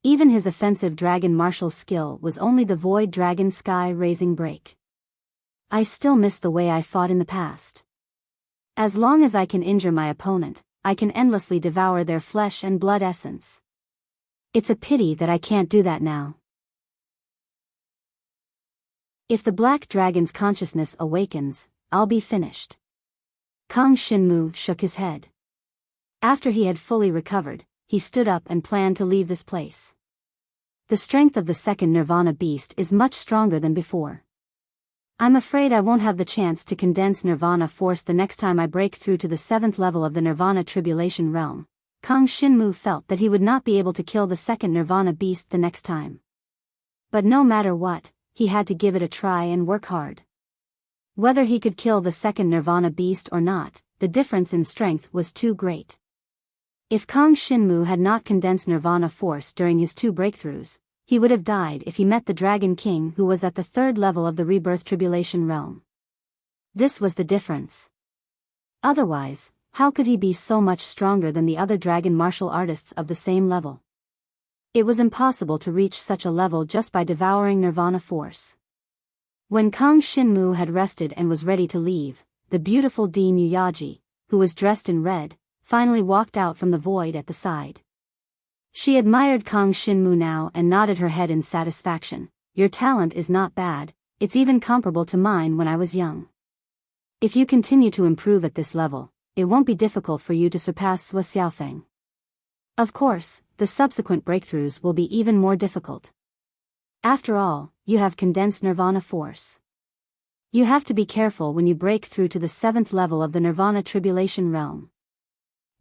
Even his offensive Dragon Martial skill was only the Void Dragon Sky Raising Break. I still miss the way I fought in the past. As long as I can injure my opponent, I can endlessly devour their flesh and blood essence. It's a pity that I can't do that now. If the Black Dragon's consciousness awakens, I'll be finished. Kang Shinmu shook his head. After he had fully recovered, he stood up and planned to leave this place. The strength of the second Nirvana beast is much stronger than before. I'm afraid I won't have the chance to condense Nirvana force the next time I break through to the 7th level of the Nirvana tribulation realm. Kang Shinmu felt that he would not be able to kill the second Nirvana beast the next time. But no matter what, he had to give it a try and work hard. Whether he could kill the second Nirvana beast or not, the difference in strength was too great. If Kang Shinmu had not condensed nirvana force during his 2 breakthroughs, he would have died if he met the Dragon King who was at the 3rd level of the rebirth tribulation realm. This was the difference. Otherwise, how could he be so much stronger than the other dragon martial artists of the same level? It was impossible to reach such a level just by devouring nirvana force. When Kang Shinmu had rested and was ready to leave, the beautiful Dean Yuyaji, who was dressed in red, finally walked out from the void at the side. She admired Kang Shinmu now and nodded her head in satisfaction. Your talent is not bad, it's even comparable to mine when I was young. If you continue to improve at this level, it won't be difficult for you to surpass Sua Xiaofeng. Of course, the subsequent breakthroughs will be even more difficult. After all, you have condensed nirvana force. You have to be careful when you break through to the 7th level of the nirvana tribulation realm.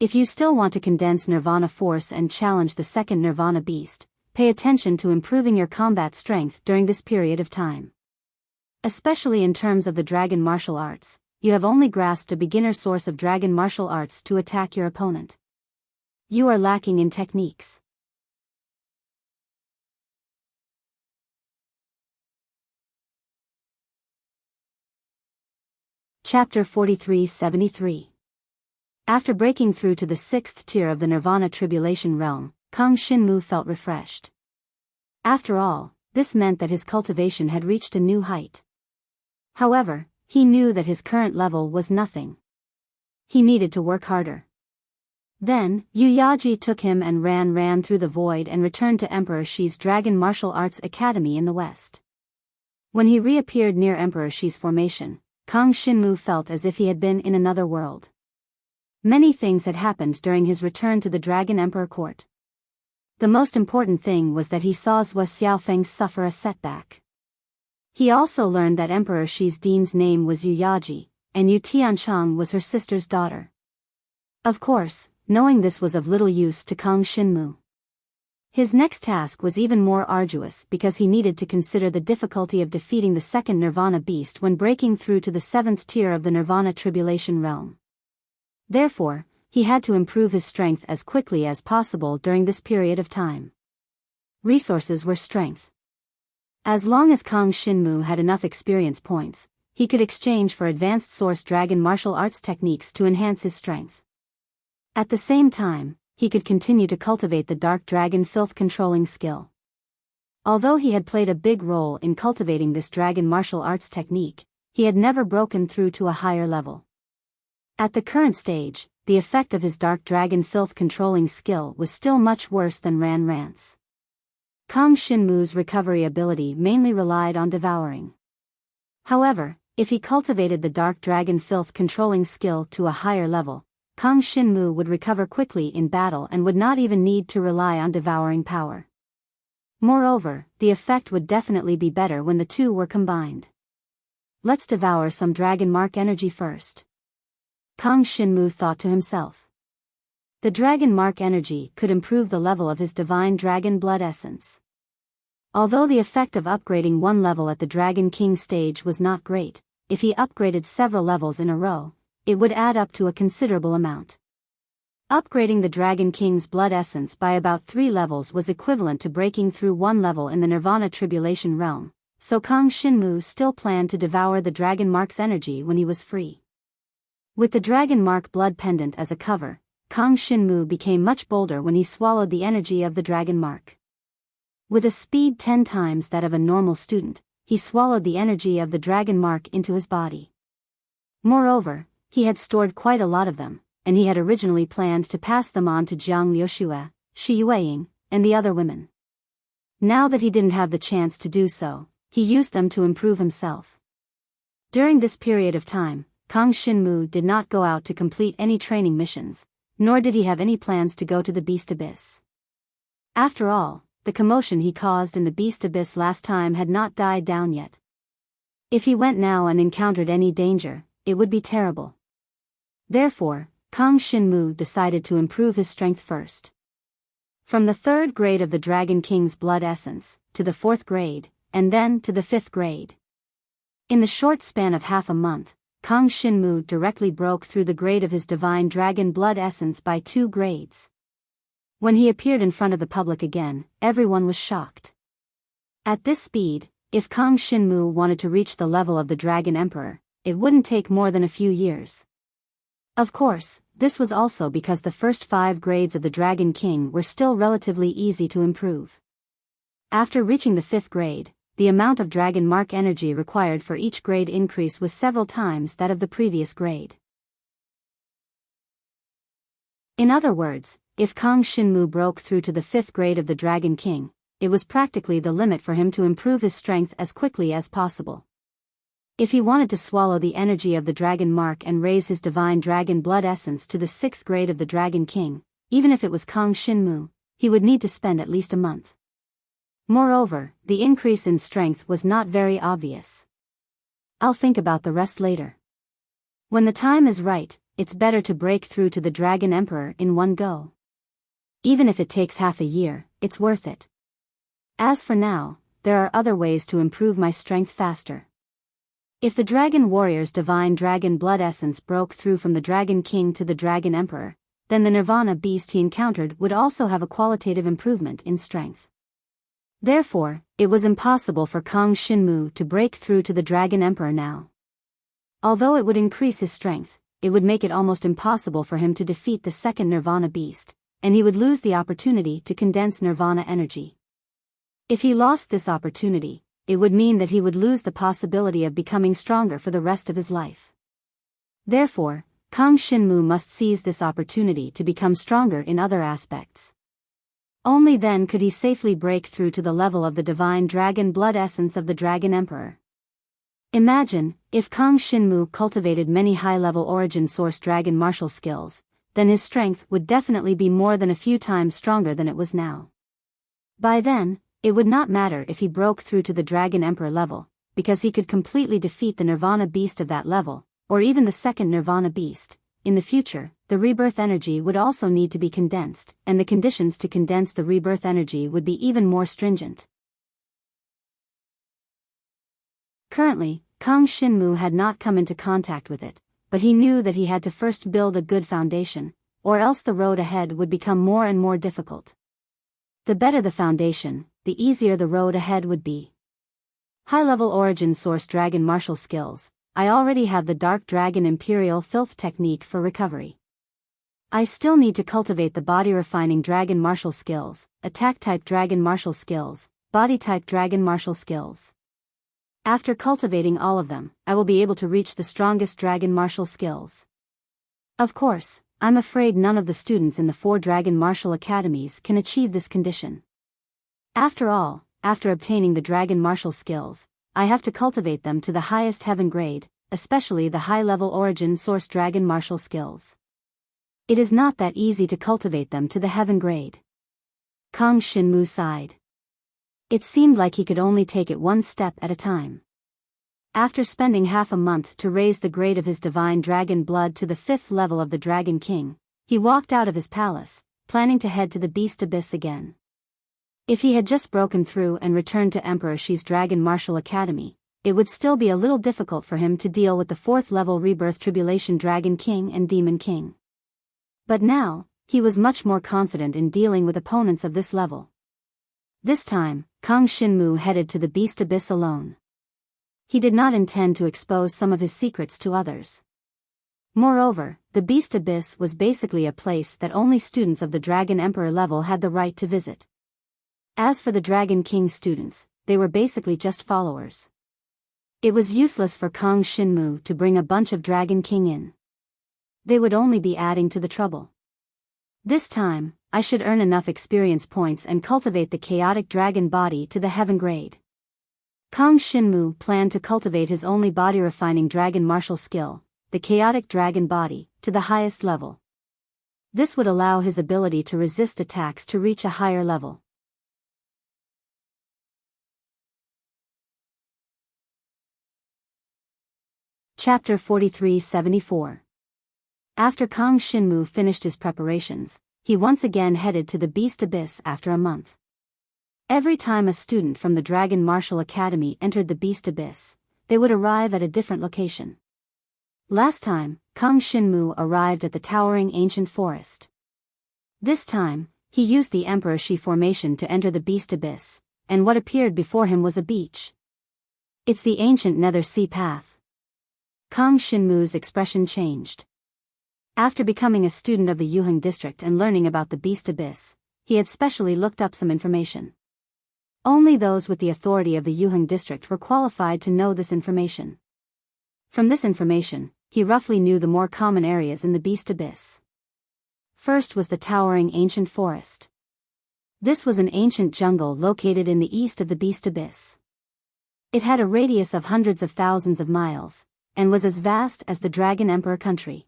If you still want to condense nirvana force and challenge the 2nd nirvana beast, pay attention to improving your combat strength during this period of time. Especially in terms of the dragon martial arts, you have only grasped a beginner source of dragon martial arts to attack your opponent. You are lacking in techniques. Chapter 43-73. After breaking through to the 6th tier of the Nirvana Tribulation realm, Kang Shinmu felt refreshed. After all, this meant that his cultivation had reached a new height. However, he knew that his current level was nothing. He needed to work harder. Then, Yuyaji took him and ran through the void and returned to Emperor Shi's Dragon Martial Arts Academy in the west. When he reappeared near Emperor Shi's formation, Kang Shinmu felt as if he had been in another world. Many things had happened during his return to the Dragon Emperor court. The most important thing was that he saw Sua Xiaofeng suffer a setback. He also learned that Emperor Shi's dean's name was Yuyaji, and Yu Tianchang was her sister's daughter. Of course, knowing this was of little use to Kang Shinmu. His next task was even more arduous because he needed to consider the difficulty of defeating the 2nd Nirvana beast when breaking through to the 7th tier of the Nirvana Tribulation realm. Therefore, he had to improve his strength as quickly as possible during this period of time. Resources were strength. As long as Kang Shinmu had enough experience points, he could exchange for advanced source dragon martial arts techniques to enhance his strength. At the same time, he could continue to cultivate the dark dragon filth controlling skill. Although he had played a big role in cultivating this dragon martial arts technique, he had never broken through to a higher level. At the current stage, the effect of his dark dragon filth controlling skill was still much worse than Ran's. Kang Shinmu's recovery ability mainly relied on devouring. However, if he cultivated the dark dragon filth controlling skill to a higher level, Kang Shinmu would recover quickly in battle and would not even need to rely on devouring power. Moreover, the effect would definitely be better when the two were combined. Let's devour some dragon mark energy first. Kang Shinmu thought to himself. The dragon mark energy could improve the level of his divine dragon blood essence. Although the effect of upgrading one level at the Dragon King stage was not great, if he upgraded several levels in a row, it would add up to a considerable amount. Upgrading the Dragon King's blood essence by about 3 levels was equivalent to breaking through one level in the Nirvana Tribulation realm, so Kang Shinmu still planned to devour the Dragon Mark's energy when he was free. With the Dragon Mark blood pendant as a cover, Kang Shinmu became much bolder when he swallowed the energy of the Dragon Mark. With a speed 10 times that of a normal student, he swallowed the energy of the Dragon Mark into his body. Moreover, he had stored quite a lot of them, and he had originally planned to pass them on to Jiang Liuxue, Shi Yueying, and the other women. Now that he didn't have the chance to do so, he used them to improve himself. During this period of time, Kang Shinmu did not go out to complete any training missions, nor did he have any plans to go to the Beast Abyss. After all, the commotion he caused in the Beast Abyss last time had not died down yet. If he went now and encountered any danger, it would be terrible. Therefore, Kang Shinmu decided to improve his strength first. From the 3rd grade of the Dragon King's blood essence, to the 4th grade, and then to the 5th grade. In the short span of half a month, Kang Shinmu directly broke through the grade of his divine dragon blood essence by 2 grades. When he appeared in front of the public again, everyone was shocked. At this speed, if Kang Shinmu wanted to reach the level of the Dragon Emperor, it wouldn't take more than a few years. Of course, this was also because the first 5 grades of the Dragon King were still relatively easy to improve. After reaching the 5th grade, the amount of Dragon Mark energy required for each grade increase was several times that of the previous grade. In other words, if Kang Shinmu broke through to the 5th grade of the Dragon King, it was practically the limit for him to improve his strength as quickly as possible. If he wanted to swallow the energy of the Dragon Mark and raise his divine dragon blood essence to the 6th grade of the Dragon King, even if it was Kang Shinmu, he would need to spend at least a month. Moreover, the increase in strength was not very obvious. I'll think about the rest later. When the time is right, it's better to break through to the Dragon Emperor in one go. Even if it takes half a year, it's worth it. As for now, there are other ways to improve my strength faster. If the Dragon Warrior's divine dragon blood essence broke through from the Dragon King to the Dragon Emperor, then the Nirvana beast he encountered would also have a qualitative improvement in strength. Therefore, it was impossible for Kang Shinmu to break through to the Dragon Emperor now. Although it would increase his strength, it would make it almost impossible for him to defeat the second Nirvana beast, and he would lose the opportunity to condense Nirvana energy. If he lost this opportunity, it would mean that he would lose the possibility of becoming stronger for the rest of his life. Therefore, Kang Shinmu must seize this opportunity to become stronger in other aspects. Only then could he safely break through to the level of the divine dragon blood essence of the Dragon Emperor. Imagine, if Kang Shinmu cultivated many high-level origin source dragon martial skills, then his strength would definitely be more than a few times stronger than it was now. By then, it would not matter if he broke through to the Dragon Emperor level, because he could completely defeat the Nirvana beast of that level, or even the second Nirvana beast. In the future, the rebirth energy would also need to be condensed, and the conditions to condense the rebirth energy would be even more stringent. Currently, Kang Shinmu had not come into contact with it, but he knew that he had to first build a good foundation, or else the road ahead would become more and more difficult. The better the foundation, the easier the road ahead would be. High-level origin source dragon martial skills. I already have the Dark Dragon Imperial Filth technique for recovery. I still need to cultivate the body-refining dragon martial skills, attack-type dragon martial skills, body-type dragon martial skills. After cultivating all of them, I will be able to reach the strongest dragon martial skills. Of course, I'm afraid none of the students in the 4 dragon martial academies can achieve this condition. After all, after obtaining the dragon martial skills, I have to cultivate them to the highest heaven grade, especially the high-level origin source dragon martial skills. It is not that easy to cultivate them to the heaven grade. Kang Shinmu sighed. It seemed like he could only take it one step at a time. After spending half a month to raise the grade of his divine dragon blood to the 5th level of the Dragon King, he walked out of his palace, planning to head to the Beast Abyss again. If he had just broken through and returned to Emperor Shi's Dragon Martial Academy, it would still be a little difficult for him to deal with the 4th level Rebirth Tribulation Dragon King and Demon King. But now, he was much more confident in dealing with opponents of this level. This time, Kang Shinmu headed to the Beast Abyss alone. He did not intend to expose some of his secrets to others. Moreover, the Beast Abyss was basically a place that only students of the Dragon Emperor level had the right to visit. As for the Dragon King students, they were basically just followers. It was useless for Kang Shinmu to bring a bunch of Dragon King in. They would only be adding to the trouble. This time, I should earn enough experience points and cultivate the chaotic dragon body to the heaven grade. Kang Shinmu planned to cultivate his only body-refining dragon martial skill, the chaotic dragon body, to the highest level. This would allow his ability to resist attacks to reach a higher level. Chapter 43-74. After Kang Shinmu finished his preparations, he once again headed to the Beast Abyss after a month. Every time a student from the Dragon Martial Academy entered the Beast Abyss, they would arrive at a different location. Last time, Kang Shinmu arrived at the towering ancient forest. This time, he used the Emperor Shi formation to enter the beast abyss, and what appeared before him was a beach. It's the ancient Nether Sea path. Kang Shinmu's expression changed. After becoming a student of the Yuheng district and learning about the beast abyss, he had specially looked up some information. Only those with the authority of the Yuheng district were qualified to know this information. From this information, he roughly knew the more common areas in the beast abyss. First was the towering ancient forest. This was an ancient jungle located in the east of the beast abyss. It had a radius of hundreds of thousands of miles, and was as vast as the Dragon Emperor country.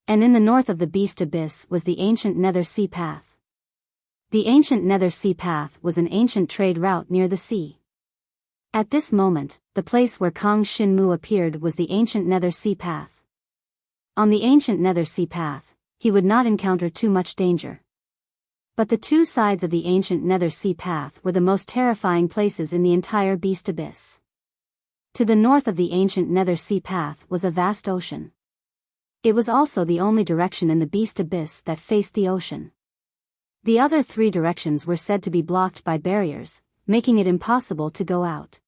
And in the north of the beast abyss was the ancient Nether Sea path. The ancient Nether Sea path was an ancient trade route near the sea. At this moment, the place where Kang Shinmu appeared was the ancient Nether Sea path. On the ancient Nether Sea path, he would not encounter too much danger. But the two sides of the ancient Nether Sea path were the most terrifying places in the entire beast abyss. To the north of the ancient Nether Sea path was a vast ocean. It was also the only direction in the beast abyss that faced the ocean. The other three directions were said to be blocked by barriers, making it impossible to go out.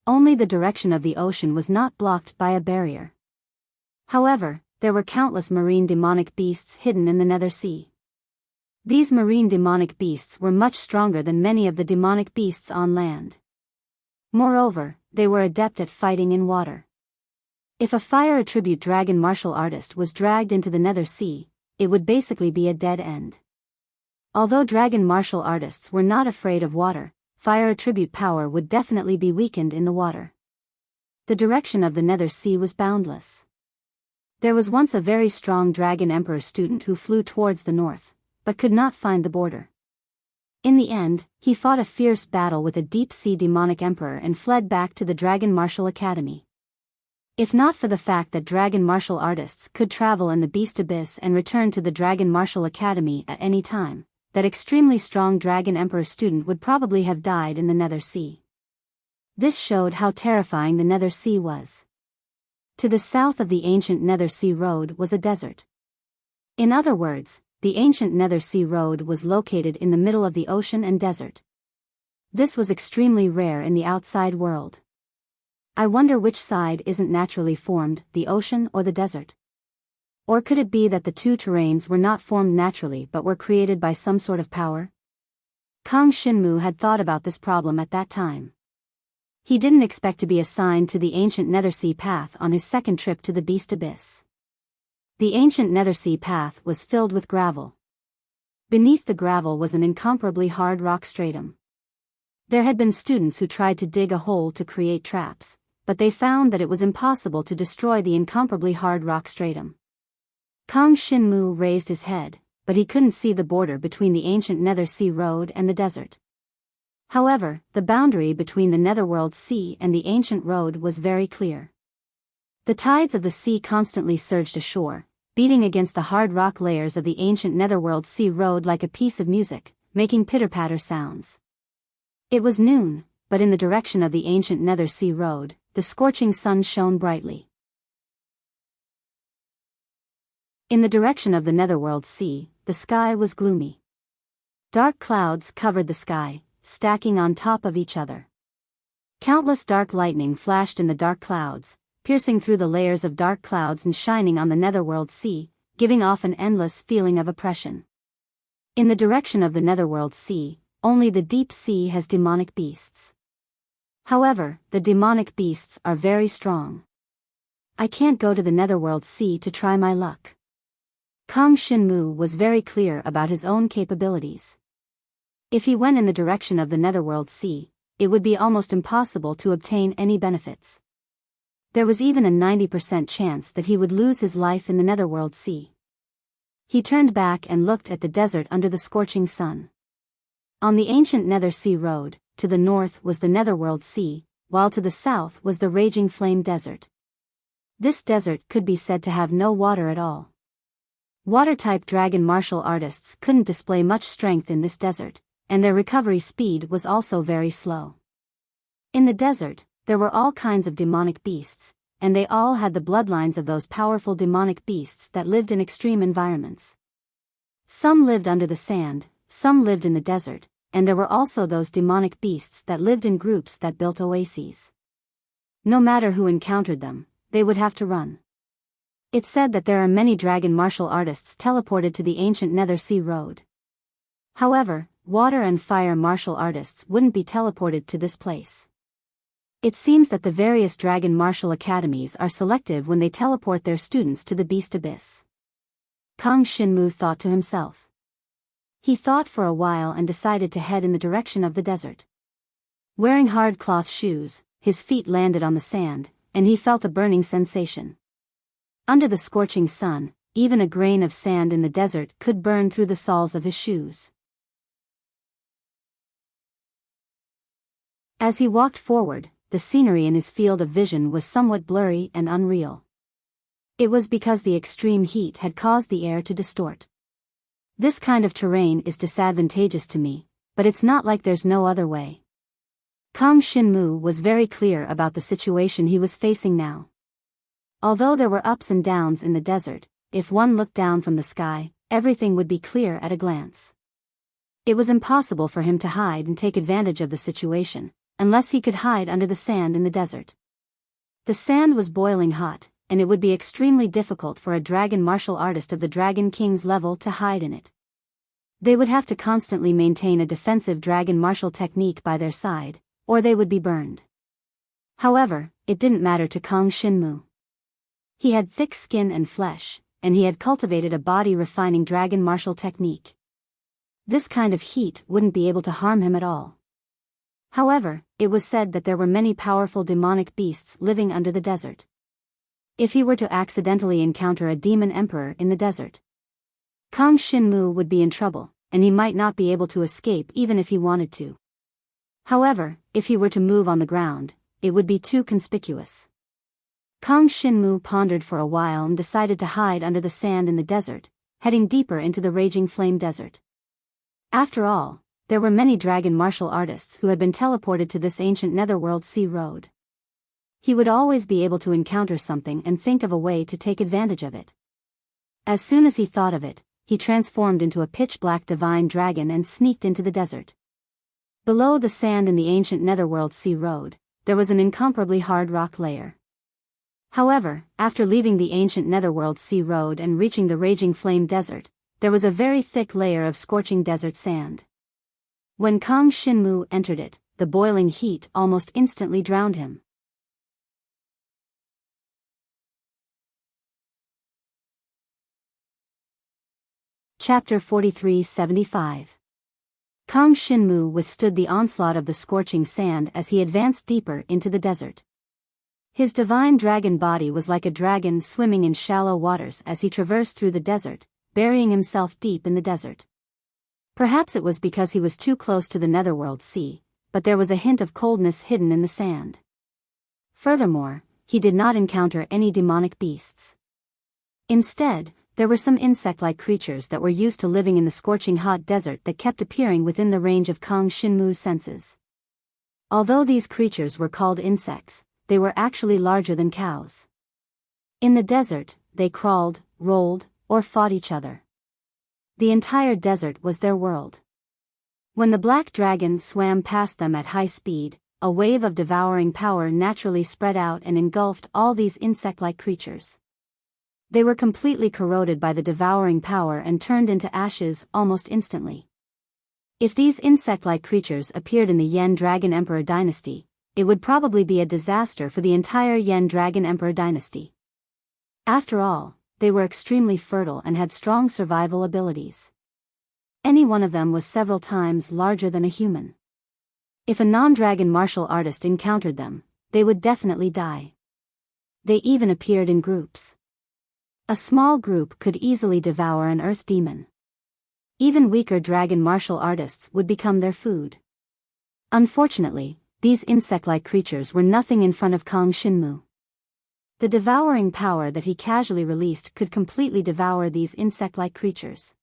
Only the direction of the ocean was not blocked by a barrier. However, there were countless marine demonic beasts hidden in the Nether Sea. These marine demonic beasts were much stronger than many of the demonic beasts on land. Moreover, they were adept at fighting in water. If a fire attribute dragon martial artist was dragged into the Nether Sea, it would basically be a dead end. Although dragon martial artists were not afraid of water, fire attribute power would definitely be weakened in the water. The direction of the Nether Sea was boundless. There was once a very strong Dragon Emperor student who flew towards the north, but could not find the border. In the end, he fought a fierce battle with a deep-sea demonic emperor and fled back to the Dragon Martial Academy. If not for the fact that dragon martial artists could travel in the beast abyss and return to the Dragon Martial Academy at any time, that extremely strong Dragon Emperor student would probably have died in the Nether Sea. This showed how terrifying the Nether Sea was. To the south of the ancient Nether Sea Road was a desert. In other words, the ancient Nether Sea Road was located in the middle of the ocean and desert. This was extremely rare in the outside world. I wonder which side isn't naturally formed, the ocean or the desert. Or could it be that the two terrains were not formed naturally but were created by some sort of power? Kang Shinmu had thought about this problem at that time. He didn't expect to be assigned to the ancient Nether Sea path on his second trip to the beast abyss. The ancient Nether Sea path was filled with gravel. Beneath the gravel was an incomparably hard rock stratum. There had been students who tried to dig a hole to create traps, but they found that it was impossible to destroy the incomparably hard rock stratum. Kang Shinmu raised his head, but he couldn't see the border between the ancient Nether Sea Road and the desert. However, the boundary between the Netherworld Sea and the ancient road was very clear. The tides of the sea constantly surged ashore, beating against the hard rock layers of the ancient Netherworld Sea Road like a piece of music, making pitter-patter sounds. It was noon, but in the direction of the ancient Nether Sea Road, the scorching sun shone brightly. In the direction of the Netherworld Sea, the sky was gloomy. Dark clouds covered the sky, stacking on top of each other. Countless dark lightning flashed in the dark clouds, piercing through the layers of dark clouds and shining on the Netherworld Sea, giving off an endless feeling of oppression. In the direction of the Netherworld Sea, only the deep sea has demonic beasts. However, the demonic beasts are very strong. I can't go to the Netherworld Sea to try my luck. Kang Shinmu was very clear about his own capabilities. If he went in the direction of the Netherworld Sea, it would be almost impossible to obtain any benefits. There was even a 90% chance that he would lose his life in the Netherworld Sea. He turned back and looked at the desert under the scorching sun. On the ancient Nether Sea Road, to the north was the Netherworld Sea, while to the south was the raging flame desert. This desert could be said to have no water at all. Water-type dragon martial artists couldn't display much strength in this desert, and their recovery speed was also very slow. In the desert, there were all kinds of demonic beasts, and they all had the bloodlines of those powerful demonic beasts that lived in extreme environments. Some lived under the sand, some lived in the desert, and there were also those demonic beasts that lived in groups that built oases. No matter who encountered them, they would have to run. It's said that there are many dragon martial artists teleported to the ancient Nether Sea Road. However, water and fire martial artists wouldn't be teleported to this place. It seems that the various dragon martial academies are selective when they teleport their students to the Beast Abyss. Kang Shinmu thought to himself. He thought for a while and decided to head in the direction of the desert. Wearing hard cloth shoes, his feet landed on the sand, and he felt a burning sensation. Under the scorching sun, even a grain of sand in the desert could burn through the soles of his shoes. As he walked forward, the scenery in his field of vision was somewhat blurry and unreal. It was because the extreme heat had caused the air to distort. This kind of terrain is disadvantageous to me, but it's not like there's no other way. Kang Shinmu was very clear about the situation he was facing now. Although there were ups and downs in the desert, if one looked down from the sky, everything would be clear at a glance. It was impossible for him to hide and take advantage of the situation, unless he could hide under the sand in the desert. The sand was boiling hot, and it would be extremely difficult for a dragon martial artist of the Dragon King's level to hide in it. They would have to constantly maintain a defensive dragon martial technique by their side, or they would be burned. However, it didn't matter to Kang Shinmu. He had thick skin and flesh, and he had cultivated a body-refining dragon martial technique. This kind of heat wouldn't be able to harm him at all. However, it was said that there were many powerful demonic beasts living under the desert. If he were to accidentally encounter a demon emperor in the desert, Kang Shinmu would be in trouble, and he might not be able to escape even if he wanted to. However, if he were to move on the ground, it would be too conspicuous. Kang Shinmu pondered for a while and decided to hide under the sand in the desert, heading deeper into the raging flame desert. After all, there were many dragon martial artists who had been teleported to this ancient Netherworld Sea Road. He would always be able to encounter something and think of a way to take advantage of it. As soon as he thought of it, he transformed into a pitch-black divine dragon and sneaked into the desert. Below the sand in the ancient Netherworld Sea Road, there was an incomparably hard rock layer. However, after leaving the ancient Netherworld Sea Road and reaching the raging flame desert, there was a very thick layer of scorching desert sand. When Kang Shinmu entered it, the boiling heat almost instantly drowned him. Chapter 43-75. Kang Shinmu withstood the onslaught of the scorching sand as he advanced deeper into the desert. His divine dragon body was like a dragon swimming in shallow waters as he traversed through the desert, burying himself deep in the desert. Perhaps it was because he was too close to the Netherworld Sea, but there was a hint of coldness hidden in the sand. Furthermore, he did not encounter any demonic beasts. Instead, there were some insect-like creatures that were used to living in the scorching hot desert that kept appearing within the range of Kang Shinmu's senses. Although these creatures were called insects, they were actually larger than cows. In the desert, they crawled, rolled, or fought each other. The entire desert was their world. When the black dragon swam past them at high speed, a wave of devouring power naturally spread out and engulfed all these insect-like creatures. They were completely corroded by the devouring power and turned into ashes almost instantly. If these insect-like creatures appeared in the Yen Dragon Emperor dynasty, it would probably be a disaster for the entire Yen Dragon Emperor dynasty. After all, they were extremely fertile and had strong survival abilities. Any one of them was several times larger than a human. If a non-dragon martial artist encountered them, they would definitely die. They even appeared in groups. A small group could easily devour an earth demon. Even weaker dragon martial artists would become their food. Unfortunately, these insect-like creatures were nothing in front of Kang Shinmu. The devouring power that he casually released could completely devour these insect-like creatures.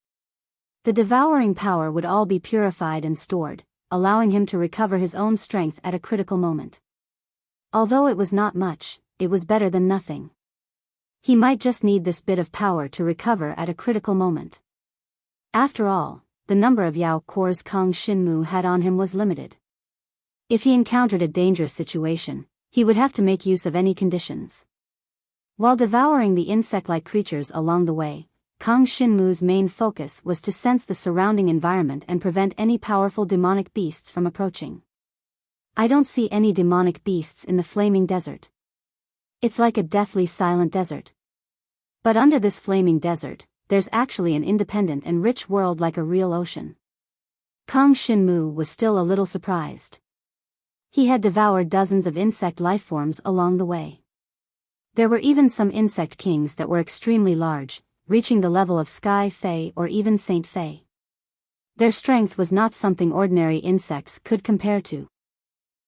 The devouring power would all be purified and stored, allowing him to recover his own strength at a critical moment. Although it was not much, it was better than nothing. He might just need this bit of power to recover at a critical moment. After all, the number of Yao cores Kang Shinmu had on him was limited. If he encountered a dangerous situation, he would have to make use of any conditions. While devouring the insect-like creatures along the way, Kang Shinmu's main focus was to sense the surrounding environment and prevent any powerful demonic beasts from approaching. I don't see any demonic beasts in the flaming desert. It's like a deathly silent desert. But under this flaming desert, there's actually an independent and rich world like a real ocean. Kang Shinmu was still a little surprised. He had devoured dozens of insect lifeforms along the way. There were even some insect kings that were extremely large, reaching the level of Sky Fae or even Saint Fae. Their strength was not something ordinary insects could compare to.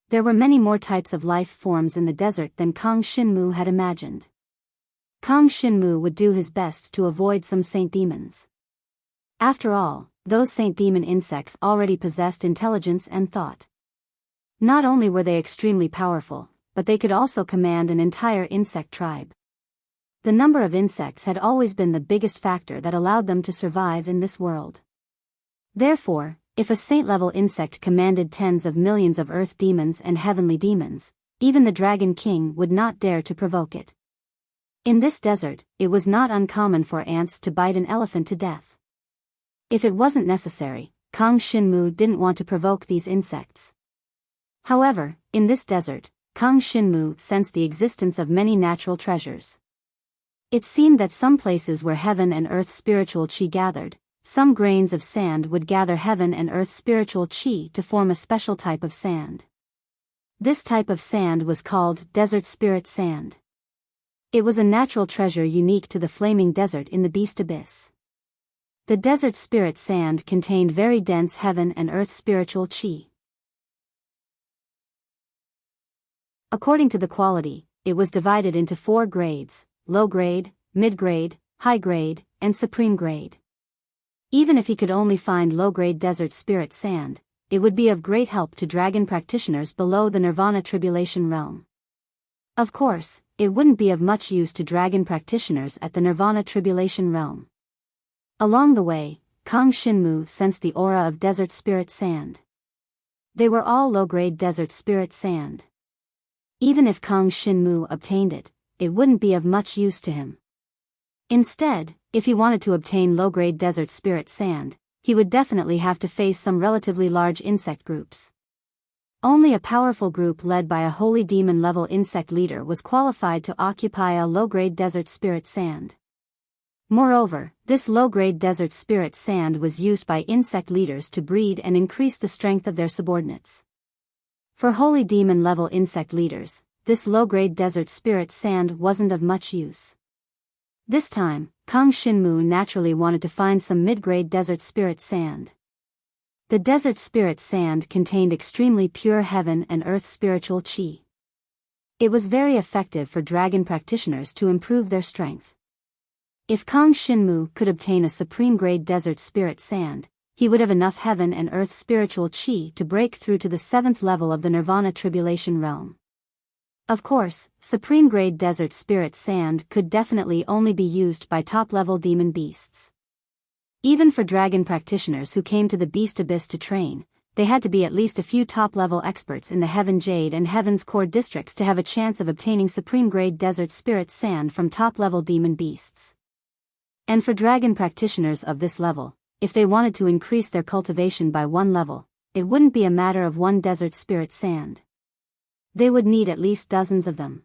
There were many more types of life forms in the desert than Kang Shinmu had imagined. Kang Shinmu would do his best to avoid some saint demons. After all, those saint demon insects already possessed intelligence and thought. Not only were they extremely powerful, but they could also command an entire insect tribe. The number of insects had always been the biggest factor that allowed them to survive in this world. Therefore, if a saint-level insect commanded tens of millions of earth demons and heavenly demons, even the Dragon King would not dare to provoke it. In this desert, it was not uncommon for ants to bite an elephant to death. If it wasn't necessary, Kang Shinmu didn't want to provoke these insects. However, in this desert, Kang Shinmu sensed the existence of many natural treasures. It seemed that some places where heaven and earth spiritual qi gathered, some grains of sand would gather heaven and earth spiritual qi to form a special type of sand. This type of sand was called desert spirit sand. It was a natural treasure unique to the flaming desert in the Beast Abyss. The desert spirit sand contained very dense heaven and earth spiritual qi. According to the quality, it was divided into 4 grades: low grade, mid grade, high grade, and supreme grade. Even if he could only find low-grade desert spirit sand, it would be of great help to dragon practitioners below the Nirvana Tribulation realm. Of course, it wouldn't be of much use to dragon practitioners at the Nirvana Tribulation realm. Along the way, Kang Shinmu sensed the aura of desert spirit sand. They were all low-grade desert spirit sand. Even if Kang Shinmu obtained it, it wouldn't be of much use to him. Instead, if he wanted to obtain low-grade desert spirit sand, he would definitely have to face some relatively large insect groups. Only a powerful group led by a holy demon-level insect leader was qualified to occupy a low-grade desert spirit sand. Moreover, this low-grade desert spirit sand was used by insect leaders to breed and increase the strength of their subordinates. For holy demon-level insect leaders, this low-grade desert spirit sand wasn't of much use. This time, Kang Shinmu naturally wanted to find some mid-grade desert spirit sand. The desert spirit sand contained extremely pure heaven and earth spiritual qi. It was very effective for dragon practitioners to improve their strength. If Kang Shinmu could obtain a supreme-grade desert spirit sand, he would have enough heaven and earth spiritual qi to break through to the 7th level of the Nirvana Tribulation realm. Of course, supreme-grade desert spirit sand could definitely only be used by top-level demon beasts. Even for dragon practitioners who came to the Beast Abyss to train, they had to be at least a few top-level experts in the Heaven Jade and Heaven's Core districts to have a chance of obtaining supreme-grade desert spirit sand from top-level demon beasts. And for dragon practitioners of this level, if they wanted to increase their cultivation by 1 level, it wouldn't be a matter of 1 desert spirit sand. They would need at least dozens of them.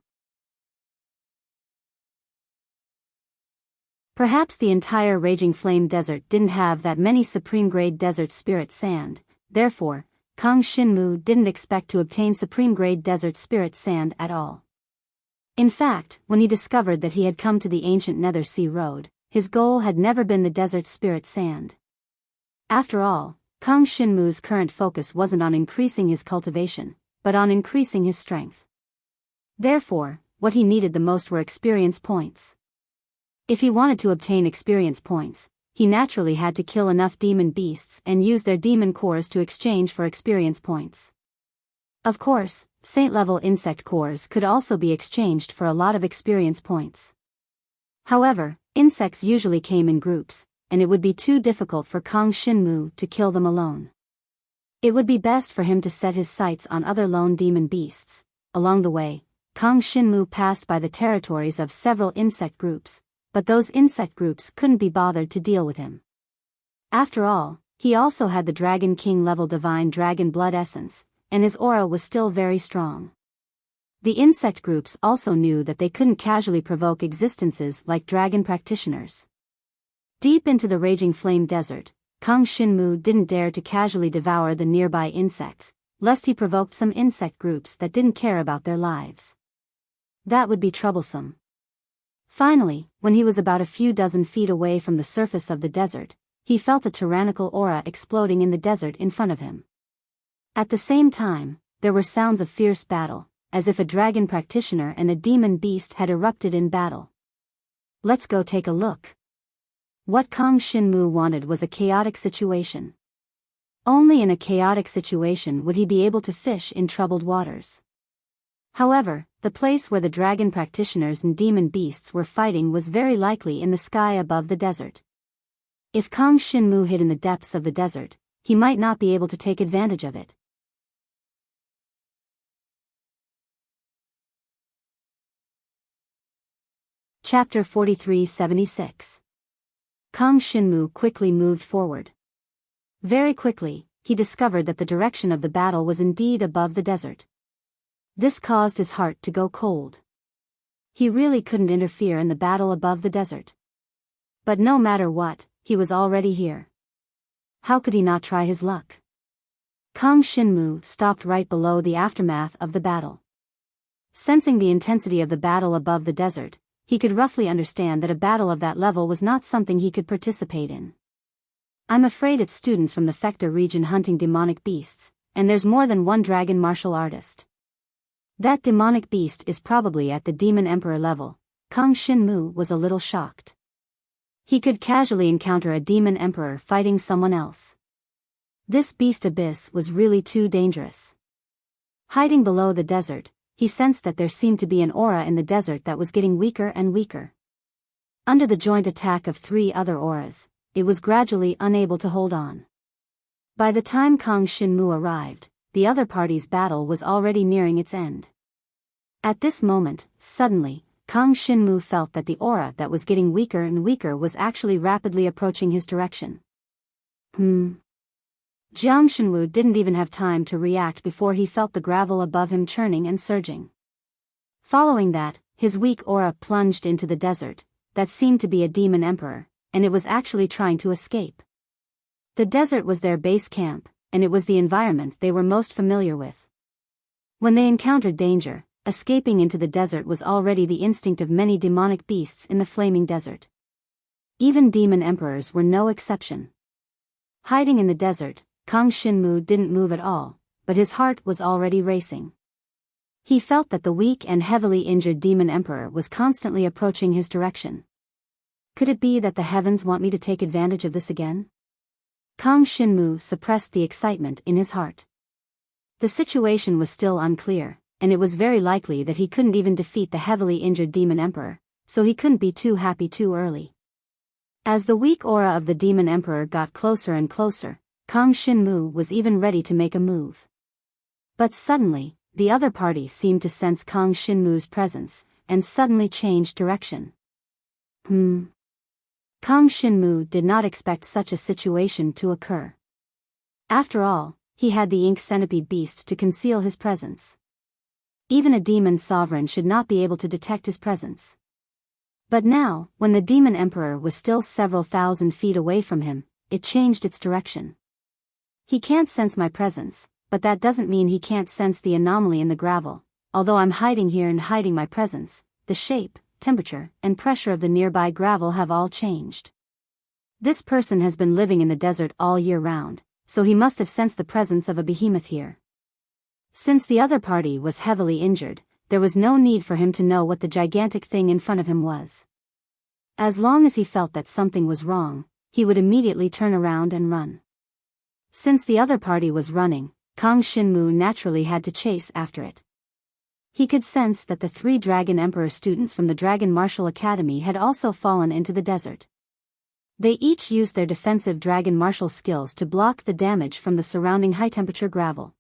Perhaps the entire Raging Flame Desert didn't have that many supreme-grade desert spirit sand, therefore, Kang Shinmu didn't expect to obtain supreme-grade desert spirit sand at all. In fact, when he discovered that he had come to the ancient Nether Sea Road, his goal had never been the desert spirit sand. After all, Kang Shinmu's current focus wasn't on increasing his cultivation, but on increasing his strength. Therefore, what he needed the most were experience points. If he wanted to obtain experience points, he naturally had to kill enough demon beasts and use their demon cores to exchange for experience points. Of course, saint-level insect cores could also be exchanged for a lot of experience points. However, insects usually came in groups, and it would be too difficult for Kang Shinmu to kill them alone. It would be best for him to set his sights on other lone demon beasts. Along the way, Kang Shinmu passed by the territories of several insect groups, but those insect groups couldn't be bothered to deal with him. After all, he also had the Dragon King level divine dragon blood essence, and his aura was still very strong. The insect groups also knew that they couldn't casually provoke existences like dragon practitioners. Deep into the raging flame desert, Kang Shinmu didn't dare to casually devour the nearby insects, lest he provoked some insect groups that didn't care about their lives. That would be troublesome. Finally, when he was about a few dozen feet away from the surface of the desert, he felt a tyrannical aura exploding in the desert in front of him. At the same time, there were sounds of fierce battle, as if a dragon practitioner and a demon beast had erupted in battle. Let's go take a look. What Kang Shinmu wanted was a chaotic situation. Only in a chaotic situation would he be able to fish in troubled waters. However, the place where the dragon practitioners and demon beasts were fighting was very likely in the sky above the desert. If Kang Shinmu hid in the depths of the desert, he might not be able to take advantage of it. Chapter 43-76. Kang Shinmu quickly moved forward. Very quickly, he discovered that the direction of the battle was indeed above the desert. This caused his heart to go cold. He really couldn't interfere in the battle above the desert. But no matter what, he was already here. How could he not try his luck? Kang Shinmu stopped right below the aftermath of the battle. Sensing the intensity of the battle above the desert, he could roughly understand that a battle of that level was not something he could participate in. I'm afraid it's students from the Fekta region hunting demonic beasts, and there's more than one dragon martial artist. That demonic beast is probably at the Demon Emperor level. Kang Shinmu was a little shocked. He could casually encounter a demon emperor fighting someone else. This beast abyss was really too dangerous. Hiding below the desert, he sensed that there seemed to be an aura in the desert that was getting weaker and weaker. Under the joint attack of 3 other auras, it was gradually unable to hold on. By the time Kang Shinmu arrived, the other party's battle was already nearing its end. At this moment, suddenly, Kang Shinmu felt that the aura that was getting weaker and weaker was actually rapidly approaching his direction. Jiang Shinwu didn't even have time to react before he felt the gravel above him churning and surging. Following that, his weak aura plunged into the desert, that seemed to be a demon emperor, and it was actually trying to escape. The desert was their base camp, and it was the environment they were most familiar with. When they encountered danger, escaping into the desert was already the instinct of many demonic beasts in the flaming desert. Even demon emperors were no exception. Hiding in the desert, Kang Shinmu didn't move at all, but his heart was already racing. He felt that the weak and heavily injured demon emperor was constantly approaching his direction. Could it be that the heavens want me to take advantage of this again? Kang Shinmu suppressed the excitement in his heart. The situation was still unclear, and it was very likely that he couldn't even defeat the heavily injured demon emperor, so he couldn't be too happy too early. As the weak aura of the demon emperor got closer and closer, Kang Shinmu was even ready to make a move. But suddenly, the other party seemed to sense Kang Shinmu's presence, and suddenly changed direction. Kang Shinmu did not expect such a situation to occur. After all, he had the ink centipede beast to conceal his presence. Even a demon sovereign should not be able to detect his presence. But now, when the demon emperor was still several thousand feet away from him, it changed its direction. He can't sense my presence, but that doesn't mean he can't sense the anomaly in the gravel. Although I'm hiding here and hiding my presence, the shape, temperature, and pressure of the nearby gravel have all changed. This person has been living in the desert all year round, so he must have sensed the presence of a behemoth here. Since the other party was heavily injured, there was no need for him to know what the gigantic thing in front of him was. As long as he felt that something was wrong, he would immediately turn around and run. Since the other party was running, Kang Shinmu naturally had to chase after it. He could sense that the 3 Dragon Emperor students from the Dragon Martial Academy had also fallen into the desert. They each used their defensive dragon martial skills to block the damage from the surrounding high-temperature gravel.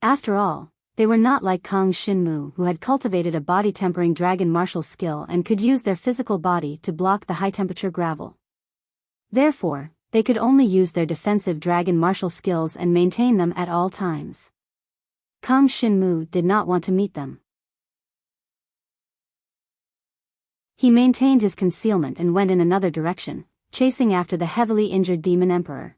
After all, they were not like Kang Shinmu, who had cultivated a body-tempering dragon martial skill and could use their physical body to block the high-temperature gravel. Therefore, they could only use their defensive dragon martial skills and maintain them at all times. Kang Shinmu did not want to meet them. He maintained his concealment and went in another direction, chasing after the heavily injured demon emperor.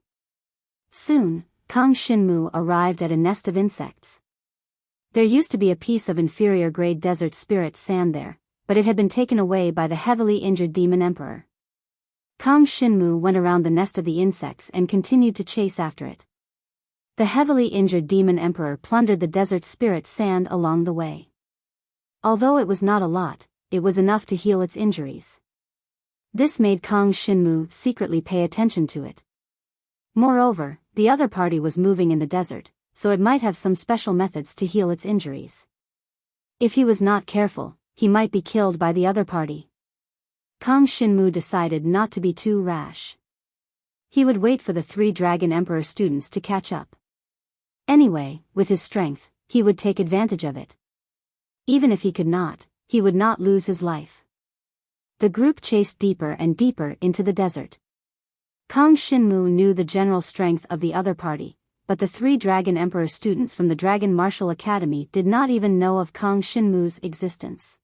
Soon, Kang Shinmu arrived at a nest of insects. There used to be a piece of inferior-grade desert spirit sand there, but it had been taken away by the heavily injured demon emperor. Kang Shinmu went around the nest of the insects and continued to chase after it. The heavily injured demon emperor plundered the desert spirit sand along the way. Although it was not a lot, it was enough to heal its injuries. This made Kang Shinmu secretly pay attention to it. Moreover, the other party was moving in the desert, so it might have some special methods to heal its injuries. If he was not careful, he might be killed by the other party. Kang Shinmu decided not to be too rash. He would wait for the 3 Dragon Emperor students to catch up. Anyway, with his strength, he would take advantage of it. Even if he could not, he would not lose his life. The group chased deeper and deeper into the desert. Kang Shinmu knew the general strength of the other party, but the 3 Dragon Emperor students from the Dragon Martial Academy did not even know of Kang Shinmu's existence.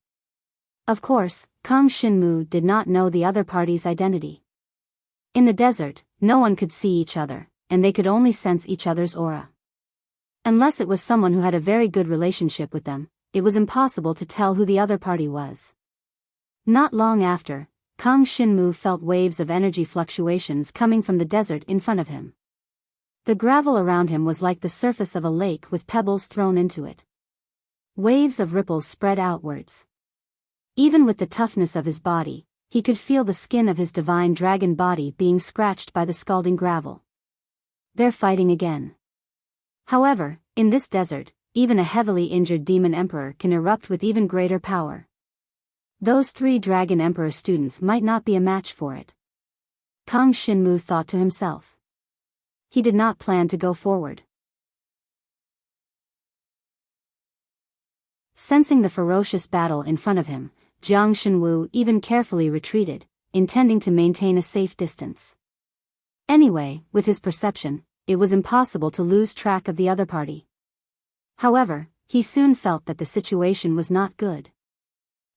Of course, Kang Shinmu did not know the other party's identity. In the desert, no one could see each other, and they could only sense each other's aura. Unless it was someone who had a very good relationship with them, it was impossible to tell who the other party was. Not long after, Kang Shinmu felt waves of energy fluctuations coming from the desert in front of him. The gravel around him was like the surface of a lake with pebbles thrown into it. Waves of ripples spread outwards. Even with the toughness of his body, he could feel the skin of his divine dragon body being scratched by the scalding gravel. They're fighting again. However, in this desert, even a heavily injured demon emperor can erupt with even greater power. Those 3 Dragon Emperor students might not be a match for it. Kang Shinmu thought to himself. He did not plan to go forward. Sensing the ferocious battle in front of him, Jiang Shenwu even carefully retreated, intending to maintain a safe distance. Anyway, with his perception, it was impossible to lose track of the other party. However, he soon felt that the situation was not good.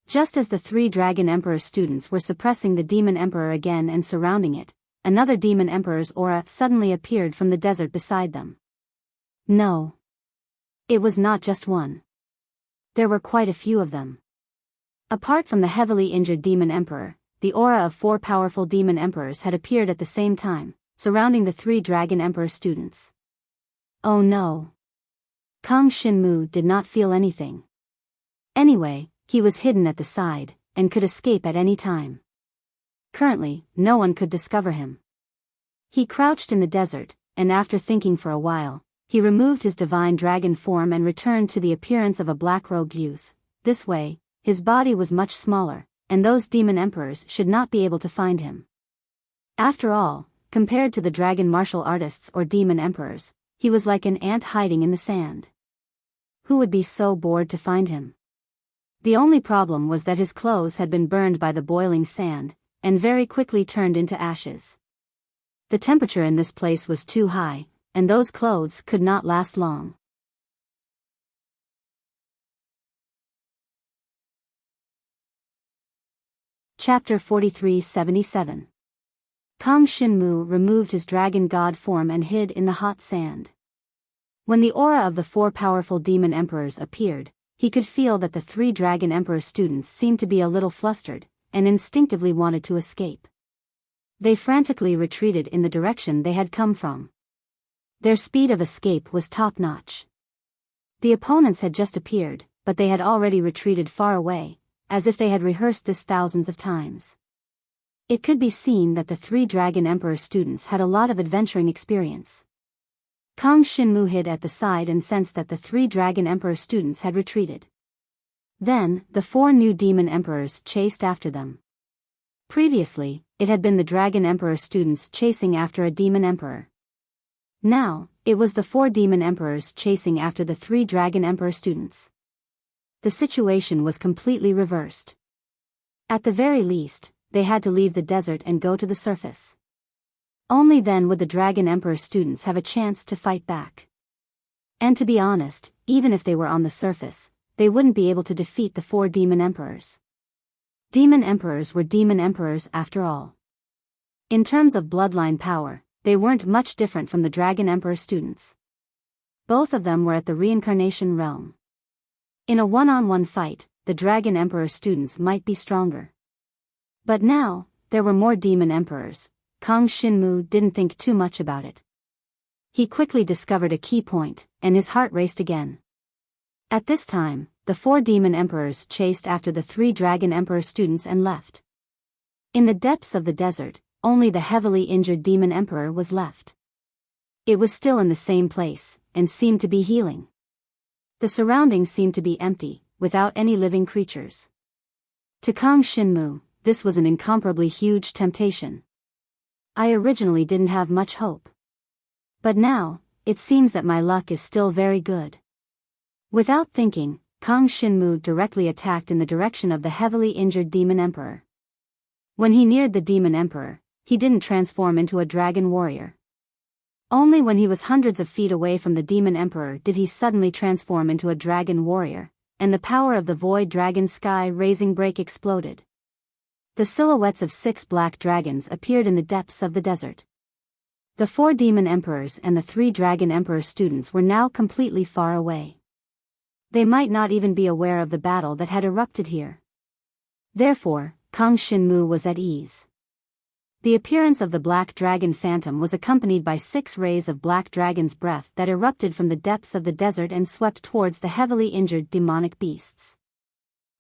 Just as the 3 Dragon Emperor students were suppressing the Demon Emperor again and surrounding it, another Demon Emperor's aura suddenly appeared from the desert beside them. No. It was not just one. There were quite a few of them. Apart from the heavily injured Demon Emperor, the aura of 4 powerful Demon Emperors had appeared at the same time, surrounding the 3 Dragon Emperor students. Oh no. Kang Shinmu did not feel anything. Anyway, he was hidden at the side, and could escape at any time. Currently, no one could discover him. He crouched in the desert, and after thinking for a while, he removed his divine dragon form and returned to the appearance of a black-robed youth. This way, his body was much smaller, and those demon emperors should not be able to find him. After all, compared to the dragon martial artists or demon emperors, he was like an ant hiding in the sand. Who would be so bored to find him? The only problem was that his clothes had been burned by the boiling sand, and very quickly turned into ashes. The temperature in this place was too high, and those clothes could not last long. Chapter 43-77. Kang Shinmu removed his dragon god form and hid in the hot sand. When the aura of the 4 powerful demon emperors appeared, he could feel that the 3 dragon emperor students seemed to be a little flustered, and instinctively wanted to escape. They frantically retreated in the direction they had come from. Their speed of escape was top-notch. The opponents had just appeared, but they had already retreated far away, as if they had rehearsed this thousands of times. It could be seen that the 3 Dragon Emperor students had a lot of adventuring experience. Kang Shinmu hid at the side and sensed that the 3 Dragon Emperor students had retreated. Then, the 4 new Demon Emperors chased after them. Previously, it had been the Dragon Emperor students chasing after a Demon Emperor. Now, it was the 4 Demon Emperors chasing after the 3 Dragon Emperor students. The situation was completely reversed. At the very least, they had to leave the desert and go to the surface. Only then would the Dragon Emperor students have a chance to fight back. And to be honest, even if they were on the surface, they wouldn't be able to defeat the 4 Demon Emperors. Demon Emperors were Demon Emperors after all. In terms of bloodline power, they weren't much different from the Dragon Emperor students. Both of them were at the reincarnation realm. In a one-on-one fight, the Dragon Emperor students might be stronger. But now, there were more Demon Emperors. Kang Shinmu didn't think too much about it. He quickly discovered a key point, and his heart raced again. At this time, the 4 Demon Emperors chased after the 3 Dragon Emperor students and left. In the depths of the desert, only the heavily injured Demon Emperor was left. It was still in the same place, and seemed to be healing. The surroundings seemed to be empty, without any living creatures. To Kang Shinmu, this was an incomparably huge temptation. I originally didn't have much hope. But now, it seems that my luck is still very good. Without thinking, Kang Shinmu directly attacked in the direction of the heavily injured Demon Emperor. When he neared the Demon Emperor, he didn't transform into a dragon warrior. Only when he was hundreds of feet away from the Demon Emperor did he suddenly transform into a dragon warrior, and the power of the Void Dragon sky-raising break exploded. The silhouettes of 6 black dragons appeared in the depths of the desert. The 4 Demon Emperors and the 3 Dragon Emperor students were now completely far away. They might not even be aware of the battle that had erupted here. Therefore, Kang Shinmu was at ease. The appearance of the Black Dragon Phantom was accompanied by 6 rays of Black Dragon's breath that erupted from the depths of the desert and swept towards the heavily injured demonic beasts.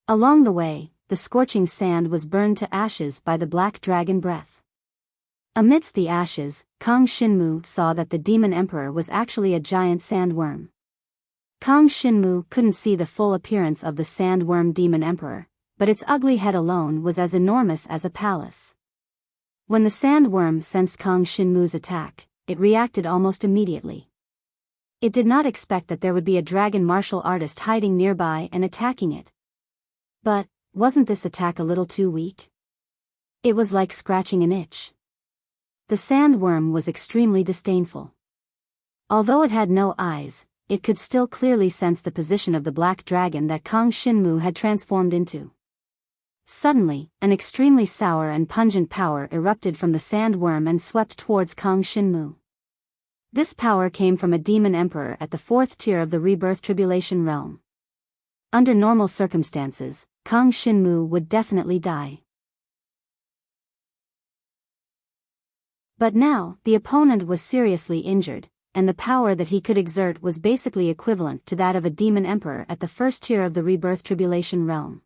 Along the way, the scorching sand was burned to ashes by the Black Dragon breath. Amidst the ashes, Kang Shinmu saw that the Demon Emperor was actually a giant sandworm. Kang Shinmu couldn't see the full appearance of the sandworm Demon Emperor, but its ugly head alone was as enormous as a palace. When the sandworm sensed Kang Shinmu's attack, it reacted almost immediately. It did not expect that there would be a dragon martial artist hiding nearby and attacking it. But, wasn't this attack a little too weak? It was like scratching an itch. The sandworm was extremely disdainful. Although it had no eyes, it could still clearly sense the position of the black dragon that Kang Shinmu had transformed into. Suddenly, an extremely sour and pungent power erupted from the sandworm and swept towards Kang Shinmu. This power came from a demon emperor at the 4th tier of the rebirth tribulation realm. Under normal circumstances, Kang Shinmu would definitely die. But now, the opponent was seriously injured, and the power that he could exert was basically equivalent to that of a demon emperor at the 1st tier of the rebirth tribulation realm.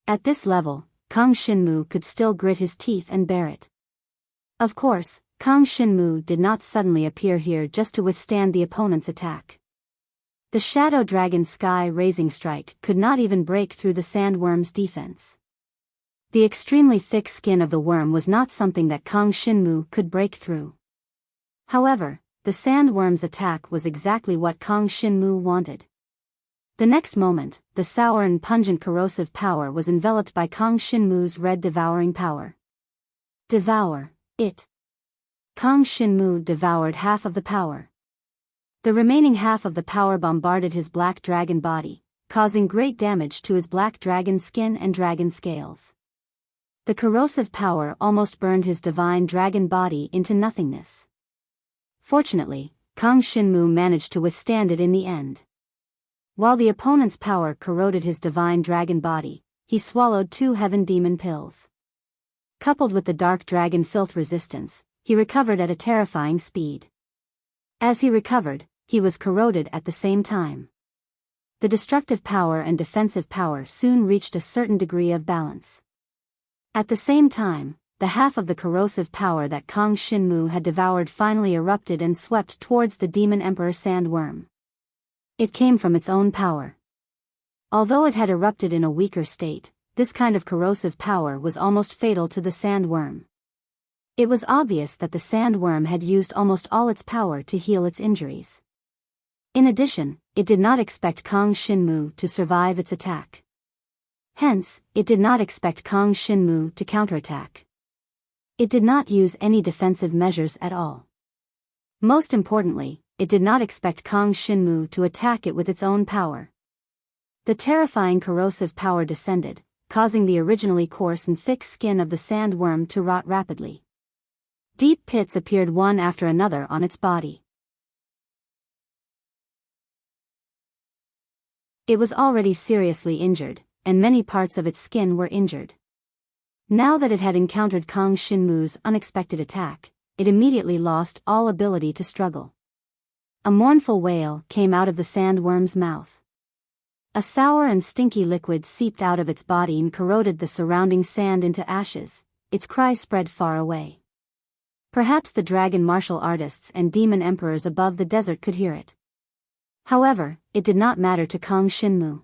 At this level, Kang Shinmu could still grit his teeth and bear it. Of course, Kang Shinmu did not suddenly appear here just to withstand the opponent's attack. The Shadow Dragon sky-raising strike could not even break through the sandworm's defense. The extremely thick skin of the worm was not something that Kang Shinmu could break through. However, the sandworm's attack was exactly what Kang Shinmu wanted. The next moment, the sour and pungent corrosive power was enveloped by Kang Shinmu's red devouring power. Devour it. Kang Shinmu devoured half of the power. The remaining half of the power bombarded his black dragon body, causing great damage to his black dragon skin and dragon scales. The corrosive power almost burned his divine dragon body into nothingness. Fortunately, Kang Shinmu managed to withstand it in the end. While the opponent's power corroded his divine dragon body, he swallowed 2 heaven demon pills. Coupled with the dark dragon filth resistance, he recovered at a terrifying speed. As he recovered, he was corroded at the same time. The destructive power and defensive power soon reached a certain degree of balance. At the same time, the half of the corrosive power that Kang Shinmu had devoured finally erupted and swept towards the Demon Emperor Sandworm. It came from its own power. Although it had erupted in a weaker state, this kind of corrosive power was almost fatal to the sandworm. It was obvious that the sandworm had used almost all its power to heal its injuries. In addition, it did not expect Kang Shinmu to survive its attack. Hence, it did not expect Kang Shinmu to counterattack. It did not use any defensive measures at all. Most importantly, it did not expect Kang Shinmu to attack it with its own power. The terrifying corrosive power descended, causing the originally coarse and thick skin of the sandworm to rot rapidly. Deep pits appeared one after another on its body. It was already seriously injured, and many parts of its skin were injured. Now that it had encountered Kang Shinmu's unexpected attack, it immediately lost all ability to struggle. A mournful wail came out of the sandworm's mouth. A sour and stinky liquid seeped out of its body and corroded the surrounding sand into ashes. Its cry spread far away. Perhaps the dragon martial artists and demon emperors above the desert could hear it. However, it did not matter to Kang Shinmu.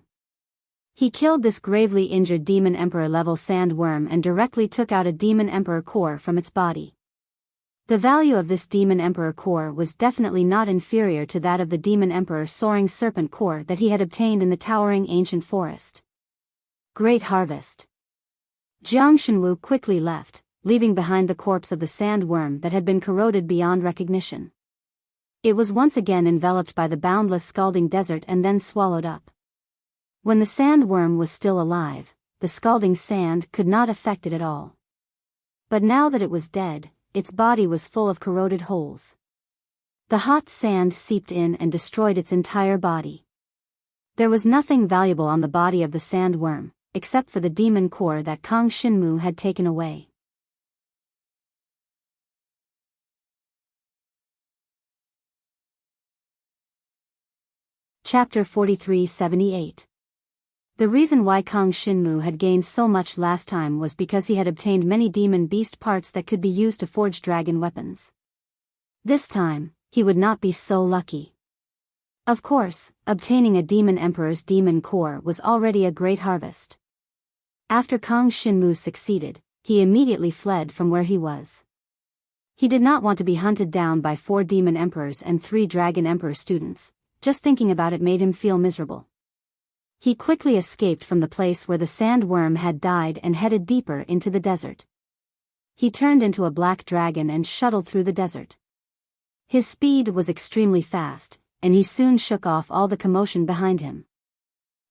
He killed this gravely injured demon emperor-level sandworm and directly took out a demon emperor core from its body. The value of this demon emperor core was definitely not inferior to that of the demon emperor soaring serpent core that he had obtained in the towering ancient forest. Great harvest. Jiang Shenwu quickly left, leaving behind the corpse of the sandworm that had been corroded beyond recognition. It was once again enveloped by the boundless scalding desert and then swallowed up. When the sandworm was still alive, the scalding sand could not affect it at all. But now that it was dead, its body was full of corroded holes. The hot sand seeped in and destroyed its entire body. There was nothing valuable on the body of the sandworm, except for the demon core that Kang Shinmu had taken away. Chapter 4378. The reason why Kang Shinmu had gained so much last time was because he had obtained many demon beast parts that could be used to forge dragon weapons. This time, he would not be so lucky. Of course, obtaining a demon emperor's demon core was already a great harvest. After Kang Shinmu succeeded, he immediately fled from where he was. He did not want to be hunted down by 4 demon emperors and 3 dragon emperor students. Just thinking about it made him feel miserable. He quickly escaped from the place where the sandworm had died and headed deeper into the desert. He turned into a black dragon and shuttled through the desert. His speed was extremely fast, and he soon shook off all the commotion behind him.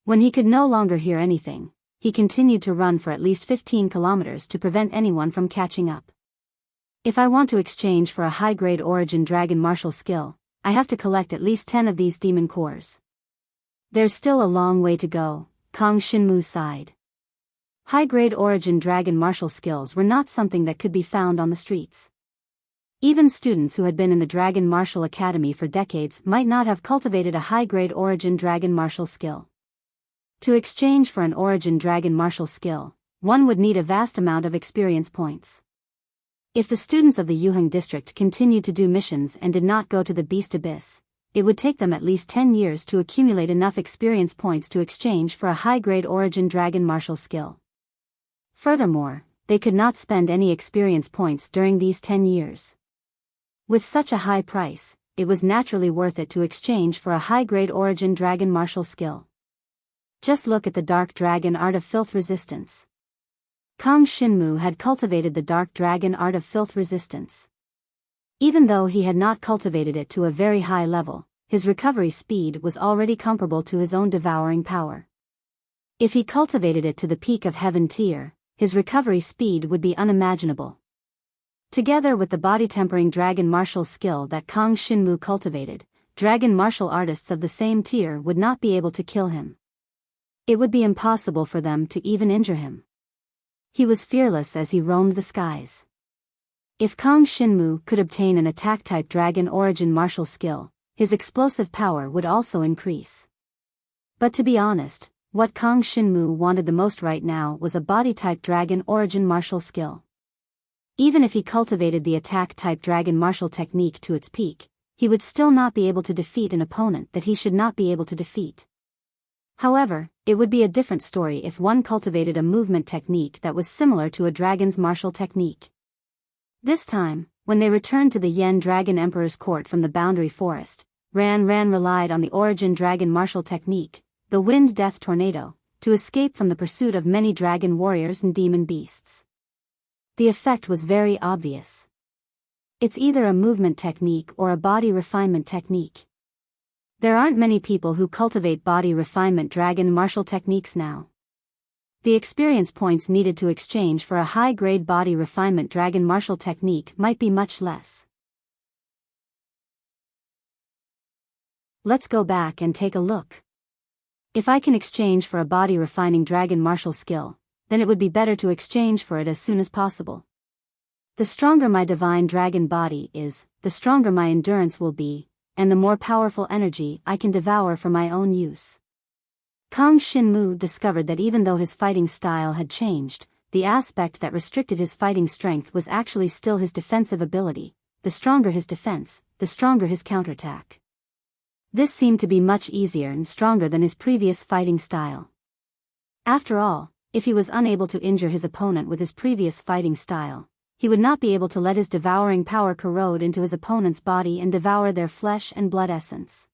When he could no longer hear anything, he continued to run for at least 15 kilometers to prevent anyone from catching up. If I want to exchange for a high-grade origin dragon martial skill, I have to collect at least 10 of these demon cores. There's still a long way to go, Kang Shinmu sighed. High-grade origin dragon martial skills were not something that could be found on the streets. Even students who had been in the Dragon Martial Academy for decades might not have cultivated a high-grade origin dragon martial skill. To exchange for an origin dragon martial skill, one would need a vast amount of experience points. If the students of the Yuheng district continued to do missions and did not go to the Beast Abyss, it would take them at least 10 years to accumulate enough experience points to exchange for a high-grade origin dragon martial skill. Furthermore, they could not spend any experience points during these 10 years. With such a high price, it was naturally worth it to exchange for a high-grade origin dragon martial skill. Just look at the Dark Dragon Art of Filth Resistance. Kang Shinmu had cultivated the Dark Dragon Art of Filth Resistance. Even though he had not cultivated it to a very high level, his recovery speed was already comparable to his own devouring power. If he cultivated it to the peak of heaven tier, his recovery speed would be unimaginable. Together with the body-tempering dragon martial skill that Kang Shinmu cultivated, dragon martial artists of the same tier would not be able to kill him. It would be impossible for them to even injure him. He was fearless as he roamed the skies. If Kang Shinmu could obtain an attack-type dragon origin martial skill, his explosive power would also increase. But to be honest, what Kang Shinmu wanted the most right now was a body-type dragon origin martial skill. Even if he cultivated the attack-type dragon martial technique to its peak, he would still not be able to defeat an opponent that he should not be able to defeat. However, it would be a different story if one cultivated a movement technique that was similar to a dragon's martial technique. This time, when they returned to the Yen Dragon Emperor's court from the Boundary Forest, Ran relied on the Origin Dragon martial technique, the Wind Death Tornado, to escape from the pursuit of many dragon warriors and demon beasts. The effect was very obvious. It's either a movement technique or a body refinement technique. There aren't many people who cultivate body refinement dragon martial techniques now. The experience points needed to exchange for a high-grade body refinement dragon martial technique might be much less. Let's go back and take a look. If I can exchange for a body refining dragon martial skill, then it would be better to exchange for it as soon as possible. The stronger my divine dragon body is, the stronger my endurance will be, and the more powerful energy I can devour for my own use. Kang Shinmu discovered that even though his fighting style had changed, the aspect that restricted his fighting strength was actually still his defensive ability. The stronger his defense, the stronger his counterattack. This seemed to be much easier and stronger than his previous fighting style. After all, if he was unable to injure his opponent with his previous fighting style, he would not be able to let his devouring power corrode into his opponent's body and devour their flesh and blood essence.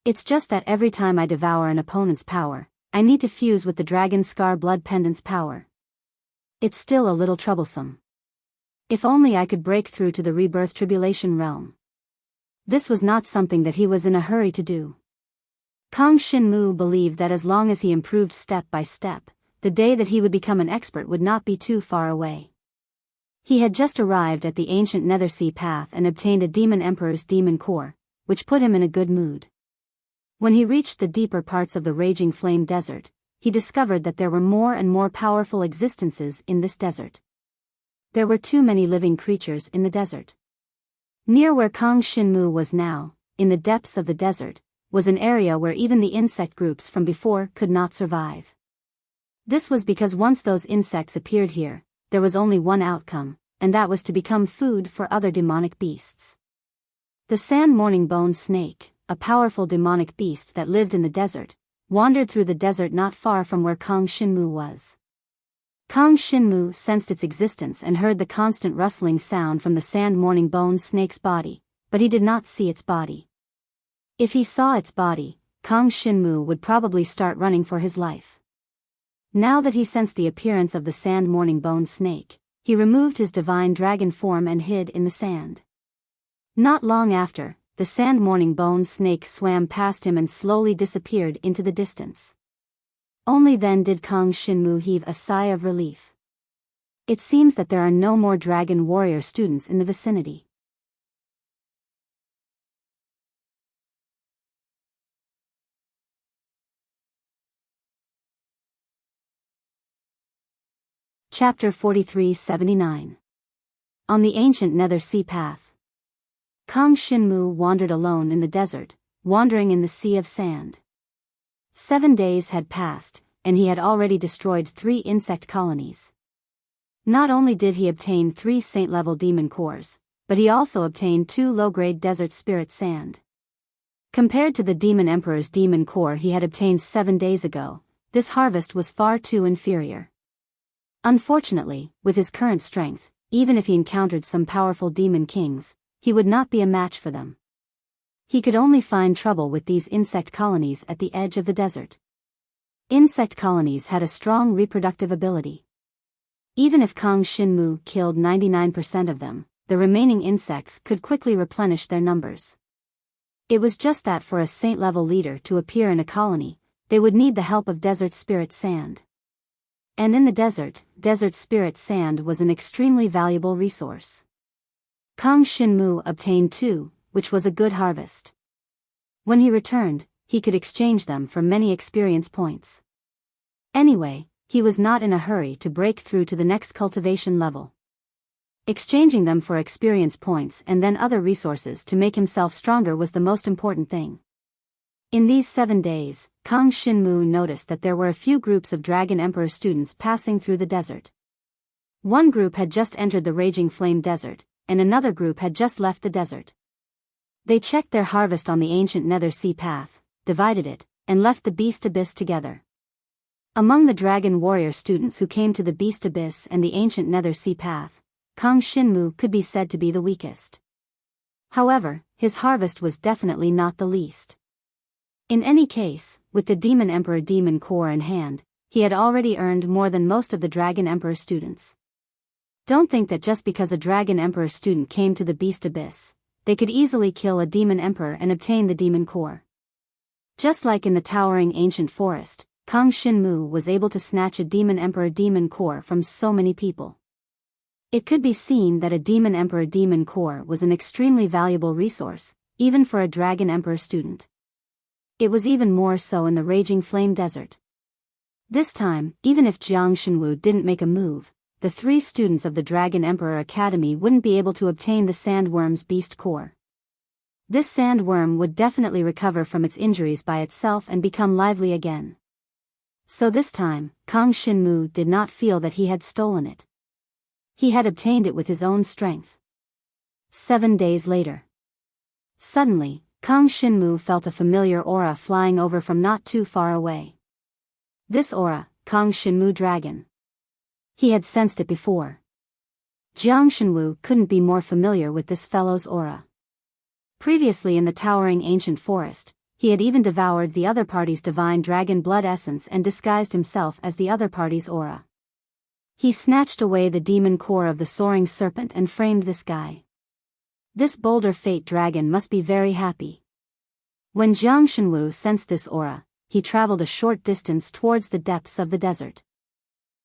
It's just that every time I devour an opponent's power, I need to fuse with the Dragon Scar Blood Pendant's power. It's still a little troublesome. If only I could break through to the Rebirth Tribulation realm. This was not something that he was in a hurry to do. Kang Shinmu believed that as long as he improved step by step, the day that he would become an expert would not be too far away. He had just arrived at the ancient Nethersea path and obtained a Demon Emperor's Demon Core, which put him in a good mood. When he reached the deeper parts of the Raging Flame Desert, he discovered that there were more and more powerful existences in this desert. There were too many living creatures in the desert. Near where Kang Shinmu was now, in the depths of the desert, was an area where even the insect groups from before could not survive. This was because once those insects appeared here, there was only one outcome, and that was to become food for other demonic beasts. The Sand Morning Bone Snake, a powerful demonic beast that lived in the desert, wandered through the desert not far from where Kang Shinmu was. Kang Shinmu sensed its existence and heard the constant rustling sound from the Sand Morning Bone Snake's body, but he did not see its body. If he saw its body, Kang Shinmu would probably start running for his life. Now that he sensed the appearance of the Sand Morning Bone Snake, he removed his divine dragon form and hid in the sand. Not long after, the Sand Morning Bone Snake swam past him and slowly disappeared into the distance. Only then did Kang Shinmu heave a sigh of relief. It seems that there are no more dragon warrior students in the vicinity. Chapter 43-79. On the ancient Nether Sea Path. Kang Shinmu wandered alone in the desert, wandering in the sea of sand. 7 days had passed, and he had already destroyed 3 insect colonies. Not only did he obtain 3 saint-level demon cores, but he also obtained 2 low-grade desert spirit sand. Compared to the Demon Emperor's demon core he had obtained 7 days ago, this harvest was far too inferior. Unfortunately, with his current strength, even if he encountered some powerful demon kings, he would not be a match for them. He could only find trouble with these insect colonies at the edge of the desert. Insect colonies had a strong reproductive ability. Even if Kang Shinmu killed 99% of them, the remaining insects could quickly replenish their numbers. It was just that for a saint-level leader to appear in a colony, they would need the help of desert spirit sand. And in the desert, desert spirit sand was an extremely valuable resource. Kang Shinmu obtained 2, which was a good harvest. When he returned, he could exchange them for many experience points. Anyway, he was not in a hurry to break through to the next cultivation level. Exchanging them for experience points and then other resources to make himself stronger was the most important thing. In these 7 days, Kang Shinmu noticed that there were a few groups of Dragon Emperor students passing through the desert. One group had just entered the Raging Flame Desert, and another group had just left the desert. They checked their harvest on the ancient Nether Sea Path, divided it, and left the Beast Abyss together. Among the Dragon Warrior students who came to the Beast Abyss and the ancient Nether Sea Path, Kang Shinmu could be said to be the weakest. However, his harvest was definitely not the least. In any case, with the Demon Emperor Demon Core in hand, he had already earned more than most of the Dragon Emperor students. Don't think that just because a Dragon Emperor student came to the Beast Abyss, they could easily kill a Demon Emperor and obtain the Demon Core. Just like in the towering ancient forest, Kang Shinmu was able to snatch a Demon Emperor Demon Core from so many people. It could be seen that a Demon Emperor Demon Core was an extremely valuable resource, even for a Dragon Emperor student. It was even more so in the Raging Flame Desert. This time, even if Jiang Shenwu didn't make a move, the 3 students of the Dragon Emperor Academy wouldn't be able to obtain the Sandworm's Beast Core. This sandworm would definitely recover from its injuries by itself and become lively again. So this time, Kang Shinmu did not feel that he had stolen it. He had obtained it with his own strength. 7 days later. Suddenly, Kang Shinmu felt a familiar aura flying over from not too far away. This aura, Kang Shinmu Dragon. He had sensed it before. Jiang Shenwu couldn't be more familiar with this fellow's aura. Previously in the towering ancient forest, he had even devoured the other party's divine dragon blood essence and disguised himself as the other party's aura. He snatched away the demon core of the soaring serpent and framed this guy. This boulder fate dragon must be very happy. When Jiang Shenwu sensed this aura, he traveled a short distance towards the depths of the desert.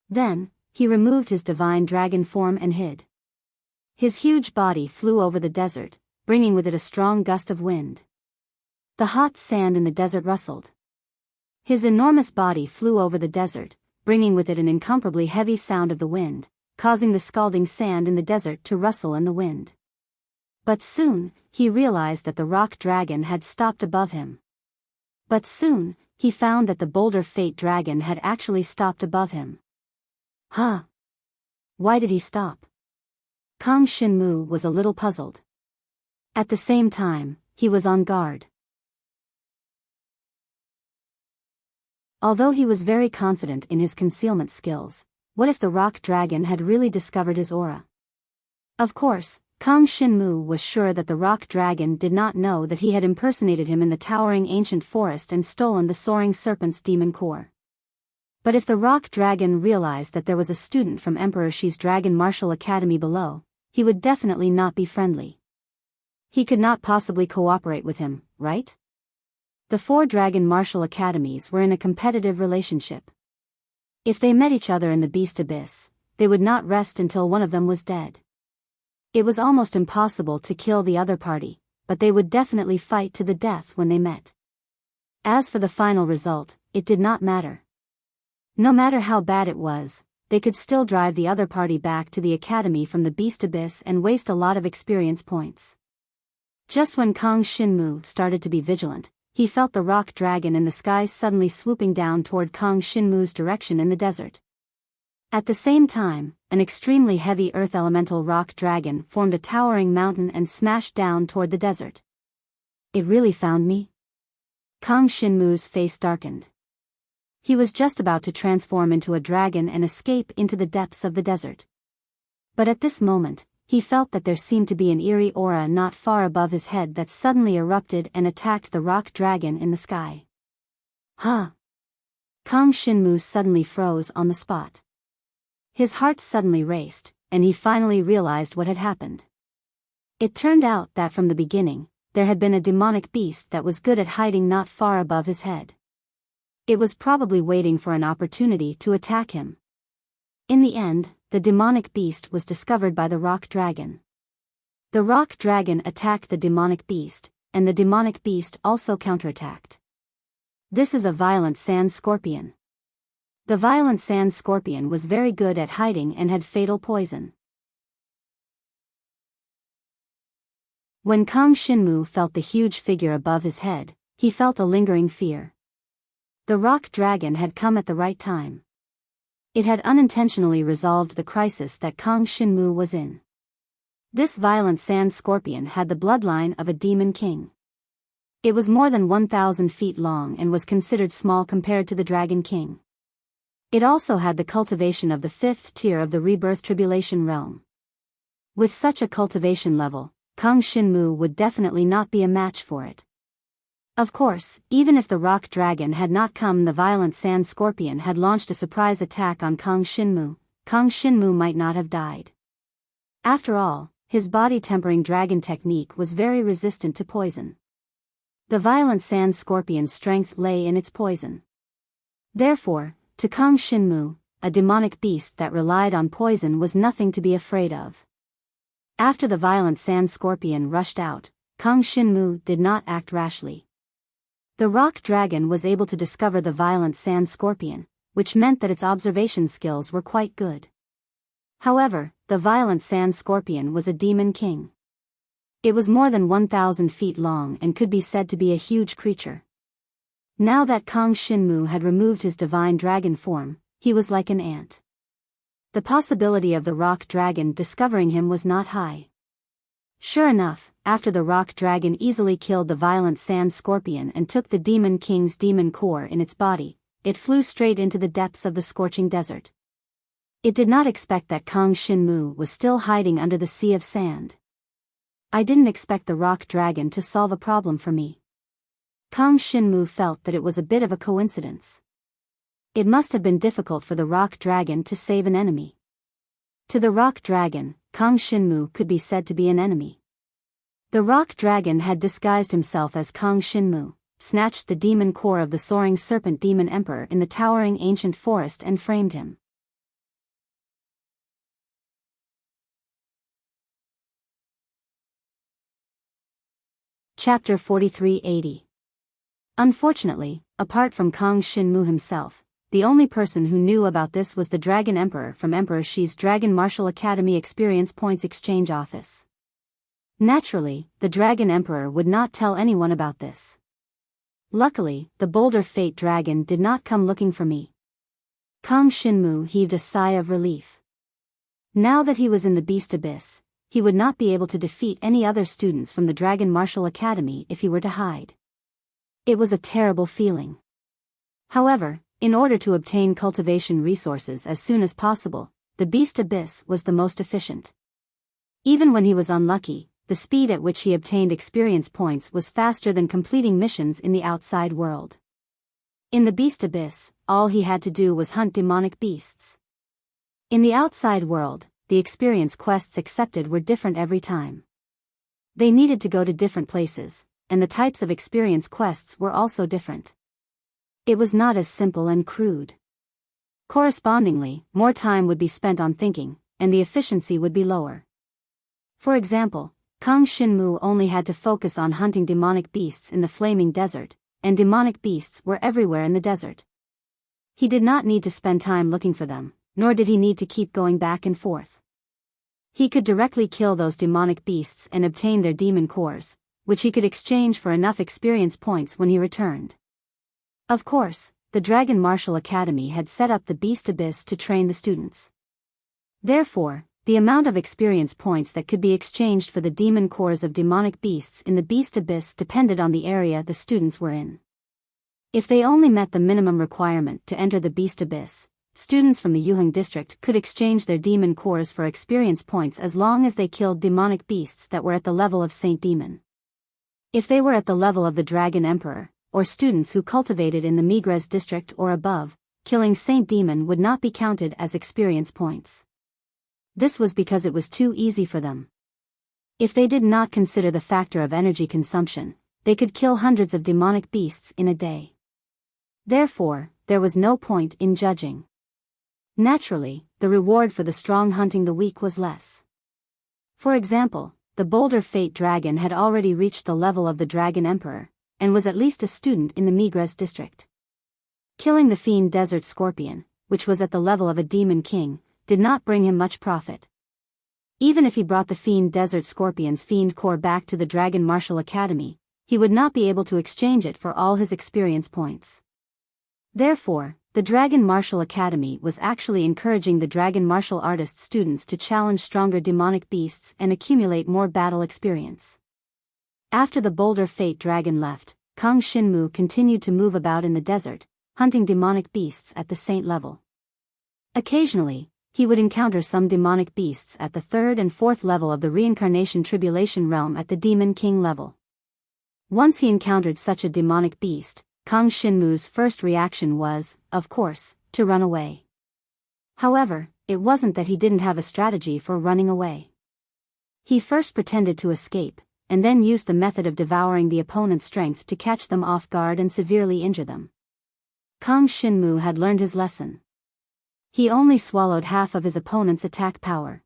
Then, he removed his divine dragon form and hid. His huge body flew over the desert, bringing with it a strong gust of wind. The hot sand in the desert rustled. His enormous body flew over the desert, bringing with it an incomparably heavy sound of the wind, causing the scalding sand in the desert to rustle in the wind. But soon, he realized that the rock dragon had stopped above him. But soon, he found that the boulder fate dragon had actually stopped above him. Huh? Why did he stop? Kang Shinmu was a little puzzled. At the same time, he was on guard. Although he was very confident in his concealment skills, what if the rock dragon had really discovered his aura? Of course, Kang Shinmu was sure that the rock dragon did not know that he had impersonated him in the towering ancient forest and stolen the soaring serpent's demon core. But if the rock dragon realized that there was a student from Emperor Shi's Dragon Martial Academy below, he would definitely not be friendly. He could not possibly cooperate with him, right? The 4 Dragon Martial Academies were in a competitive relationship. If they met each other in the Beast Abyss, they would not rest until one of them was dead. It was almost impossible to kill the other party, but they would definitely fight to the death when they met. As for the final result, it did not matter. No matter how bad it was, they could still drive the other party back to the academy from the Beast Abyss and waste a lot of experience points. Just when Kang Shinmu started to be vigilant, he felt the rock dragon in the sky suddenly swooping down toward Kang Shinmu's direction in the desert. At the same time, an extremely heavy earth elemental rock dragon formed a towering mountain and smashed down toward the desert. It really found me? Kang Shinmu's face darkened. He was just about to transform into a dragon and escape into the depths of the desert. But at this moment, he felt that there seemed to be an eerie aura not far above his head that suddenly erupted and attacked the rock dragon in the sky. Huh? Kang Shinmu suddenly froze on the spot. His heart suddenly raced, and he finally realized what had happened. It turned out that from the beginning, there had been a demonic beast that was good at hiding not far above his head. It was probably waiting for an opportunity to attack him. In the end, the demonic beast was discovered by the rock dragon. The rock dragon attacked the demonic beast, and the demonic beast also counterattacked. This is a violent sand scorpion. The violent sand scorpion was very good at hiding and had fatal poison. When Kang Shinmu felt the huge figure above his head, he felt a lingering fear. The rock dragon had come at the right time. It had unintentionally resolved the crisis that Kang Shinmu was in. This violent sand scorpion had the bloodline of a demon king. It was more than 1,000 feet long and was considered small compared to the dragon king. It also had the cultivation of the 5th tier of the rebirth tribulation realm. With such a cultivation level, Kang Shinmu would definitely not be a match for it. Of course, even if the rock dragon had not come, the violent sand scorpion had launched a surprise attack on Kang Shinmu might not have died. After all, his body-tempering dragon technique was very resistant to poison. The violent sand scorpion's strength lay in its poison. Therefore, to Kang Shinmu, a demonic beast that relied on poison was nothing to be afraid of. After the violent sand scorpion rushed out, Kang Shinmu did not act rashly. The rock dragon was able to discover the violent sand scorpion, which meant that its observation skills were quite good. However, the violent sand scorpion was a demon king. It was more than 1,000 feet long and could be said to be a huge creature. Now that Kang Shinmu had removed his divine dragon form, he was like an ant. The possibility of the rock dragon discovering him was not high. Sure enough, after the rock dragon easily killed the violent sand scorpion and took the demon king's demon core in its body, it flew straight into the depths of the scorching desert. It did not expect that Kang Shinmu was still hiding under the sea of sand. I didn't expect the rock dragon to solve a problem for me. Kang Shinmu felt that it was a bit of a coincidence. It must have been difficult for the rock dragon to save an enemy. To the rock dragon, Kang Shinmu could be said to be an enemy. The rock dragon had disguised himself as Kang Shinmu, snatched the demon core of the soaring serpent demon emperor in the towering ancient forest and framed him. Chapter 4380. Unfortunately, apart from Kang Shinmu himself, the only person who knew about this was the Dragon Emperor from Emperor Shi's Dragon Martial Academy Experience Points Exchange Office. Naturally, the Dragon Emperor would not tell anyone about this. Luckily, the Boulder Fate Dragon did not come looking for me. Kang Shinmu heaved a sigh of relief. Now that he was in the Beast Abyss, he would not be able to defeat any other students from the Dragon Martial Academy if he were to hide. It was a terrible feeling. However, in order to obtain cultivation resources as soon as possible, the Beast Abyss was the most efficient. Even when he was unlucky, the speed at which he obtained experience points was faster than completing missions in the outside world. In the Beast Abyss, all he had to do was hunt demonic beasts. In the outside world, the experience quests accepted were different every time. They needed to go to different places, and the types of experience quests were also different. It was not as simple and crude. Correspondingly, more time would be spent on thinking, and the efficiency would be lower. For example, Kang Shinmu only had to focus on hunting demonic beasts in the flaming desert, and demonic beasts were everywhere in the desert. He did not need to spend time looking for them, nor did he need to keep going back and forth. He could directly kill those demonic beasts and obtain their demon cores, which he could exchange for enough experience points when he returned. Of course, the Dragon Martial Academy had set up the Beast Abyss to train the students. Therefore, the amount of experience points that could be exchanged for the demon cores of demonic beasts in the Beast Abyss depended on the area the students were in. If they only met the minimum requirement to enter the Beast Abyss, students from the Yuheng district could exchange their demon cores for experience points as long as they killed demonic beasts that were at the level of Saint Demon. If they were at the level of the Dragon Emperor, or students who cultivated in the Migres district or above, killing Saint Demon would not be counted as experience points. This was because it was too easy for them. If they did not consider the factor of energy consumption, they could kill hundreds of demonic beasts in a day. Therefore, there was no point in judging. Naturally, the reward for the strong hunting the weak was less. For example, the Boulder Fate Dragon had already reached the level of the Dragon Emperor, and was at least a student in the Migres district. Killing the Fiend Desert Scorpion, which was at the level of a Demon King, did not bring him much profit. Even if he brought the Fiend Desert Scorpion's Fiend Core back to the Dragon Martial Academy, he would not be able to exchange it for all his experience points. Therefore, the Dragon Martial Academy was actually encouraging the Dragon Martial Artist students to challenge stronger demonic beasts and accumulate more battle experience. After the Boulder Fate Dragon left, Kang Shinmu continued to move about in the desert, hunting demonic beasts at the saint level. Occasionally, he would encounter some demonic beasts at the 3rd and 4th level of the reincarnation tribulation realm at the Demon King level. Once he encountered such a demonic beast, Kang Shinmu's first reaction was, of course, to run away. However, it wasn't that he didn't have a strategy for running away. He first pretended to escape, and then used the method of devouring the opponent's strength to catch them off guard and severely injure them. Kang Shinmu had learned his lesson. He only swallowed half of his opponent's attack power.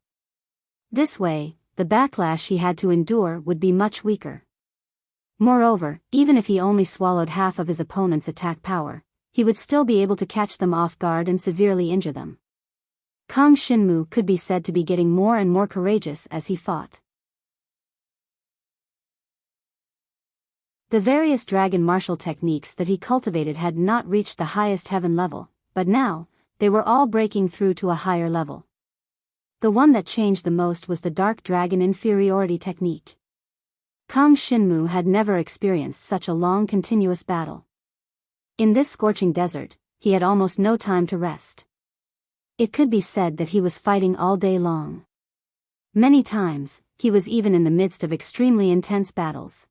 This way, the backlash he had to endure would be much weaker. Moreover, even if he only swallowed half of his opponent's attack power, he would still be able to catch them off guard and severely injure them. Kang Shinmu could be said to be getting more and more courageous as he fought. The various dragon martial techniques that he cultivated had not reached the highest heaven level, but now, they were all breaking through to a higher level. The one that changed the most was the Dark Dragon Inferiority Technique. Kang Shinmu had never experienced such a long continuous battle. In this scorching desert, he had almost no time to rest. It could be said that he was fighting all day long. Many times, he was even in the midst of extremely intense battles.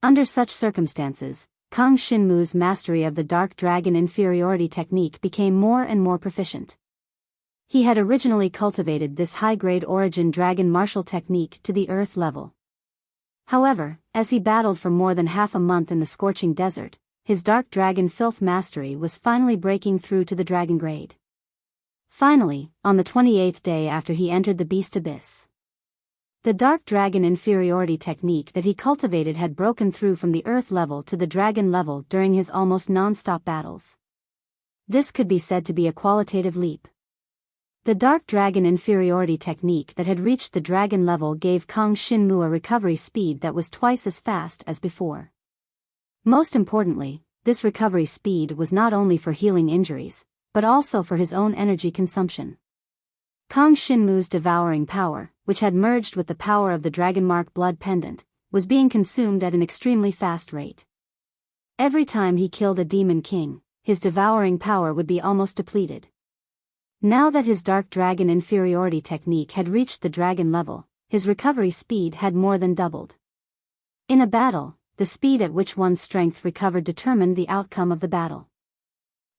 Under such circumstances, Kang Shinmu's mastery of the Dark Dragon Inferiority Technique became more and more proficient. He had originally cultivated this high-grade origin dragon martial technique to the earth level. However, as he battled for more than half a month in the scorching desert, his Dark Dragon Filth mastery was finally breaking through to the dragon grade. Finally, on the 28th day after he entered the Beast Abyss, the Dark Dragon Inferiority Technique that he cultivated had broken through from the earth level to the dragon level during his almost non-stop battles. This could be said to be a qualitative leap. The Dark Dragon Inferiority Technique that had reached the dragon level gave Kang Shinmu a recovery speed that was twice as fast as before. Most importantly, this recovery speed was not only for healing injuries, but also for his own energy consumption. Kang Shinmu's devouring power, which had merged with the power of the Dragonmark blood pendant, was being consumed at an extremely fast rate. Every time he killed a demon king, his devouring power would be almost depleted. Now that his Dark Dragon Inferiority Technique had reached the dragon level, his recovery speed had more than doubled. In a battle, the speed at which one's strength recovered determined the outcome of the battle.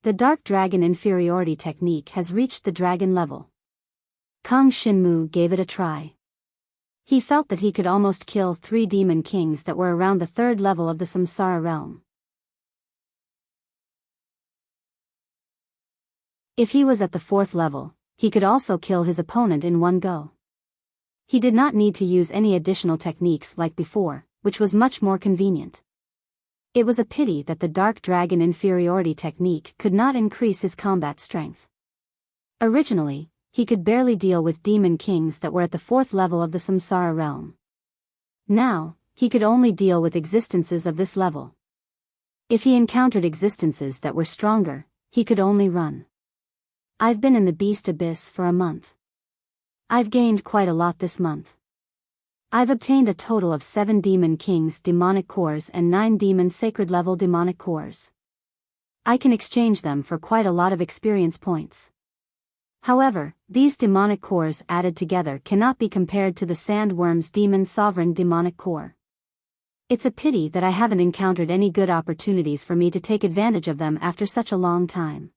The Dark Dragon Inferiority Technique has reached the dragon level. Kang Shinmu gave it a try. He felt that he could almost kill 3 demon kings that were around the 3rd level of the Samsara realm. If he was at the 4th level, he could also kill his opponent in one go. He did not need to use any additional techniques like before, which was much more convenient. It was a pity that the Dark Dragon Inferiority Technique could not increase his combat strength. Originally, he could barely deal with demon kings that were at the 4th level of the Samsara realm. Now, he could only deal with existences of this level. If he encountered existences that were stronger, he could only run. I've been in the Beast Abyss for a month. I've gained quite a lot this month. I've obtained a total of 7 Demon Kings demonic cores and 9 Demon Sacred level demonic cores. I can exchange them for quite a lot of experience points. However, these demonic cores added together cannot be compared to the Sandworm's Demon Sovereign demonic core. It's a pity that I haven't encountered any good opportunities for me to take advantage of them after such a long time.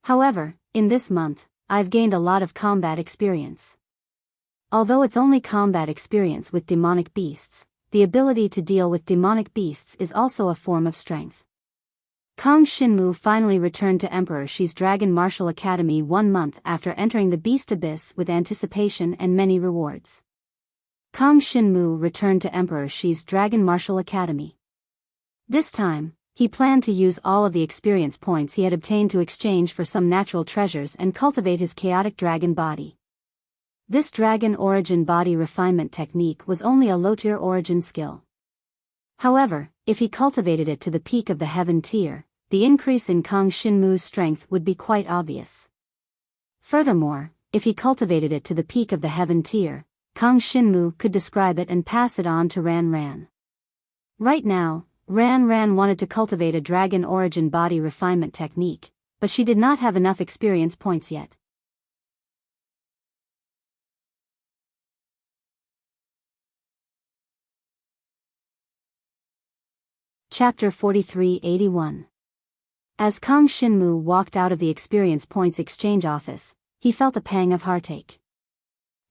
However, in this month, I've gained a lot of combat experience. Although it's only combat experience with demonic beasts, the ability to deal with demonic beasts is also a form of strength. Kang Shinmu finally returned to Emperor Shi's Dragon Martial Academy 1 month after entering the Beast Abyss with anticipation and many rewards. Kang Shinmu returned to Emperor Shi's Dragon Martial Academy. This time, he planned to use all of the experience points he had obtained to exchange for some natural treasures and cultivate his chaotic dragon body. This dragon origin body refinement technique was only a low-tier origin skill. However, if he cultivated it to the peak of the heaven tier, the increase in Kang Shinmu's strength would be quite obvious. Furthermore, if he cultivated it to the peak of the heaven tier, Kang Shinmu could describe it and pass it on to Ran Ran. Right now, Ran Ran wanted to cultivate a dragon origin body refinement technique, but she did not have enough experience points yet. Chapter 4381. As Kang Shinmu walked out of the experience points exchange office, he felt a pang of heartache.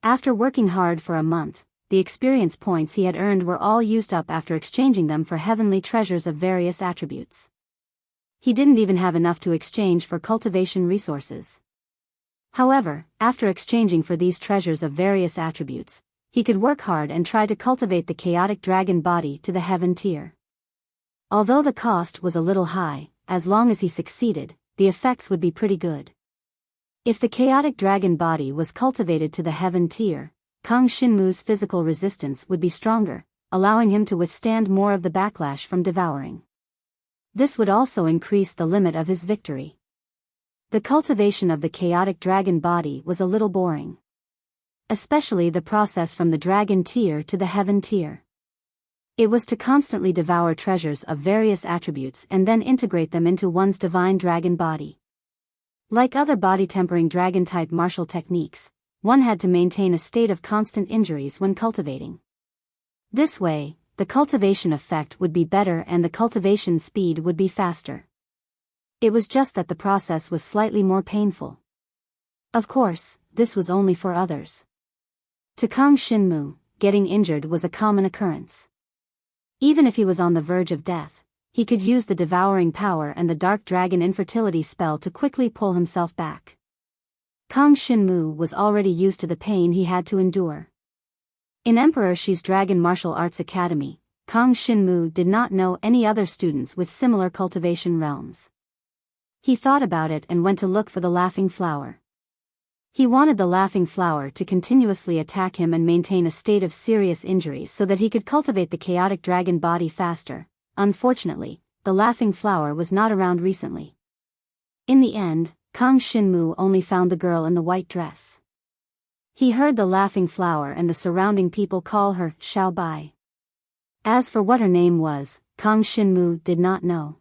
After working hard for a month, the experience points he had earned were all used up after exchanging them for heavenly treasures of various attributes. He didn't even have enough to exchange for cultivation resources. However, after exchanging for these treasures of various attributes, he could work hard and try to cultivate the chaotic dragon body to the heaven tier. Although the cost was a little high, as long as he succeeded, the effects would be pretty good. If the chaotic dragon body was cultivated to the heaven tier, Kang Shinmu's physical resistance would be stronger, allowing him to withstand more of the backlash from devouring. This would also increase the limit of his victory. The cultivation of the chaotic dragon body was a little boring. Especially the process from the dragon tier to the heaven tier. It was to constantly devour treasures of various attributes and then integrate them into one's divine dragon body. Like other body-tempering dragon-type martial techniques, one had to maintain a state of constant injuries when cultivating. This way, the cultivation effect would be better and the cultivation speed would be faster. It was just that the process was slightly more painful. Of course, this was only for others. To Kang Shinmu, getting injured was a common occurrence. Even if he was on the verge of death, he could use the devouring power and the dark dragon infertility spell to quickly pull himself back. Kang Shinmu was already used to the pain he had to endure. In Emperor Shi's Dragon Martial Arts Academy, Kang Shinmu did not know any other students with similar cultivation realms. He thought about it and went to look for the Laughing Flower. He wanted the Laughing Flower to continuously attack him and maintain a state of serious injuries so that he could cultivate the chaotic dragon body faster. Unfortunately, the Laughing Flower was not around recently. In the end, Kang Shinmu only found the girl in the white dress. He heard the Laughing Flower and the surrounding people call her Xiao Bai. As for what her name was, Kang Shinmu did not know.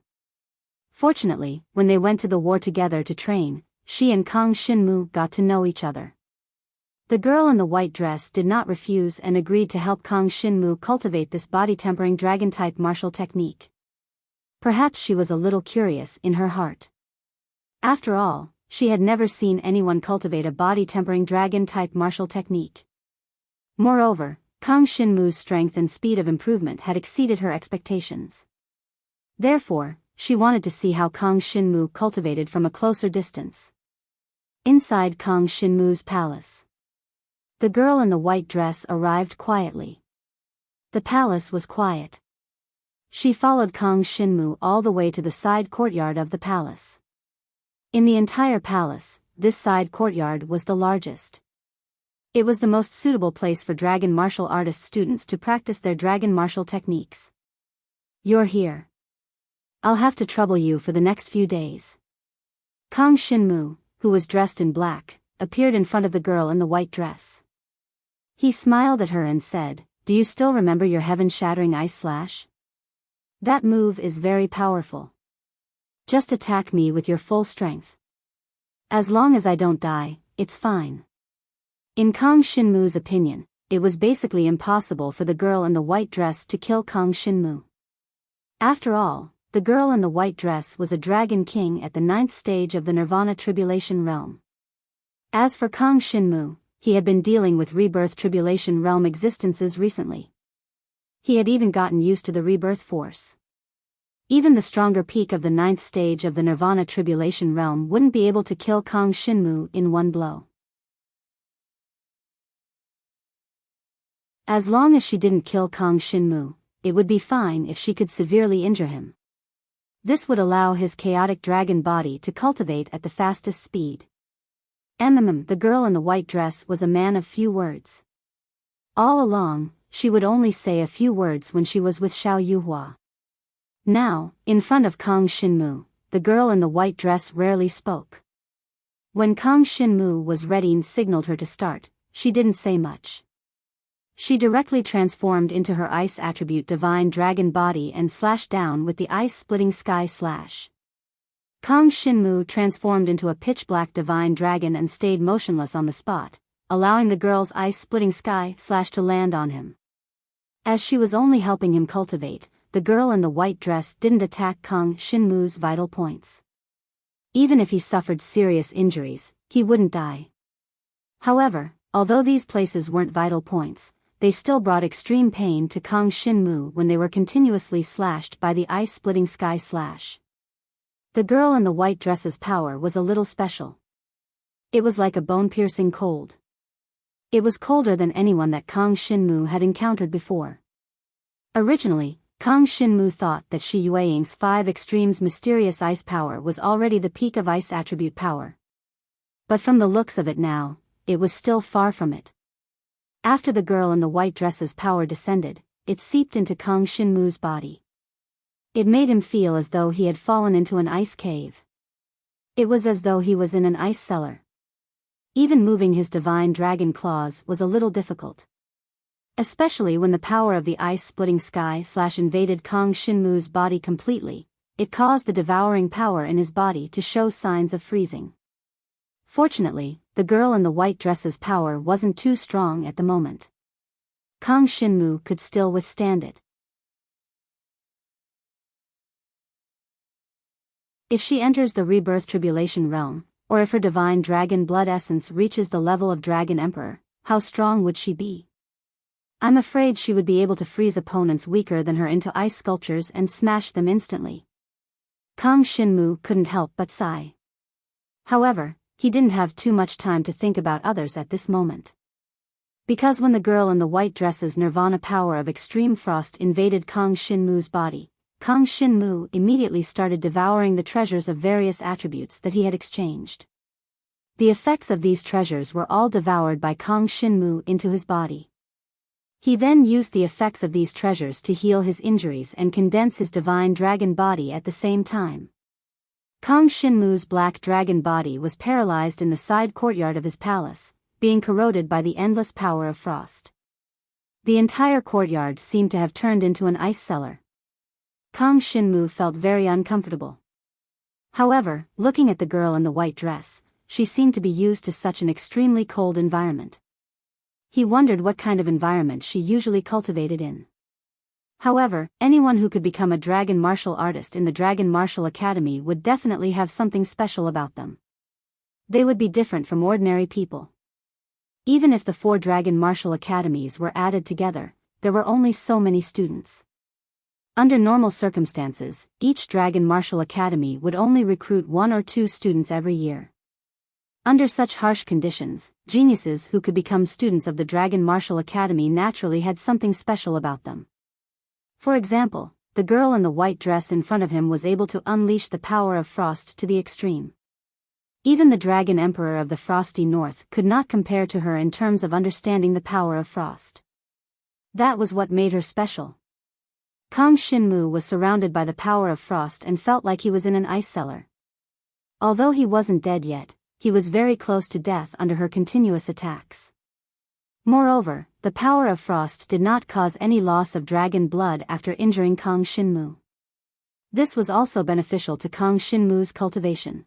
Fortunately, when they went to the war together to train, she and Kang Shinmu got to know each other. The girl in the white dress did not refuse and agreed to help Kang Shinmu cultivate this body-tempering dragon-type martial technique. Perhaps she was a little curious in her heart. After all, she had never seen anyone cultivate a body-tempering dragon-type martial technique. Moreover, Kang Shinmu's strength and speed of improvement had exceeded her expectations. Therefore, she wanted to see how Kang Shinmu cultivated from a closer distance. Inside Kang Shinmu's palace. The girl in the white dress arrived quietly. The palace was quiet. She followed Kang Shinmu all the way to the side courtyard of the palace. In the entire palace, this side courtyard was the largest. It was the most suitable place for dragon martial artist students to practice their dragon martial techniques. You're here. I'll have to trouble you for the next few days. Kang Shinmu, who was dressed in black, appeared in front of the girl in the white dress. He smiled at her and said, "Do you still remember your heaven-shattering ice slash? That move is very powerful. Just attack me with your full strength. As long as I don't die, it's fine." In Kang Shinmu's opinion, it was basically impossible for the girl in the white dress to kill Kang Shinmu. After all, the girl in the white dress was a dragon king at the 9th stage of the Nirvana Tribulation Realm. As for Kang Shinmu, he had been dealing with Rebirth Tribulation Realm existences recently. He had even gotten used to the Rebirth Force. Even the stronger peak of the 9th stage of the Nirvana Tribulation Realm wouldn't be able to kill Kang Shinmu in one blow. As long as she didn't kill Kang Shinmu, it would be fine if she could severely injure him. This would allow his chaotic dragon body to cultivate at the fastest speed. The girl in the white dress was a man of few words. All along, she would only say a few words when she was with Xiao Yuhua. Now, in front of Kang Shinmu, the girl in the white dress rarely spoke. When Kang Shinmu was ready and signaled her to start, she didn't say much. She directly transformed into her ice attribute divine dragon body and slashed down with the ice-splitting sky slash. Kang Shinmu transformed into a pitch-black divine dragon and stayed motionless on the spot, allowing the girl's ice-splitting sky slash to land on him. As she was only helping him cultivate, the girl in the white dress didn't attack Kang Shinmu's vital points. Even if he suffered serious injuries, he wouldn't die. However, although these places weren't vital points, they still brought extreme pain to Kang Shinmu when they were continuously slashed by the ice-splitting sky slash. The girl in the white dress's power was a little special. It was like a bone-piercing cold. It was colder than anyone that Kang Shinmu had encountered before. Originally, Kang Shinmu thought that Shi Yueying's 5 extremes mysterious ice power was already the peak of ice attribute power. But from the looks of it now, it was still far from it. After the girl in the white dress's power descended, it seeped into Kang Shinmu's body. It made him feel as though he had fallen into an ice cave. It was as though he was in an ice cellar. Even moving his divine dragon claws was a little difficult. Especially when the power of the ice-splitting sky slash invaded Kang Shinmu's body completely, it caused the devouring power in his body to show signs of freezing. Fortunately, the girl in the white dress's power wasn't too strong at the moment. Kang Shinmu could still withstand it. If she enters the rebirth tribulation realm, or if her divine dragon blood essence reaches the level of Dragon Emperor, how strong would she be? I'm afraid she would be able to freeze opponents weaker than her into ice sculptures and smash them instantly. Kang Shinmu couldn't help but sigh. However, he didn't have too much time to think about others at this moment. Because when the girl in the white dress's nirvana power of extreme frost invaded Kang Shinmu's body, Kang Shinmu immediately started devouring the treasures of various attributes that he had exchanged. The effects of these treasures were all devoured by Kang Shinmu into his body. He then used the effects of these treasures to heal his injuries and condense his divine dragon body at the same time. Kang Shinmu's black dragon body was paralyzed in the side courtyard of his palace, being corroded by the endless power of frost. The entire courtyard seemed to have turned into an ice cellar. Kang Shinmu felt very uncomfortable. However, looking at the girl in the white dress, she seemed to be used to such an extremely cold environment. He wondered what kind of environment she usually cultivated in. However, anyone who could become a dragon martial artist in the Dragon Martial Academy would definitely have something special about them. They would be different from ordinary people. Even if the 4 Dragon Martial Academies were added together, there were only so many students. Under normal circumstances, each Dragon Martial Academy would only recruit 1 or 2 students every year. Under such harsh conditions, geniuses who could become students of the Dragon Martial Academy naturally had something special about them. For example, the girl in the white dress in front of him was able to unleash the power of frost to the extreme. Even the Dragon Emperor of the Frosty North could not compare to her in terms of understanding the power of frost. That was what made her special. Kang Shinmu was surrounded by the power of frost and felt like he was in an ice cellar. Although he wasn't dead yet, he was very close to death under her continuous attacks. Moreover, the power of frost did not cause any loss of dragon blood after injuring Kang Shinmu. This was also beneficial to Kang Shinmu's cultivation.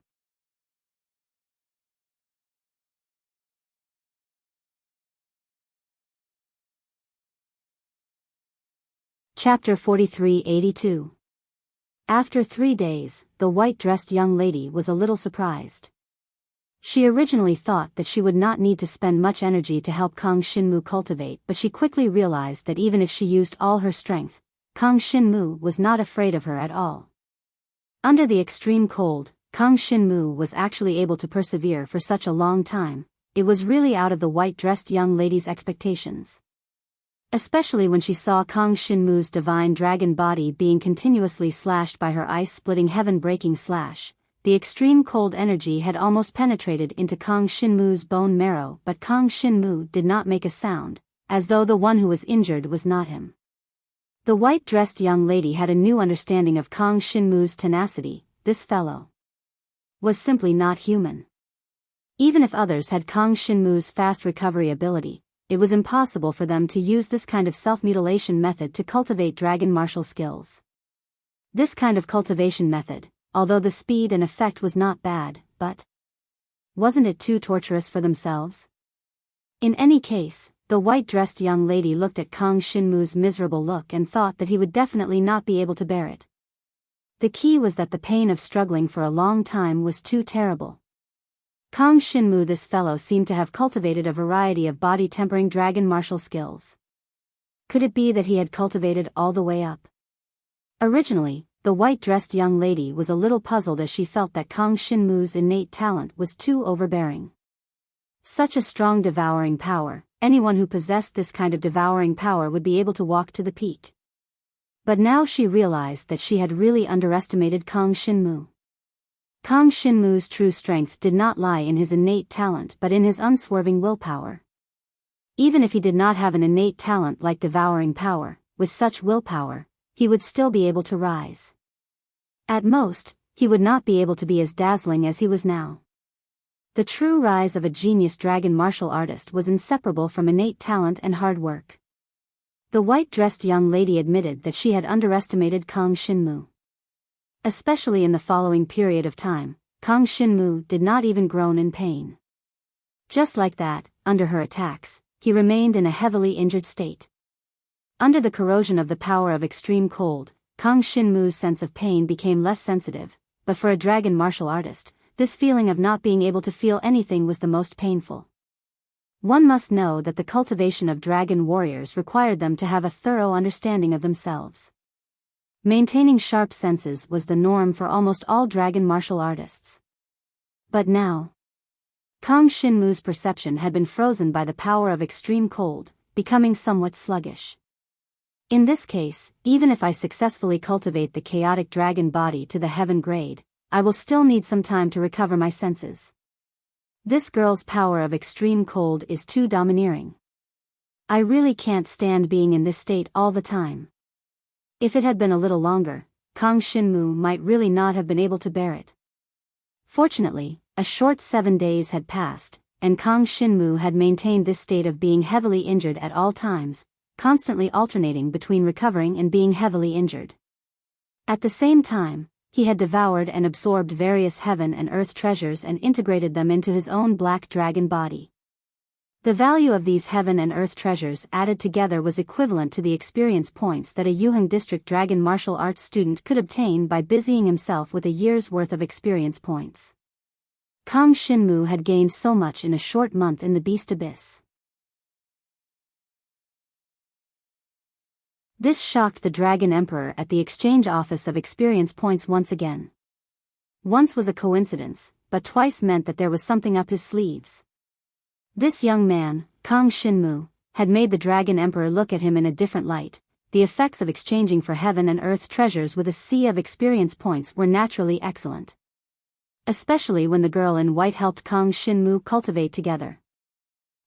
Chapter 4382. After 3 days, the white-dressed young lady was a little surprised. She originally thought that she would not need to spend much energy to help Kang Shinmu cultivate, but she quickly realized that even if she used all her strength, Kang Shinmu was not afraid of her at all. Under the extreme cold, Kang Shinmu was actually able to persevere for such a long time. It was really out of the white-dressed young lady's expectations. Especially when she saw Kang Shinmu's divine dragon body being continuously slashed by her ice-splitting heaven-breaking slash. The extreme cold energy had almost penetrated into Kang Shinmu's bone marrow, but Kang Shinmu did not make a sound, as though the one who was injured was not him. The white-dressed young lady had a new understanding of Kang Shinmu's tenacity. This fellow was simply not human. Even if others had Kang Shinmu's fast recovery ability, it was impossible for them to use this kind of self-mutilation method to cultivate dragon martial skills. This kind of cultivation method, although the speed and effect was not bad, but wasn't it too torturous for themselves? In any case, the white-dressed young lady looked at Kang Shinmu's miserable look and thought that he would definitely not be able to bear it. The key was that the pain of struggling for a long time was too terrible. Kang Shinmu, this fellow seemed to have cultivated a variety of body-tempering dragon martial skills. Could it be that he had cultivated all the way up? Originally, the white-dressed young lady was a little puzzled as she felt that Kang Shinmu's innate talent was too overbearing. Such a strong devouring power, anyone who possessed this kind of devouring power would be able to walk to the peak. But now she realized that she had really underestimated Kang Shinmu. Kang Shinmu's true strength did not lie in his innate talent but in his unswerving willpower. Even if he did not have an innate talent like devouring power, with such willpower, he would still be able to rise. At most, he would not be able to be as dazzling as he was now. The true rise of a genius dragon martial artist was inseparable from innate talent and hard work. The white-dressed young lady admitted that she had underestimated Kang Shinmu. Especially in the following period of time, Kang Shinmu did not even groan in pain. Just like that, under her attacks, he remained in a heavily injured state. Under the corrosion of the power of extreme cold, Kang Shinmu's sense of pain became less sensitive, but for a dragon martial artist, this feeling of not being able to feel anything was the most painful. One must know that the cultivation of dragon warriors required them to have a thorough understanding of themselves. Maintaining sharp senses was the norm for almost all dragon martial artists. But now, Kang Shinmu's perception had been frozen by the power of extreme cold, becoming somewhat sluggish. In this case, even if I successfully cultivate the chaotic dragon body to the heaven grade, I will still need some time to recover my senses. This girl's power of extreme cold is too domineering. I really can't stand being in this state all the time. If it had been a little longer, Kang Shinmu might really not have been able to bear it. Fortunately, a short 7 days had passed, and Kang Shinmu had maintained this state of being heavily injured at all times, constantly alternating between recovering and being heavily injured. At the same time, he had devoured and absorbed various heaven and earth treasures and integrated them into his own black dragon body. The value of these heaven and earth treasures added together was equivalent to the experience points that a Yuheng District Dragon Martial Arts student could obtain by busying himself with a year's worth of experience points. Kang Shinmu had gained so much in a short month in the Beast Abyss. This shocked the Dragon Emperor at the exchange office of experience points once again. Once was a coincidence, but twice meant that there was something up his sleeves. This young man, Kang Shinmu, had made the Dragon Emperor look at him in a different light. The effects of exchanging for heaven and earth treasures with a sea of experience points were naturally excellent. Especially when the girl in white helped Kang Shinmu cultivate together.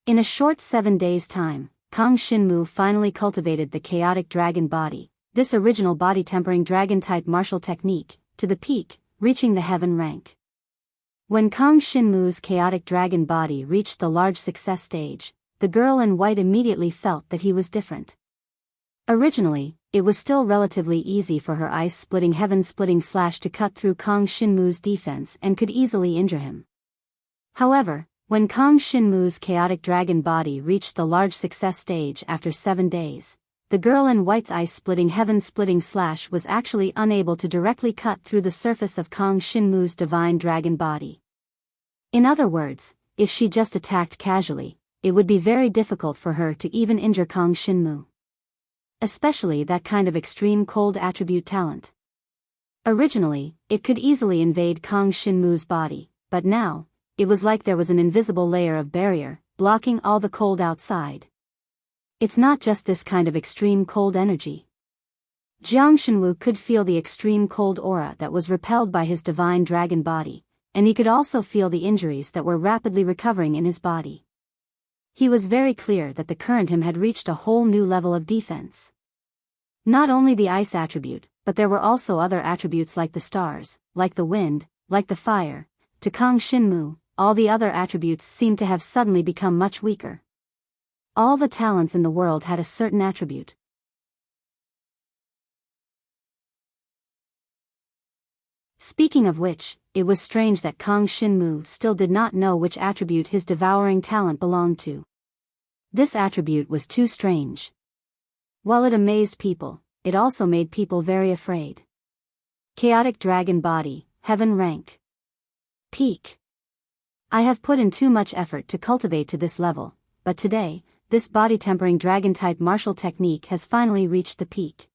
In a short 7 days' time, Kang Shinmu finally cultivated the chaotic dragon body, this original body-tempering dragon-type martial technique, to the peak, reaching the heaven rank. When Kang Shinmu's chaotic dragon body reached the large success stage, the girl in white immediately felt that he was different. Originally, it was still relatively easy for her ice-splitting heaven-splitting slash to cut through Kang Shinmu's defense and could easily injure him. However, when Kang Shinmu's chaotic dragon body reached the large success stage after 7 days, the girl in white's ice-splitting heaven-splitting slash was actually unable to directly cut through the surface of Kang Shinmu's divine dragon body. In other words, if she just attacked casually, it would be very difficult for her to even injure Kang Shinmu. Especially that kind of extreme cold attribute talent. Originally, it could easily invade Kang Shinmu's body, but now, it was like there was an invisible layer of barrier, blocking all the cold outside. It's not just this kind of extreme cold energy. Jiang Shenwu could feel the extreme cold aura that was repelled by his divine dragon body, and he could also feel the injuries that were rapidly recovering in his body. He was very clear that the current him had reached a whole new level of defense. Not only the ice attribute, but there were also other attributes like the stars, like the wind, like the fire. To Kang Shinmu, all the other attributes seemed to have suddenly become much weaker. All the talents in the world had a certain attribute. Speaking of which, it was strange that Kang Shinmu still did not know which attribute his devouring talent belonged to. This attribute was too strange. While it amazed people, it also made people very afraid. Chaotic dragon body, heaven rank. Peak. I have put in too much effort to cultivate to this level, but today, this body-tempering dragon-type martial technique has finally reached the peak.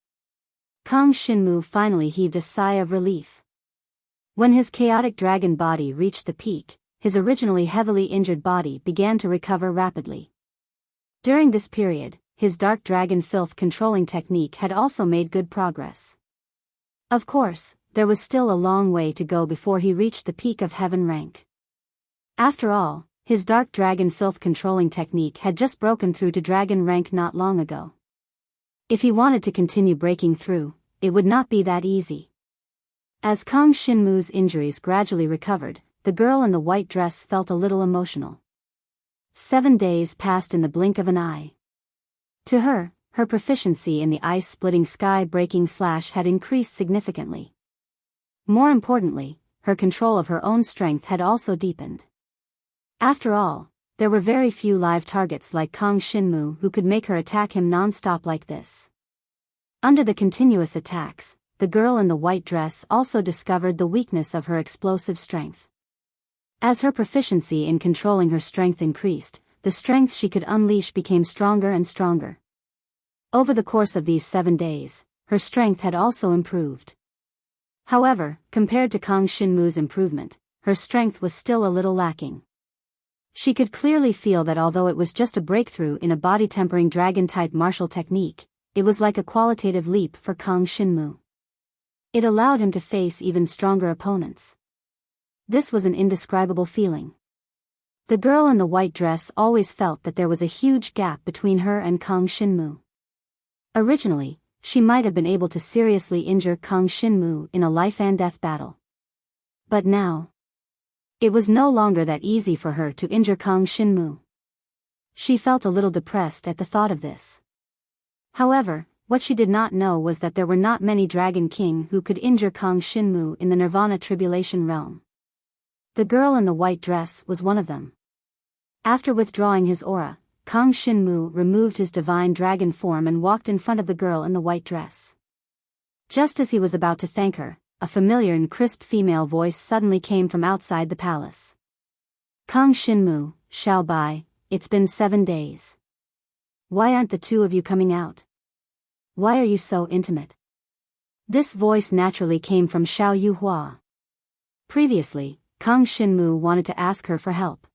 Kang Shinmu finally heaved a sigh of relief. When his chaotic dragon body reached the peak, his originally heavily injured body began to recover rapidly. During this period, his dark dragon filth controlling technique had also made good progress. Of course, there was still a long way to go before he reached the peak of heaven rank. After all, his dark dragon filth controlling technique had just broken through to dragon rank not long ago. If he wanted to continue breaking through, it would not be that easy. As Kang Shinmu's injuries gradually recovered, the girl in the white dress felt a little emotional. 7 days passed in the blink of an eye. To her, her proficiency in the ice-splitting sky-breaking slash had increased significantly. More importantly, her control of her own strength had also deepened. After all, there were very few live targets like Kang Shinmu who could make her attack him non-stop like this. Under the continuous attacks, the girl in the white dress also discovered the weakness of her explosive strength. As her proficiency in controlling her strength increased, the strength she could unleash became stronger and stronger. Over the course of these 7 days, her strength had also improved. However, compared to Kang Shinmu's improvement, her strength was still a little lacking. She could clearly feel that although it was just a breakthrough in a body-tempering dragon-type martial technique, it was like a qualitative leap for Kang Shinmu. It allowed him to face even stronger opponents. This was an indescribable feeling. The girl in the white dress always felt that there was a huge gap between her and Kang Shinmu. Originally, she might have been able to seriously injure Kang Shinmu in a life-and-death battle. But now, it was no longer that easy for her to injure Kang Shinmu. She felt a little depressed at the thought of this. However, what she did not know was that there were not many Dragon King who could injure Kang Shinmu in the Nirvana Tribulation realm. The girl in the white dress was one of them. After withdrawing his aura, Kang Shinmu removed his divine dragon form and walked in front of the girl in the white dress. Just as he was about to thank her, a familiar and crisp female voice suddenly came from outside the palace. Kang Shinmu, Xiao Bai, it's been 7 days. Why aren't the two of you coming out? Why are you so intimate? This voice naturally came from Xiao Yuhua. Previously, Kang Shinmu wanted to ask her for help.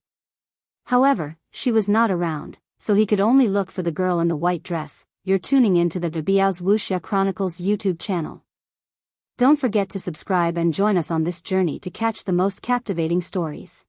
However, she was not around, so he could only look for the girl in the white dress. You're tuning into the Biyao's Wuxia Chronicles YouTube channel. Don't forget to subscribe and join us on this journey to catch the most captivating stories.